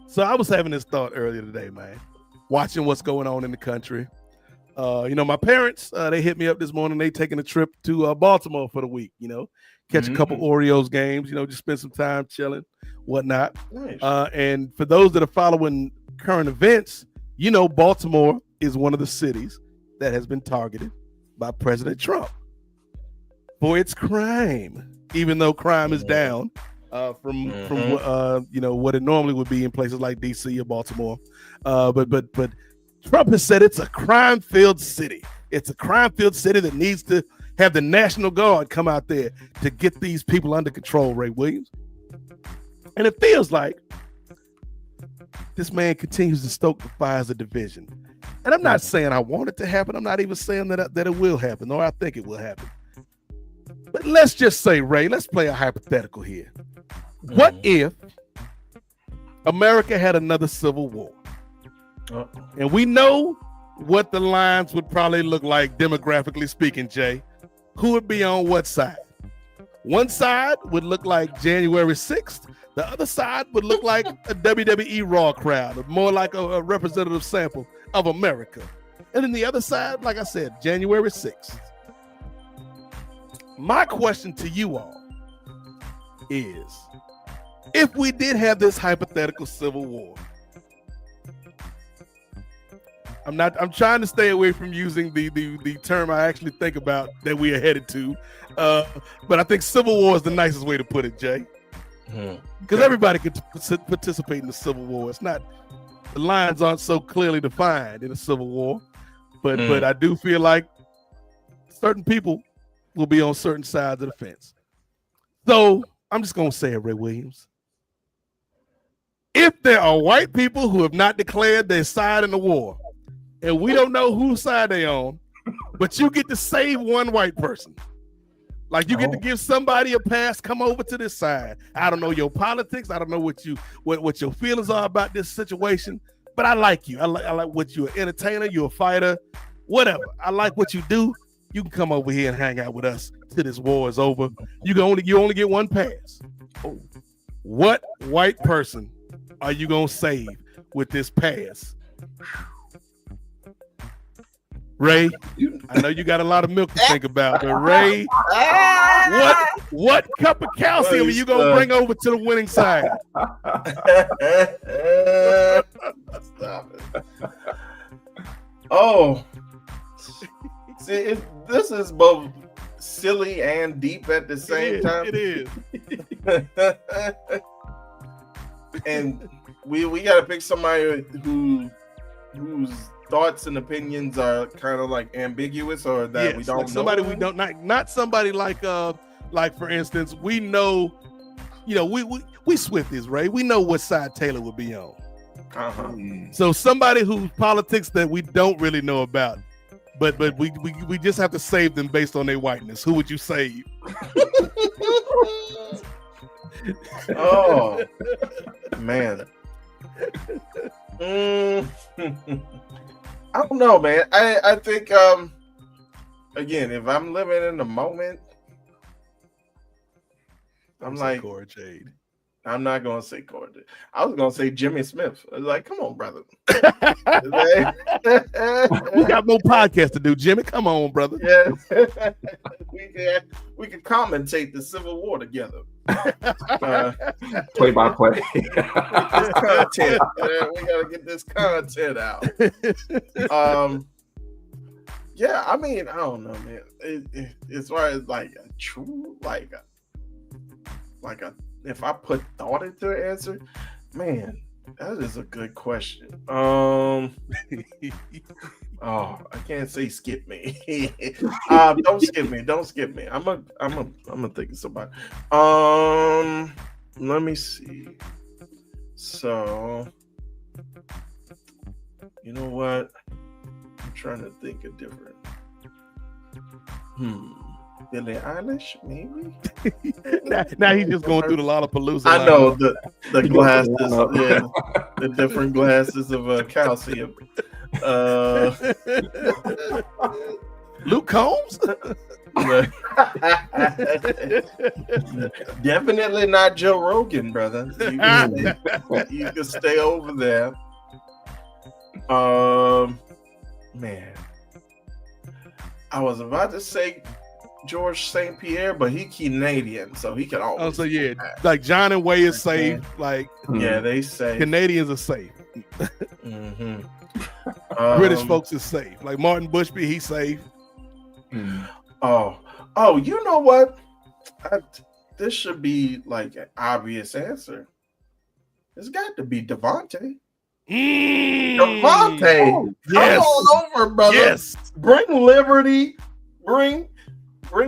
so I was having this thought earlier today, man, watching what's going on in the country. My parents, they hit me up this morning. They taking a trip to Baltimore for the week, catch a couple Orioles games, just spend some time chilling, whatnot. Nice. And for those that are following current events, Baltimore is one of the cities that has been targeted by President Trump for its crime, even though crime is down from what it normally would be in places like DC or Baltimore. But Trump has said it's a crime-filled city. It's a crime-filled city that needs to have the National Guard come out there to get these people under control, Ray Williams. And it feels like this man continues to stoke the fires of division. And I'm not saying I want it to happen. I'm not even saying that it will happen, or I think it will happen. But let's just say, Ray, let's play a hypothetical here. What if America had another civil war? And we know what the lines would probably look like demographically speaking, Jay. Who would be on what side? One side would look like January 6th. The other side would look like a WWE Raw crowd, more like a representative sample of America. And then the other side, like I said, January 6th. My question to you all is, if we did have this hypothetical civil war, I'm trying to stay away from using the term I actually think about that we are headed to. But I think civil war is the nicest way to put it, Jay. Because everybody could participate in the civil war. It's not, the lines aren't so clearly defined in a civil war, but I do feel like certain people will be on certain sides of the fence. So I'm just gonna say it, Ray Williams. If there are white people who have not declared their side in the war, and we don't know whose side they on, but you get to save one white person. Like you get to give somebody a pass, come over to this side. I don't know your politics. I don't know what your feelings are about this situation, but I like you. I like what you're an entertainer, you're a fighter, whatever. I like what you do. You can come over here and hang out with us till this war is over. You only get one pass. What white person are you gonna save with this pass? Ray, I know you got a lot of milk to think about, but Ray, what cup of calcium are you gonna bring over to the winning side? Stop it. Oh, see, this is both silly and deep at the same time. It is. And we gotta pick somebody whose thoughts and opinions are kind of like ambiguous, or that we don't know. Somebody we don't, not somebody like for instance, we know, we Swifties, Ray. We know what side Taylor would be on. So somebody whose politics that we don't really know about, but we just have to save them based on their whiteness. Who would you save? Oh man. I don't know, man. I think again, if I'm living in the moment, I'm like Cora Jade. I'm not gonna say Cora Jade. I was gonna say Jimmy Smith. I was like, come on, brother. We got more podcasts to do, Jimmy. Come on, brother. Yeah. we can commentate the Civil War together. Play by play. Content. We gotta get this content out. Yeah, I mean, I don't know, man. As far as like a true, like a, if I put thought into the answer, man, that is a good question. Oh, I can't say skip me. Don't skip me. I'm gonna think of somebody. Let me see. So, you know what? I'm trying to think of different. Billie Eilish, maybe. now he's just going through the Lollapalooza. I know the glasses, the different glasses of calcium. Luke Combs. Definitely not Joe Rogan, brother. You can stay over there. Man, I was about to say George St. Pierre, but he Canadian, so he can always. Oh, so yeah, like John and Way is safe. Like they say Canadians are safe. British folks is safe. Like Martin Bushby, he's safe. Oh, you know what? This should be like an obvious answer. It's got to be Devontae. Devontae, Yes. come on over, brother. Yes. Bring Liberty. Bring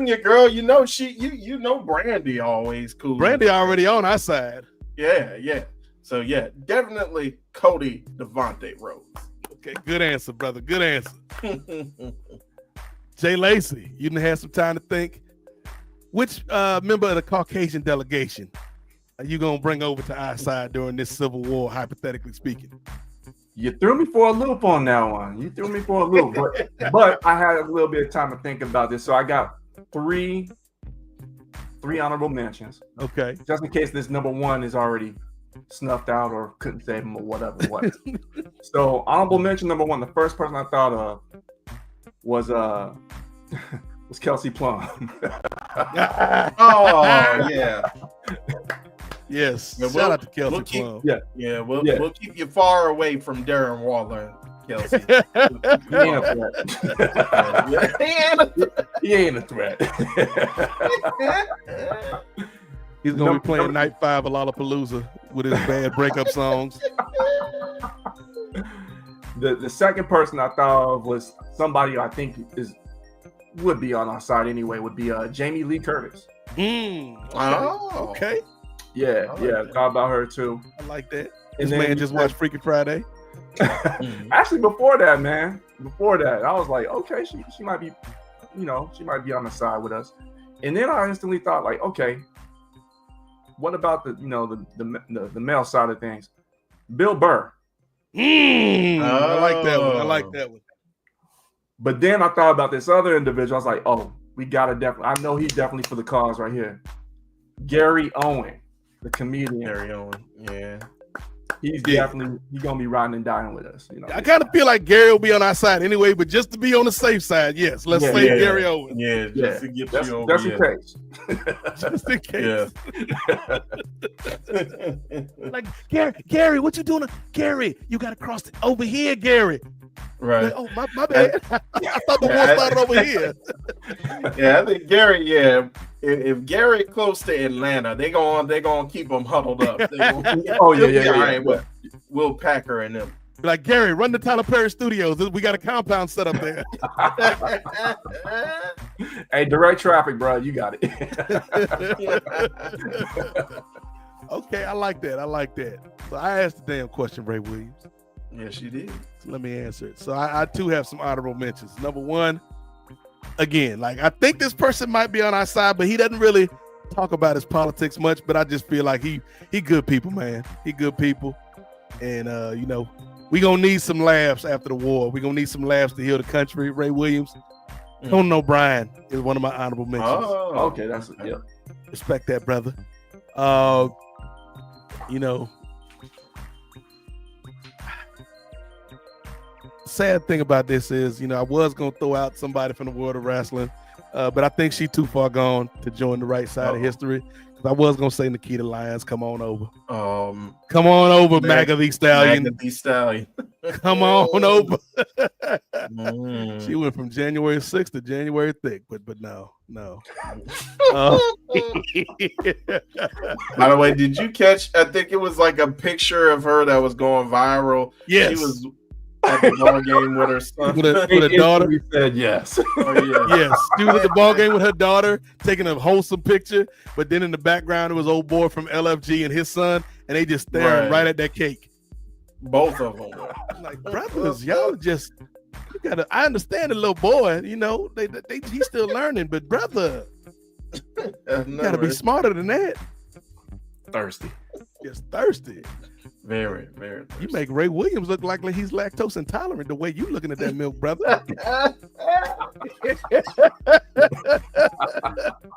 your girl. You know you know Brandy always cool. Brandy already on our side. Yeah. So yeah, definitely Cody Devontae Rose. Okay, good answer, brother. Good answer. Jay Lacey, you didn't have some time to think. Which member of the Caucasian delegation are you gonna bring over to our side during this Civil War, hypothetically speaking? You threw me for a loop on that one. But I had a little bit of time to think about this, so I got three honorable mentions. Okay, just in case this number one is already snuffed out or couldn't save him or whatever. So honorable mention number one, the first person I thought of was Kelsey Plum. Oh yeah. Yes. Yeah, Shout out to Kelsey Plum. We'll keep you far away from Darren Waller, Kelsey. He ain't a threat. He's gonna be playing Night 5 of Lollapalooza with his bad breakup songs. The second person I thought of was somebody I think would be on our side anyway. Would be Jamie Lee Curtis. Okay. Yeah, thought about her too. I like that. And this man just watched Freaky Friday. Actually, before that, I was like, okay, she might be, she might be on the side with us. And then I instantly thought, like, okay, what about the male side of things? Bill Burr. I like that one. But then I thought about this other individual. I was like, oh, we gotta definitely. I know he's definitely for the cause right here. Gary Owen, the comedian. Gary Owen, yeah. He's definitely gonna be riding and dying with us. I kind of feel like Gary will be on our side anyway, but just to be on the safe side, yes, let's save Gary Owen. Yeah, just to get you over. That's the case. Just in case. Like Gary, what you doing? Gary, you got to cross over here, Gary. Right. Like, oh, my bad. I thought the war started over here. Yeah, I think Gary. Yeah, if Gary close to Atlanta, they gonna keep him huddled up. All right, but Will Packer and them. Like, Gary, run to Tyler Perry Studios. We got a compound set up there. Hey, direct traffic, bro. You got it. Okay, I like that. So I asked the damn question, Ray Williams. Yes, you did. So let me answer it. So I too have some honorable mentions. Number one, again, like, I think this person might be on our side, but he doesn't really talk about his politics much. But I just feel like he good people, man. He good people, and we gonna need some laughs after the war. We gonna need some laughs to heal the country. Ray Williams, Conan O'Brien is one of my honorable mentions. Oh, okay, that's respect that, brother. Sad thing about this is, I was gonna throw out somebody from the world of wrestling, but I think she's too far gone to join the right side of history. I was gonna say Nikita Lyons, come on over. Come on over, MAGA the Stallion. MAGA the Stallion. Come on over. She went from January 6th to January 5th, but no. By the way, did you catch? I think it was like a picture of her that was going viral. Yes. She was at the ball game with her son. With her daughter. We said yes. Yes. She was at the ball game with her daughter, taking a wholesome picture, but then in the background it was old boy from LFG and his son, and they just staring right at that cake. Both of them. Like, brothers, y'all just, I understand the little boy, he's still learning, but brother, you gotta be smarter than that. Thirsty. Just thirsty. Very, very thirsty. You make Ray Williams look like he's lactose intolerant the way you looking at that milk, brother.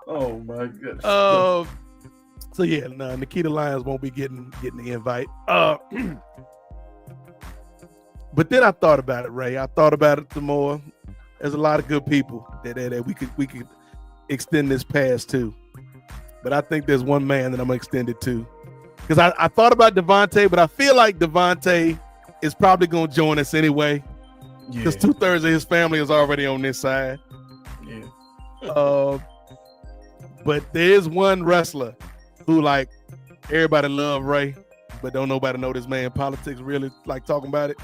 Oh my goodness. So yeah, no, Nikita Lyons won't be getting the invite. But then I thought about it, Ray. I thought about it some more. There's a lot of good people that we could extend this pass to. But I think there's one man that I'm gonna extend it to. Because I thought about Devontae, but I feel like Devontae is probably gonna join us anyway. Because 2/3 of his family is already on this side. Yeah. But there is one wrestler who, like, everybody love Ray. but don't nobody know this man politics really like talking about it.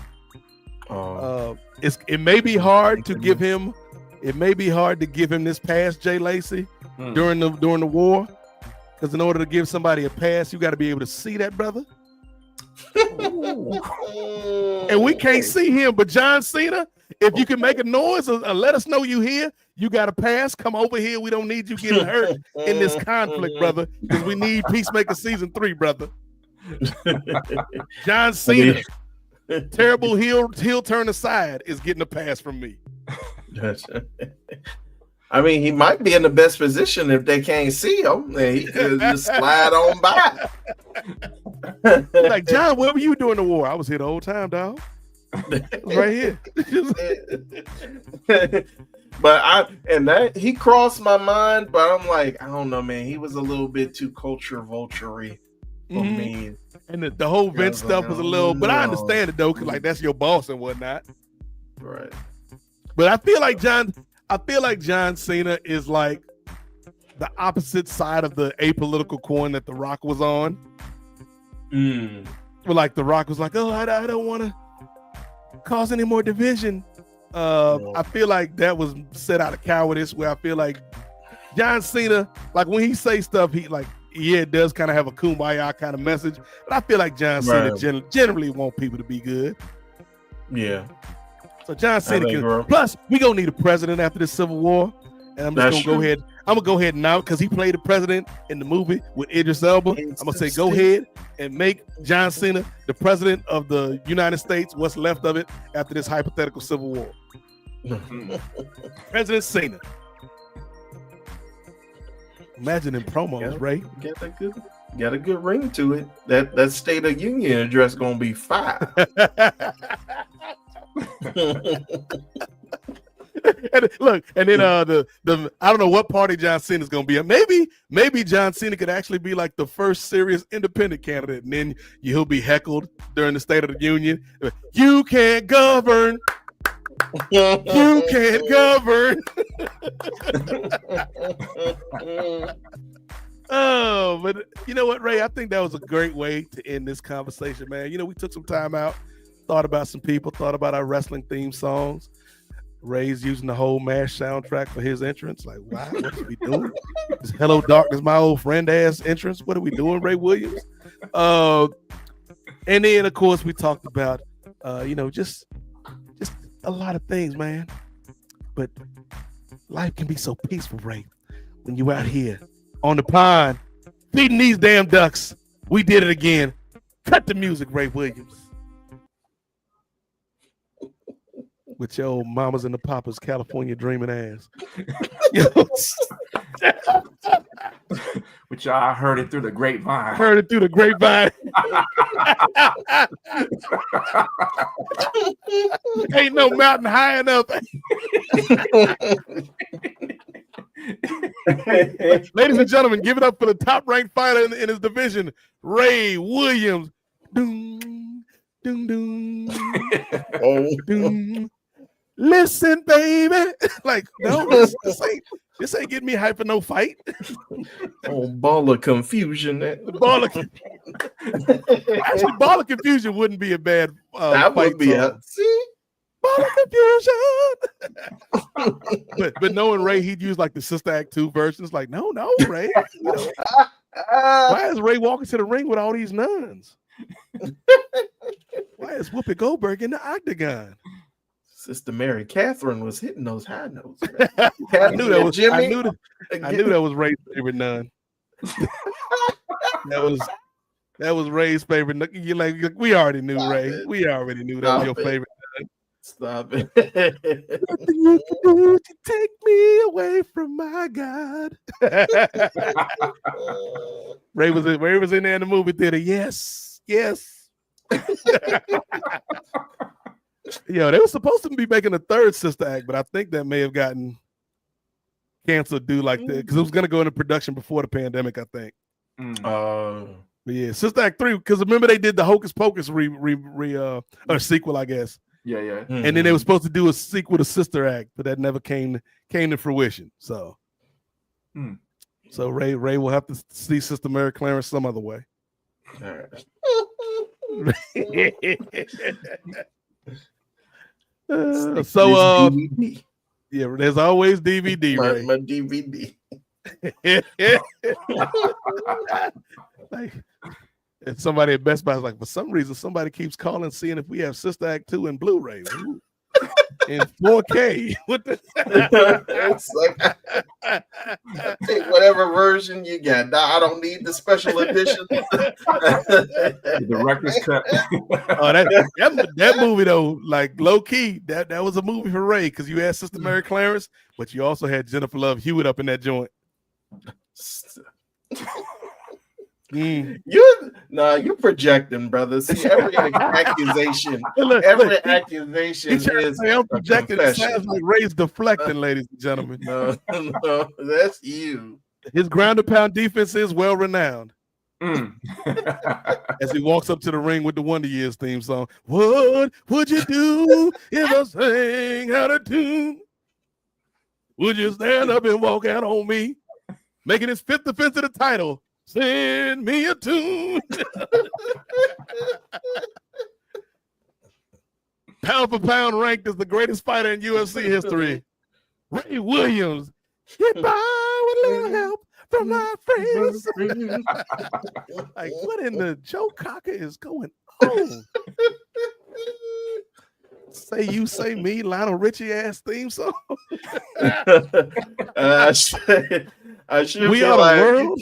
It may be hard to give him. It may be hard to give him this pass, Jay Lacey, during the war, because in order to give somebody a pass, you got to be able to see that brother. And we can't see him, but John Cena, if you can make a noise or let us know you here, you got a pass. Come over here. We don't need you getting hurt in this conflict, brother, because we need Peacemaker season 3, brother. John Cena, terrible heel turn aside, is getting a pass from me. I mean, he might be in the best position if they can't see him. He could just slide on by. Like, John, what were you doing in the war? I was here the whole time, dog. Right here. But he crossed my mind, but I'm like, I don't know, man. He was a little bit too culture vulture-y for me. And the whole Vince stuff was a little, but I understand it though, because like that's your boss and whatnot. Right. But I feel like John Cena is like the opposite side of the apolitical coin that The Rock was on. But like The Rock was like, oh, I don't want to cause any more division. I feel like that was set out of cowardice, where I feel like John Cena, like when he say stuff, he like, yeah, it does kind of have a kumbaya kind of message. But I feel like John Cena generally want people to be good. Yeah. So John Cena plus we gonna need a president after this Civil War. And I'm just gonna go ahead. I'm gonna go ahead now because he played the president in the movie with Idris Elba. I'm gonna say go ahead and make John Cena the president of the United States, what's left of it after this hypothetical Civil War. President Cena. Imagine in promos, Ray. Got a good ring to it. That State of Union address gonna be fire. And look, and then the I don't know what party John Cena's gonna be at. Maybe John Cena could actually be like the first serious independent candidate, and then he'll be heckled during the State of the Union. You can't govern. You can't govern. Oh, but you know what, Ray? I think that was a great way to end this conversation, man. You know, we took some time out, thought about some people, thought about our wrestling theme songs. Ray's using the whole MASH soundtrack for his entrance. Like, wow, what are we doing? This Hello Darkness, my old friend ass entrance. What are we doing, Ray Williams? And then, of course, we talked about, just a lot of things, man. But life can be so peaceful, Ray, when you out here on the pond feeding these damn ducks. We did it again. Cut the music, Ray Williams. With your old mamas and the papas, California dreaming ass. Which I heard it through the grapevine. Ain't no mountain high enough. Ladies and gentlemen, give it up for the top-ranked fighter in his division, Ray Williams. Doom, doom, doom. Doom. Listen, baby. Like, no, this ain't getting me hype for no fight. Oh, ball of confusion. Actually, ball of confusion wouldn't be a bad that fight would be song. See? Ball of confusion. but knowing Ray, he'd use like the Sister Act 2 versions. Like, no, Ray. Why is Ray walking to the ring with all these nuns? Why is Whoopi Goldberg in the octagon? Sister Mary Catherine was hitting those high notes. I knew that was Ray's favorite nun. that was Ray's favorite. You like we already knew, Stop Ray. It. We already knew that was your favorite nun. Stop it. Nothing you can do to take me away from my God. Ray was in there in the movie theater. Yes. Yo, they were supposed to be making a third Sister Act, but I think that may have gotten canceled due like that because it was going to go into production before the pandemic, I think. But yeah, Sister Act 3, because remember they did the Hocus Pocus or sequel, I guess. Yeah. Mm-hmm. And then they were supposed to do a sequel to Sister Act, but that never came to fruition. So, so Ray will have to see Sister Mary Clarence some other way. All right. DVD. Yeah, there's always DVD, my, Ray. my DVD. Like, and somebody at Best Buy is like, for some reason, somebody keeps calling, seeing if we have Sister Act 2 in Blu-ray. Ooh. In 4K. What the? It's like, take whatever version you got. Nah, I don't need the special edition. The director's cut. Oh, that movie though, like low key, that was a movie for Ray because you had Sister Mary Clarence, but you also had Jennifer Love Hewitt up in that joint. You're projecting, brother. See, every accusation, accusation is I'm projecting. It sounds like Ray's deflecting, ladies and gentlemen. No, that's you. His ground and pound defense is well renowned. As he walks up to the ring with the Wonder Years theme song. What would you do if I sang out of tune? Would you stand up and walk out on me? Making his 5th defense of the title. Send me a tune. Pound for pound ranked as the greatest fighter in UFC history. Ray Williams. Get by with a little help from my friends. Like, what in the Joe Cocker is going on? Say you, say me, Lionel Richie ass theme song. I should we be are like, the world.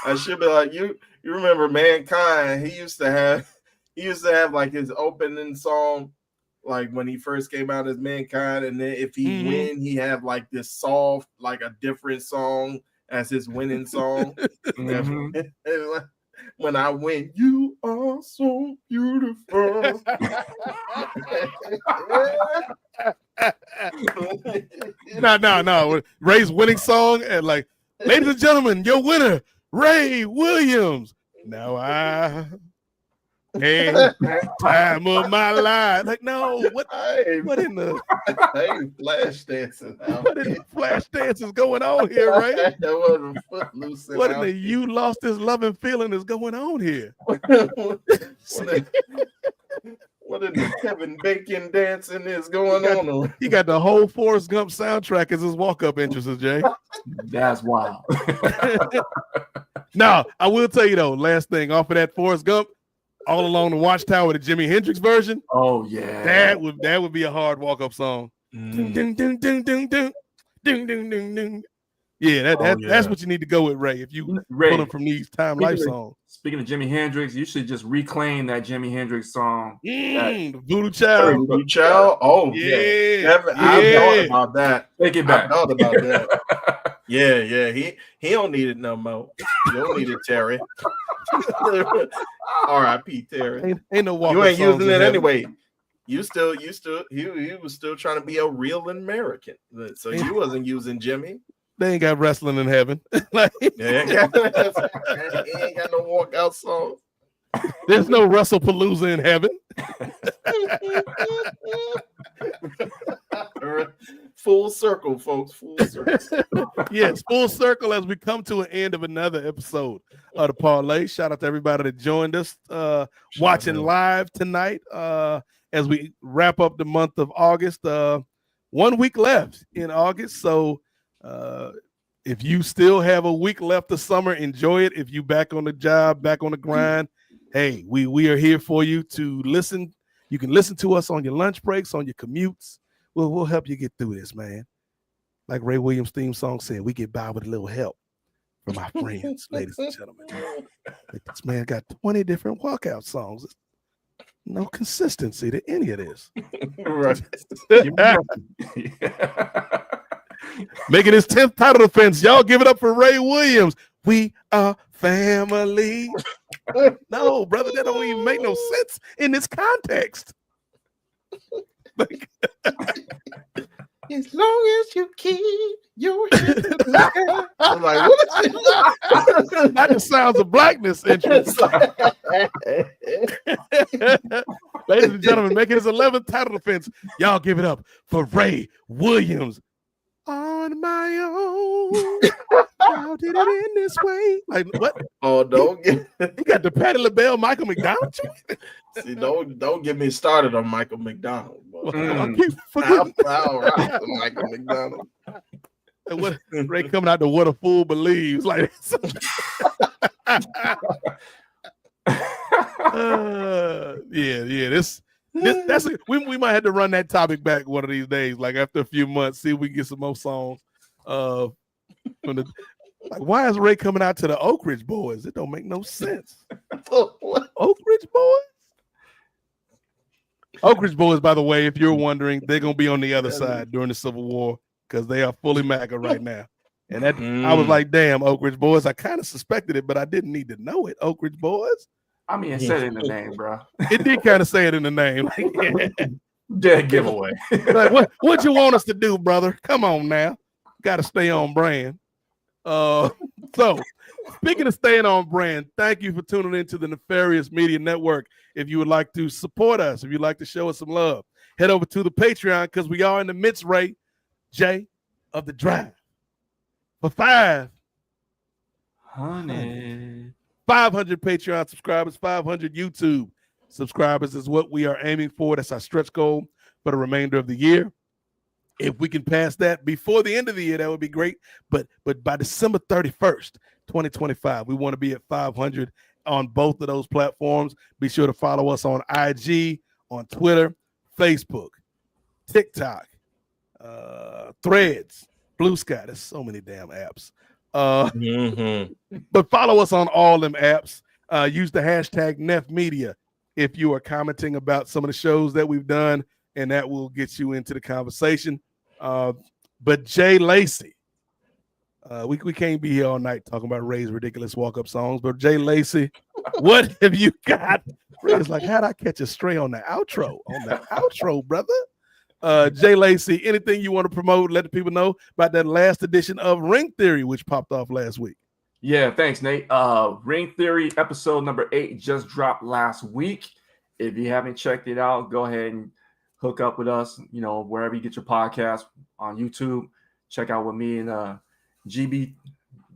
I should be like you. You remember Mankind? He used to have like his opening song, like when he first came out as Mankind, and then if he win, he had like this soft, like a different song as his winning song. When I win, you are so beautiful. No. Ray's winning song and like, ladies and gentlemen, your winner, Ray Williams. Now I had time of my life. Like, no, what in the I ain't flash dancing. What in the flash dance is going on here, Ray? That wasn't Footloose. What in the you lost this loving feeling is going on here? What in the Kevin Bacon dancing is going on? He got the whole Forrest Gump soundtrack as his walk-up entrances, Jay. That's wild. Now, I will tell you though, last thing off of that Forrest Gump, All Along the Watchtower, the Jimi Hendrix version. Oh yeah, that would be a hard walk-up song. Ding, ding, ding, ding, ding, ding, ding, ding, ding, ding. Yeah, that's what you need to go with, Ray. If you pull them from these Time Life songs. Speaking of Jimi Hendrix, you should just reclaim that Jimi Hendrix song. Voodoo Child. Voodoo Child. Oh yeah. I thought about that. Take it back. I thought about that. Yeah. He don't need it no more. You don't need it, Terry. R.I.P. Terry. Ain't no walk. You ain't using it anyway. He was still trying to be a real American. So you wasn't using Jimmy. They ain't got wrestling in heaven. Like, he ain't got no walkout song. There's no WrestlePalooza in heaven. Full circle, folks. Full circle. Yes, full circle as we come to an end of another episode of the Parley. Shout out to everybody that joined us watching live tonight as we wrap up the month of August. 1 week left in August, so if you still have a week left of summer, enjoy it. If you back on the job, back on the grind, hey, we are here for you to listen. You can listen to us on your lunch breaks, on your commutes. We'll help you get through this, man. Like Ray Williams' theme song said, we get by with a little help from our friends, ladies and gentlemen. This man got 20 different walkout songs. No consistency to any of this. Right. Making his 10th title defense. Y'all give it up for Ray Williams. We are family. No, brother, that don't even make no sense in this context. As long as you keep your head in the sky. I'm like, what is it? That just sounds of blackness interest. Ladies and gentlemen, making his 11th title defense. Y'all give it up for Ray Williams. on my own. How did it end this way? Like what? Oh, don't get You got the Patti LaBelle, Michael McDonald. see. Don't get me started on Michael McDonald. I keep forgetting. I'll rock to Michael McDonald. And what Ray coming out to What a Fool Believes, like This that's we might have to run that topic back one of these days, like after a few months, see if we can get some more songs. From the like, why is Ray coming out to the Oak Ridge Boys? It don't make no sense. Oak Ridge Boys. Oak Ridge Boys, by the way, if you're wondering, they're gonna be on the other side during the Civil War because they are fully MAGA right now. And that I was like, damn, Oak Ridge Boys. I kind of suspected it, but I didn't need to know it. Oak Ridge Boys. I mean, it said it in the name, bro. It did kind of say it in the name. Dead giveaway. Like, what you want us to do, brother? Come on now. Got to stay on brand. So, speaking of staying on brand, thank you for tuning into the Nefarious Media Network. If you would like to support us, if you'd like to show us some love, head over to the Patreon because we are in the midst, Ray J, of the drive. For 500 Patreon subscribers, 500 YouTube subscribers is what we are aiming for. That's our stretch goal for the remainder of the year. If we can pass that before the end of the year, that would be great. But by December 31st, 2025, we want to be at 500 on both of those platforms. Be sure to follow us on IG, on Twitter, Facebook, TikTok, Threads, Blue Sky. There's so many damn apps. But follow us on all them apps. Use the hashtag NefMedia if you are commenting about some of the shows that we've done, and that will get you into the conversation. But Jay Lacey, we can't be here all night talking about Ray's ridiculous walk-up songs, but Jay Lacey, what have you got? Ray's like, how'd I catch a stray on the outro? On the outro, brother. Jay Lacey, anything you want to promote, let the people know about that last edition of Ring Theory, which popped off last week. Yeah, thanks, Nate. Ring Theory episode number 8 just dropped last week. If you haven't checked it out, go ahead and hook up with us, wherever you get your podcast, on YouTube. Check out with me and GB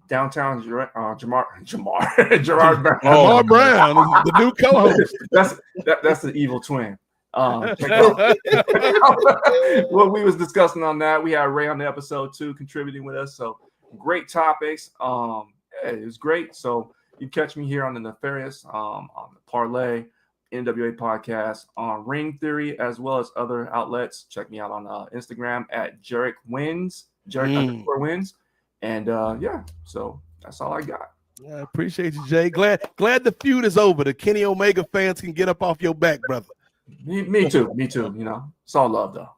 Downtown Gerard Brown. Gerard Brown, the new co-host. That's the evil twin. Check out what we was discussing on that. We had Ray on the episode too, contributing with us. So great topics. It was great. So you catch me here on the Nefarious, on the Parley, NWA podcast, on Ring Theory, as well as other outlets. Check me out on Instagram at Jarek Wins, Jarek_wins. And so that's all I got. I appreciate you, Jay. Glad the feud is over. The Kenny Omega fans can get up off your back, brother. Me too. It's all love, though.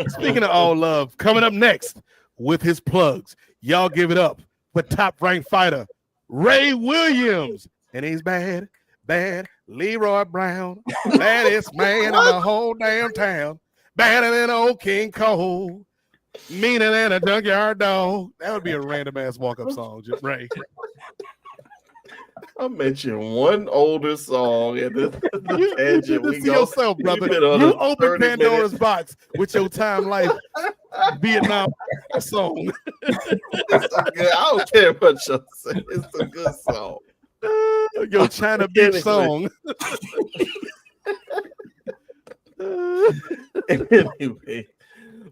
Speaking of all love, coming up next with his plugs, y'all give it up for top-ranked fighter Ray Williams. And he's bad. Leroy Brown, baddest man in the whole damn town. Badder than old King Cole. Meaner than a junkyard dog. That would be a random-ass walk-up song, just Ray. I mentioned one older song and the tangent we go. Yourself, brother. You open Pandora's box with your Time Life Vietnam song. I don't care what you say. It's a good song. Your China Beach song. Anyway.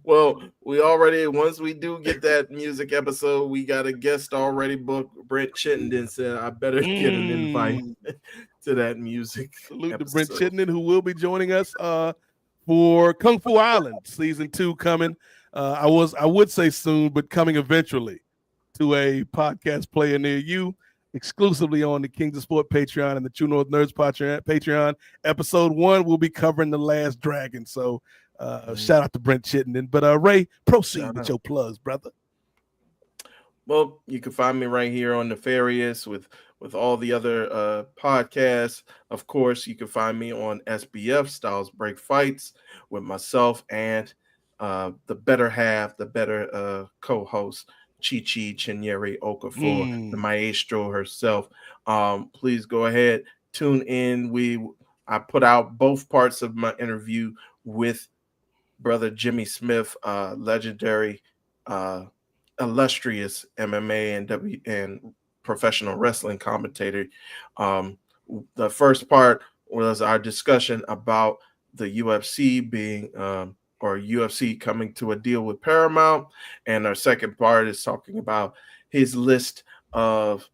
Well, once we do get that music episode, we got a guest already booked. Brent Chittenden said I better get an invite to that music. Salute to Brent Chittenden, who will be joining us for Kung Fu Island season 2 coming. I would say soon, but coming eventually to a podcast player near you, exclusively on the Kings of Sport Patreon and the True North Nerds Patreon. Episode 1 will be covering The Last Dragon. So shout out to Brent Chittenden. But Ray, proceed with your plugs, brother. Well, you can find me right here on Nefarious with all the other podcasts. Of course, you can find me on SBF, Styles Break Fights, with myself and the better half, the better co-host, Chi-Chi Chinyere Okafor, the maestro herself. Please go ahead, tune in. I put out both parts of my interview with brother Jimmy Smith, legendary, illustrious MMA and professional wrestling commentator. The first part was our discussion about the UFC being or UFC coming to a deal with Paramount, and our second part is talking about his list of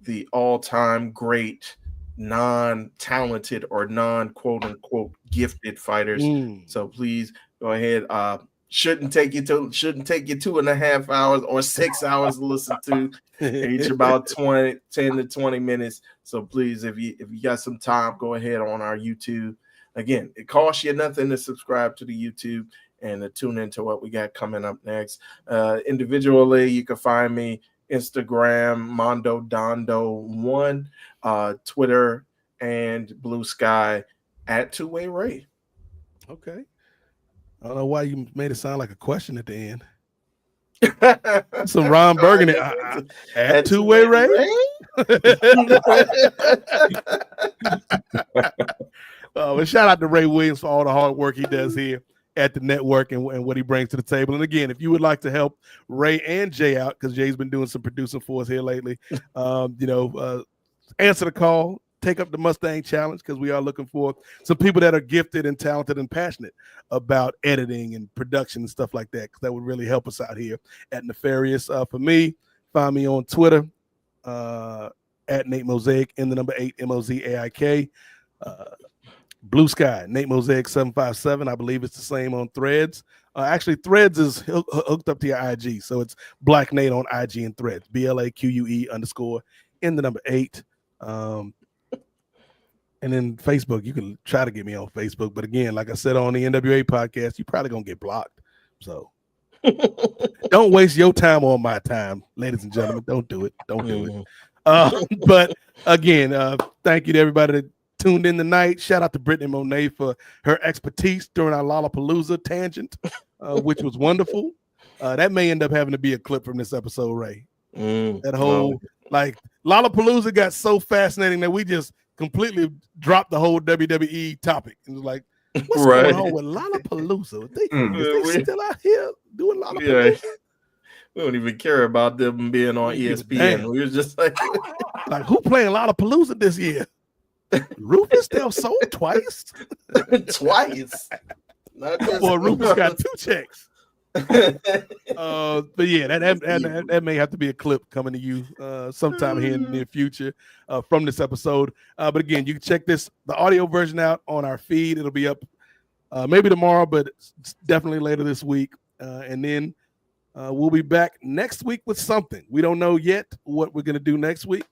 the all-time great non-talented or non-quote unquote gifted fighters. So please go ahead. Shouldn't take you 2.5 hours or 6 hours to listen to, each about 10 to 20 minutes. So please, if you got some time, go ahead on our YouTube. Again, it costs you nothing to subscribe to the YouTube and to tune into what we got coming up next. Individually, you can find me Instagram, Mondo Dondo 1, Twitter, and Blue Sky at Two-Way Ray. Okay. I don't know why you made it sound like a question at the end. Some Ron Burgundy at Two-Way Ray. But shout out to Ray Williams for all the hard work he does here at the network and what he brings to the table. And again, if you would like to help Ray and Jay out, because Jay's been doing some producing for us here lately, answer the call, take up the Mustang Challenge, because we are looking for some people that are gifted and talented and passionate about editing and production and stuff like that, because that would really help us out here at Nefarious. For me, find me on Twitter at Nate Mosaic, in the number 8 MOZAIK. Blue Sky, Nate Mosaic 757. I believe it's the same on Threads. Actually, Threads is hooked up to your IG, so it's Black Nate on IG and Threads. BLAQUE_ in the number 8. And then Facebook, you can try to get me on Facebook, but again, like I said on the NWA podcast, you're probably gonna get blocked. So don't waste your time on my time, ladies and gentlemen. Don't do it. Don't do it. But again, thank you to everybody that tuned in tonight. Shout out to Brittany Monet for her expertise during our Lollapalooza tangent, which was wonderful. That may end up having to be a clip from this episode, Ray. That whole like Lollapalooza got so fascinating that we just completely dropped the whole WWE topic. It was like, what's going on with Lollapalooza? Is they still out here doing Lollapalooza? Yeah. We don't even care about them being on ESPN. We were just like who playing Lollapalooza this year? Rufus still sold twice. Twice. Well, Rufus got 2 checks. But yeah, that may have to be a clip coming to you sometime here in the near future from this episode. But again, you can check the audio version out on our feed. It'll be up maybe tomorrow, but definitely later this week. And then we'll be back next week with something. We don't know yet what we're going to do next week.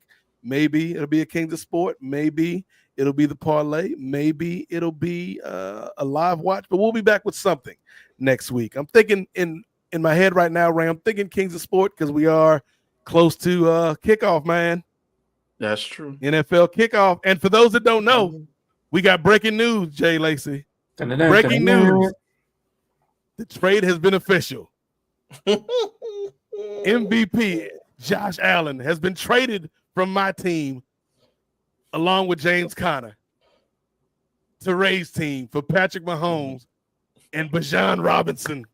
Maybe it'll be a Kings of Sport. Maybe it'll be the parlay. Maybe it'll be a live watch. But we'll be back with something next week. I'm thinking in my head right now, Ray, I'm thinking Kings of Sport because we are close to kickoff, man. That's true. NFL kickoff. And for those that don't know, we got breaking news, Jay Lacey. Breaking news. The trade has been official. MVP Josh Allen has been traded from my team, along with James Conner, to Ray's team for Patrick Mahomes and Bijan Robinson.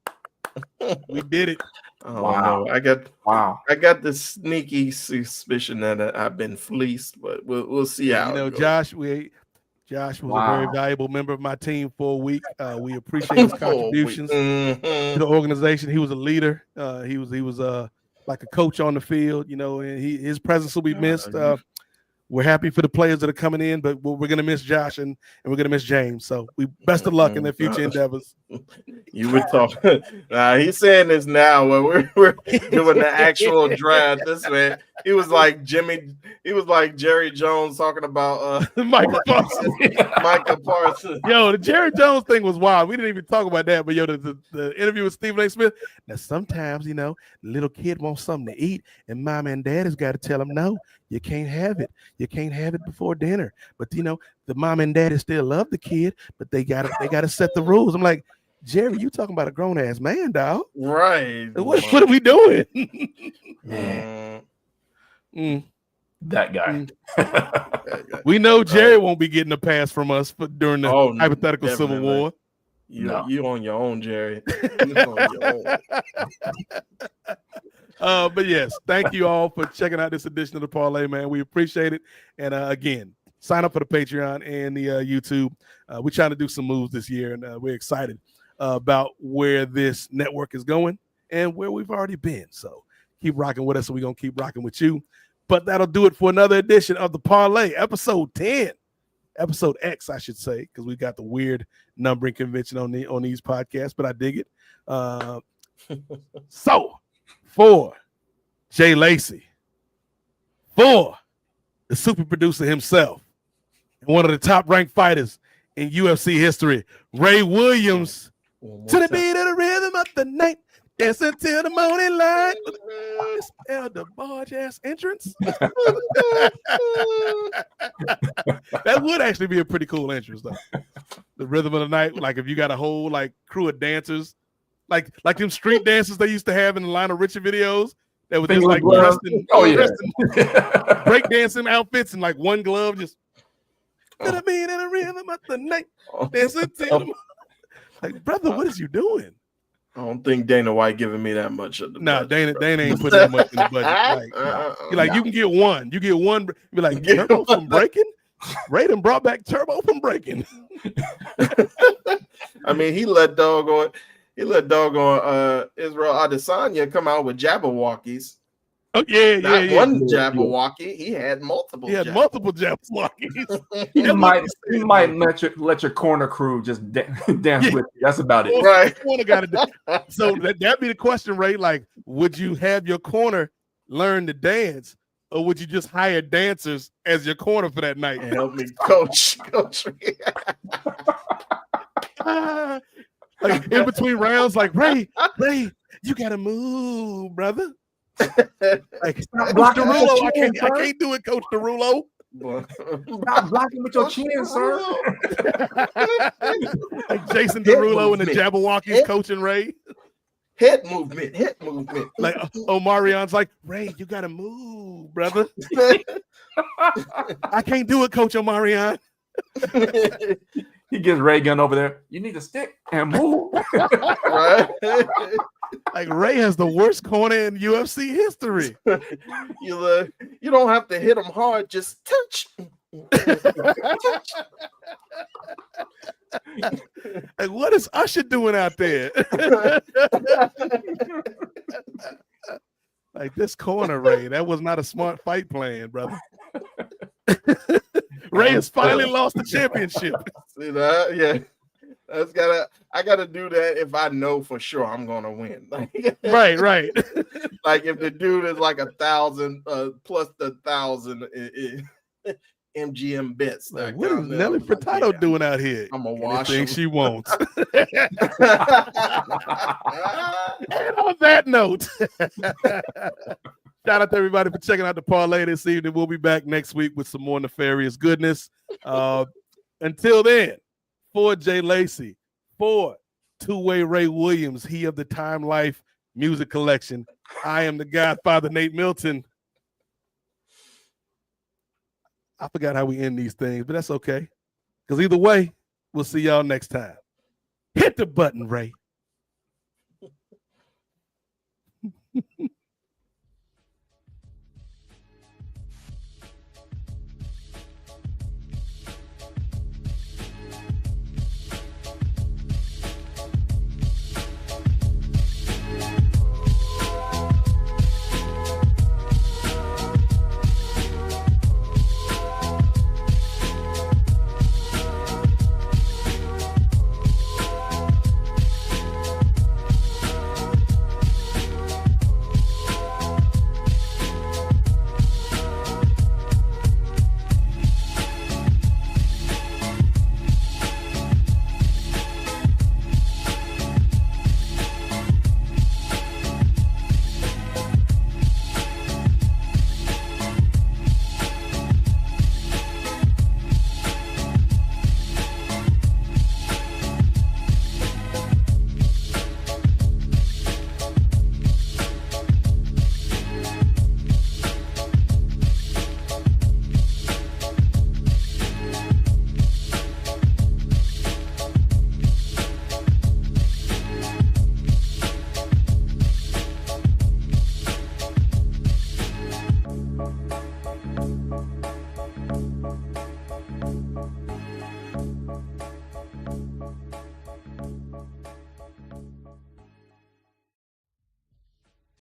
We did it. Oh, wow. No. I got the sneaky suspicion that I've been fleeced, but we'll see how. Josh was a very valuable member of my team for a week. We appreciate his contributions to the organization. He was a leader. He was like a coach on the field, and his presence will be missed. We're happy for the players that are coming in, but we're going to miss Josh and we're going to miss James. So best of luck in their future endeavors. You were talking. He's saying this now when we're doing the actual draft. This man, he was like Jerry Jones talking about Michael Parsons. Michael Parsons. Yo, the Jerry Jones thing was wild. We didn't even talk about that, but the interview with Stephen A. Smith. Now sometimes, the little kid wants something to eat, and mom and dad has got to tell him no. You can't have it. You can't have it before dinner. But the mom and daddy still love the kid, but they gotta set the rules. I'm like, Jerry, you talking about a grown ass man, dog? Right. What are we doing? That guy. We know Jerry won't be getting a pass from us during the hypothetical Civil War. You on your own, Jerry. You on your own. But yes, thank you all for checking out this edition of the Parlay, man. We appreciate it. And again, sign up for the Patreon and the YouTube. We're trying to do some moves this year, and we're excited about where this network is going and where we've already been. So keep rocking with us, and we're going to keep rocking with you. But that'll do it for another edition of the Parlay, episode 10. Episode X, I should say, because we got the weird numbering convention on these podcasts, but I dig it. So, for Jay Lacey, for the super producer himself, and one of the top-ranked fighters in UFC history, Ray Williams, to the beat of the rhythm of the night, dancing till the morning light. This elder barge ass entrance. That would actually be a pretty cool entrance, though. The rhythm of the night, like if you got a whole like crew of dancers, like them street dances they used to have in the Lionel Richie videos that were just like dressed in break dancing outfits and like one glove just. To the beat of the rhythm of the night, dancing till the like, brother, what is you doing? I don't think Dana White giving me that much of the budget, Dana ain't putting that much in the budget. Like, you can get one. You get one. Be like, Turbo from breaking? Raiden brought back Turbo from breaking. I mean, he let doggone Israel Adesanya come out with Jabberwockies. Oh yeah, one Jabberwocky. He had multiple. He had multiple Jabberwockies. You might let your corner crew just dance with you. That's about it. Right. So that'd be the question, Ray. Like, would you have your corner learn to dance, or would you just hire dancers as your corner for that night? Help me, coach. Like in between rounds, like Ray, you gotta move, brother. Like Coach Derulo, I can't do it, Coach Derulo. Stop blocking with your chin, sir. Like Jason Derulo and the Jabberwockies coaching Ray. Head movement. Like Omarion's like, Ray, you gotta move, brother. I can't do it, Coach Omarion. He gets Ray Gun over there. You need to stick and move. Right? Like Ray has the worst corner in UFC history. You don't have to hit him hard, just touch. Like, what is Usher doing out there? Like this corner, Ray. That was not a smart fight plan, brother. Ray has finally lost the championship. See that? Yeah. I gotta do that if I know for sure I'm gonna win. Right. Like if the dude is like 1,000 plus the 1,000 MGM bets. Like, what is Nelly Furtado doing out here? I'm gonna wash him. She won't. And on that note, shout out to everybody for checking out the parlay this evening. We'll be back next week with some more nefarious goodness. Until then, for Jay Lacey, for two-way Ray Williams, he of the Time Life Music Collection, I am the Godfather, Nate Milton. I forgot how we end these things, but that's okay. Because either way, we'll see y'all next time. Hit the button, Ray.